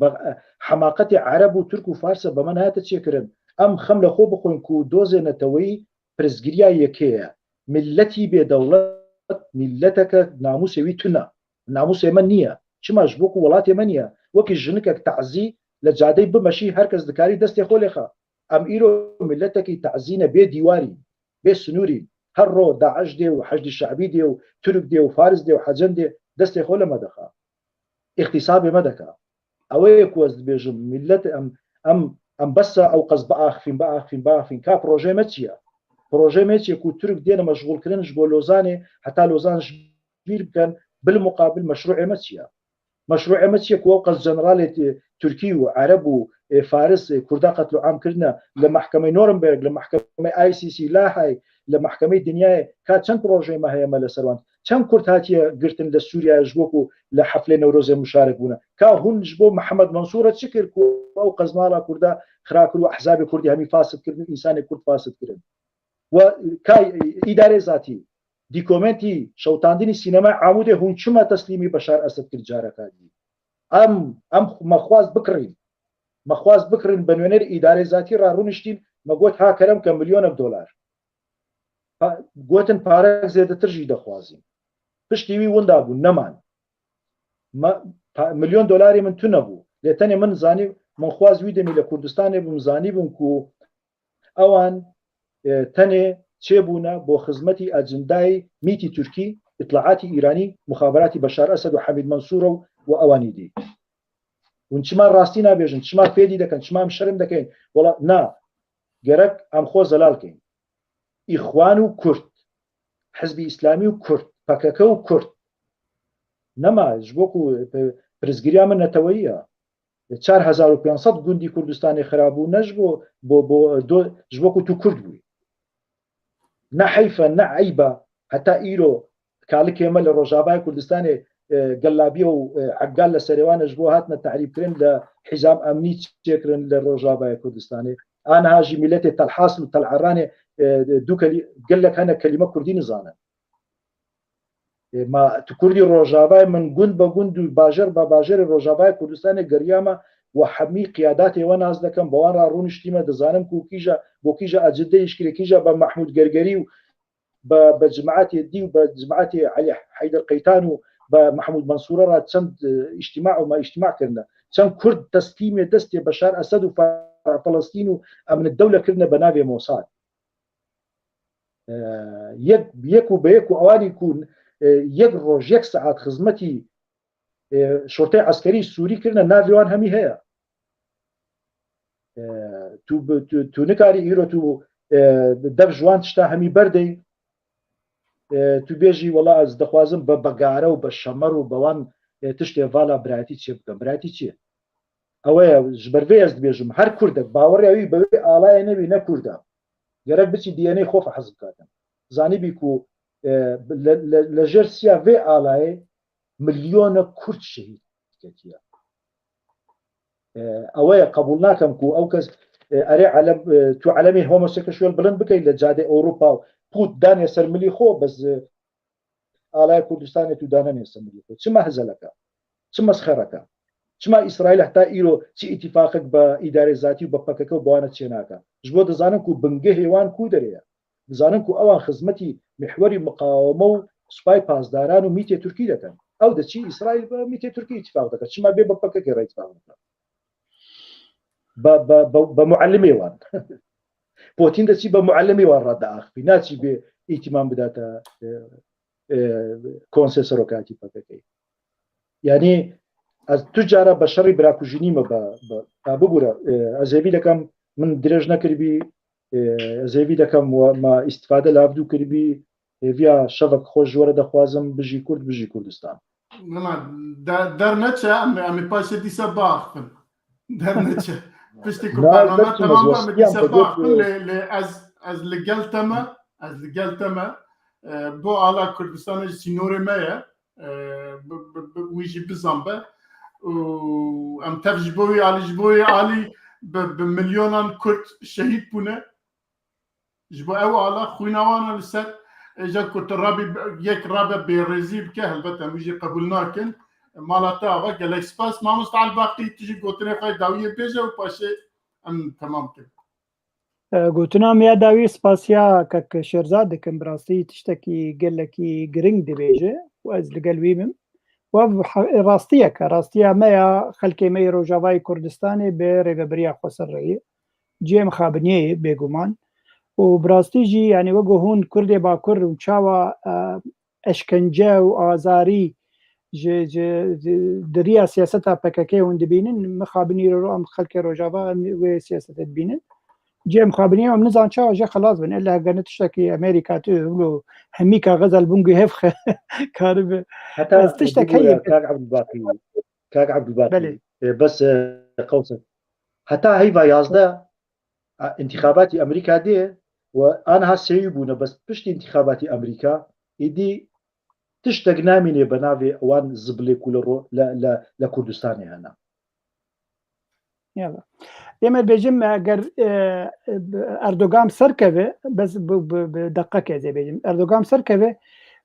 hemaqetê Ereb û Türk û Fars be me nehate çêkirin em xem li xwe bixwin ku dozê neteweyî pirsgiriya yekê ye milletî bêdewlet milleteke namûsê wî tune ناموس ئێمە نییە چما ji بۆ ku وڵات ئێمە نییە وەکی ژنکێک تعزی لە جادەی بمەشی هەرکەس دکاری دەستی خۆ لێخە ئەم ئیرۆ ملەتێکی تعزینە بێ دیواری بێ سنووری هەر ڕۆ داعش دێ و حەشدی شعبی دێ و تورک دێ و فارس دێ و حەجەن دێ دەستی خۆ لەمە دەخا اقتصابێ مە دەکا ئەوەیە کوەز دەبێژم ملت ئەم بەسە ئەو قەز بەئاخفین کا پرۆژێمە چییە پرۆژێمە چیە و تورک دێنە مەشغوڵکردنش بۆ لۆزانێ هەتا لۆزانش بیر بکەن بالمقابل مەشروع ئێمە چییە مەشروع ئێمە چیە و قەز جەنەراڵێت تورکی و عەرەب و فارس کوردا قەتل و عامکردنە لە محکەمەی نۆرنبێرگ لە محکەمەی ICC لاهای لە محکەمەی دنیای کا چەند پرۆژەی مەهەیەمە لە سەروان چەند کورد هاتیە گرتن لە سووریا ژبۆکو لە حەفلەی نەورۆزێ مشارک بوونە کا هونش بۆ محەممەد مەنسوورە چ کرد ئەو قەزماڵا کووردا خراکرد و حزابی کوردی هەمی فاسدکردن ئینسانی کورد فاسدکردن و ئیدارێ ذاتی دیکۆمنتی شەوتاندنی سینەما عامودێ هون چما تەسلیمی بەشار ئەسد کرد جارەکانی ئەم مەخواست بکڕین بە نوێنەر ئیدارێ ذاتی ڕاڕوونشتین مەگوت هاکەرم کە ملیۆنە دۆلار گوتن پارە زێدەترژی دەخوازیین پشتیوی وندا بوو نەمان ملیۆن دۆلاری من تو نەبوو لێتەنێ من زانی منخواز وی دەمی لە کوردستانی بمزانی بووم و ئەوان تەنێ چێبوونە بۆ خزمەتی ئەجندای میتی تورکی ئیطلاعاتی ئیرانی مخابراتی بەشار ئەسد و حەمید مەنسوورە و ئەوانی دی ون چما ڕاستی نابێژن چما فێدی دەکەن چمام شەرم دەکەین وڵا نا گەرەک ئەم خۆ زەلالکەین ئیخوان و کورد حزبی ئیسلامی و کورد پەکەکە و کورد نەما ji بۆ ku پرزگیریا من نەتەوەییە 4500 گوندی کوردستانی خراببوو نەش بۆ ji بۆ ku تو کورد بووی نە حەیفە نە عەیبە هەتا ئیرۆ کاڵک ئێمە لە ڕۆژاوای کوردستانی گەلابیە و عەگال لە سەرێوانش بۆ هاتنە تعریبکردن لە حیزام ئەمنی چێکردن لە ڕۆژاوای کوردستانی ئانهاژی میلەتێ تەلحاصل و تەلعەرانێ دوو گەلێک هەنە کەلیمە کوردی نزانن ما تو کوردی ڕۆژاوای من گوند بە گوند و باژەر بە باژێری ڕۆژاوای کوردستانی گەریامە و حەمی قیاداتی ئێوە ناز دەکەم بەوان ڕاڕوونشتیمە دەزانم و کیژە بۆ کیژە ئەجدەی شکرێکیژە بە محمود گەرگەری و بە جماعەتی دی و بە جماعەتی عەلی حەیدەر قەیتان و بە محمود مەنسوورە را چەند ئیجتیماع و ما ئیجتیماعکردنە چەند کورد تەسلیمێ دەستێ بەشار ئەسەد و فەڵەستین و ئەمن دەولەکردنە بە ناوێ مۆساد یەک و بە یەک و ئەوانی کوون یەک ڕۆژ یەک سەعات خزمەتی شۆرتەی عەسکەری سووری کردنە ناوێوان هەمی هەیە تو نکاری ئیرۆ تو دەف ژوان تشتا هەمی بەردەی تو بێژی وەڵا ئەس دەخوازم بە بەگارە و بە شەمەڕ و بەوان تشتێ ڤالا برایەتی چێ بکەم برایەتی چییە ئەوەیە ji بەرvê ez dibêjim her kurdek baweryawî bi wê alayê nebî ne Kurda gerek biçî dîyanê xwe hez bikatin zanîbî ku li jêr siya vê alayê milyona Kurd şehîd ketiye ئەوەیە قبول nakem ku ew kes erê tu elemê homoseksüel bilind bikey li cadê Ewropa pût danê ser milî xwe bez alaya Kurdistanê tu danenê ser milî xwe çima hezeleka çi mesxereka çima İsraîl heta îro çi îtîfaqek bi îdarê zatî û bi PKK û bawana çê nake ji bo dizanin ku bingehê wan ku derê ye dizanin ku ewan xizmetî mihwerî miqaweme û supay pazdaran û mîtê Tirkî dikin ew de çi İsraîl bi mîtê Tirkî îtîfaq dike çima bê bi PKK re îtîfaq dike bi muellimê wan Putin de çi bi muellimê wan re diaxivî naçî bê îtîmam bidate konsê serokatî PKK yanî ez tu cara bi şerî birakujînî me bibûre ez hêvî dekem min dirêj nekiribî ez hêvî dekem me îstîfade li hev dû kiribî hêviya şevek xwe ji we re dixwazim bijî Kurd bijî Kurdistan derneçe em ê paşê dîsa biaxivin derneçe piştî ku bername temam em ê dîsa biaxivin lê ez li gel teme bo ala Kurdistanê ji sînorê me ye wî jî bizan be em tev ji bo wî alî bi milyonan Kurd şehîd bûne ji bo ew ala xwîna wan li ser êja ku tu yek rabe bêrêzî bike helbet em wî jî qebûl nakin mala te ava gelek spas mamoste Elbaqî tu jî gotinê xwe dawiyê bêje û paşê em temam kirin gotina me ya dawî spasiya kek Şerzad dikim bi rastî tiştekî gelekî giring dibêje û ez li gel wî bim راستیە مەیە خەلکێ مەی ڕۆژاوای کوردستانی بێ ڕێگەبریا خۆسەر ڕێی جێم خابنیەیە بێگومان و براستیژی یعنی وەگو هون کوردێ باکوور و چاوە ئەشکەنجە و ئازاری دریا سیاسەتا پەکەکەی هون دەبینن مخابنی ڕۆ ئەم خەلکێ ڕۆژاوا وێ سیاسەت بینن جێم خابنیە ئەم نزان چاوە ژە خلاص بن ئەلا گەنە تشتێکی ئەمریکا تو هەمی کاغەزەل بونگی هێف کاربێ تشتێک هەیە کاک عەبدولباقی بس قوسە هەتا هەیڤا 11 انتخاباتی ئەمریکا دێ و ئانها سێوی بوونە بەس پشتی انتخاباتی ئەمریکا ئیدی تشتێک نامینێ بە ناوێ ئەوان زبلێک و لە کوردستانی هەنا ئێمە بێژم ئەگەر ئەردۆگام سەرکەوێ بەس دقەکە دێ بێژم ئەردۆگام سەرکەوێ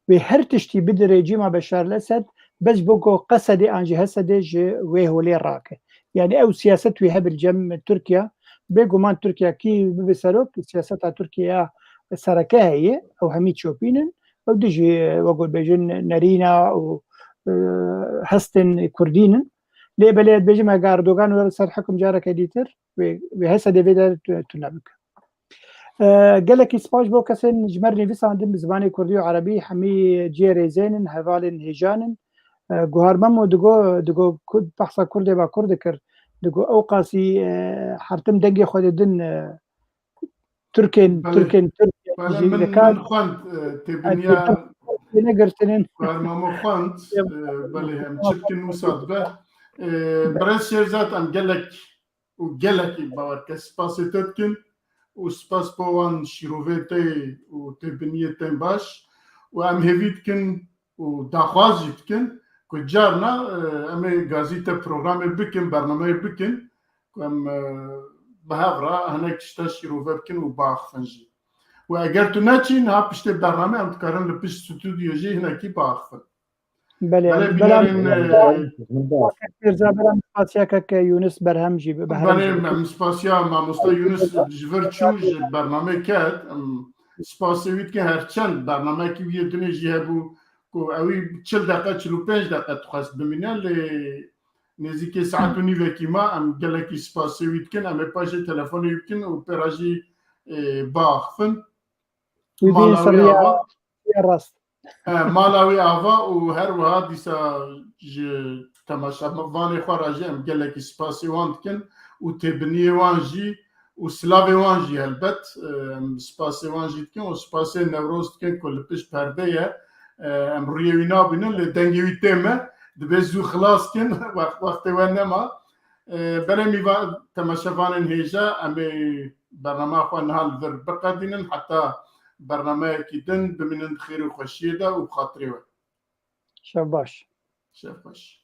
وێ هەر تشتی بدرێ جیما بەشار لەسەد بەس بۆ قەسەدێ ئانجی هەسەدێ ژێ وێ هۆلێ ڕاکە یعنی ئەو سیاست وی هەبل جەم تورکیا بێگومان تورکیا کی ببێ سەرۆک سیاسەتا تورکیا سەرەکە هەیە ئەو هەمی چۆپینن ئەو دژی وەگۆ بێژن نەرینە و هەستن کوردینن لێ بەلێت بێژم ئەگاردۆگان وەرە سەر حکم جارەکە دیتر وێ هەسە دەبێت تونە بکە gelekî spas bo kesên ji me nivîsandin bi zimanê Kurdî û Erebî hemî cêrêzênin hevalên hêjanin guharmem û digo behsa Kurdê ve Kur dikir digo ew qasî hertim dengê xwe didin Türkên negirtinin xwend belê hem çirkin wisa dibe Birêz Şêrzat em gelekî bawerke spasê te dikin û spas bo wan şîrovê tê û têbiniyê tên baş û em hêvî dikin û daxwaz jî dikin ku carna em ê gazî te programê bikin bernameyê bikin ku em bi hev re hinek tişta şîrove bikin û biaxivin jî û eger tu neçîn ha piştê bername em dikarin li pişt stûdyo jî hinekî biaxivin Yunus berhem jî spasiya mamosta Yunus ji vir çû ji bername ket spasê wî dikin herçend bernamekî wî dunê jî hebû ku ew î 40 deqe 45 deqe dixwest bimîne lê nêzîkî saet û nîvekî ma em gelekî spasê wî dikin em ê paşê telefonê wî bikin û pêra jî biaxivin rast mala wî ava û her wiha dîsa ji temaşavanê xwe re jî em gelekî spasê wan dikin û têbiniyê wan jî û silavê wan jî helbet em spasê wan jî dikin û spasê Newroz dikin ku li pişt perde ye em rûyê wî nabînin lê dengê wî tê me dibe zû xilas kin wextê we nema berê mîva temaşevanên hêja em ê bername xwe niha li vir biqedînin heta bernameyekî din bimînin di xêr û xweşiyê de û bi xatirê we şev baş şev baş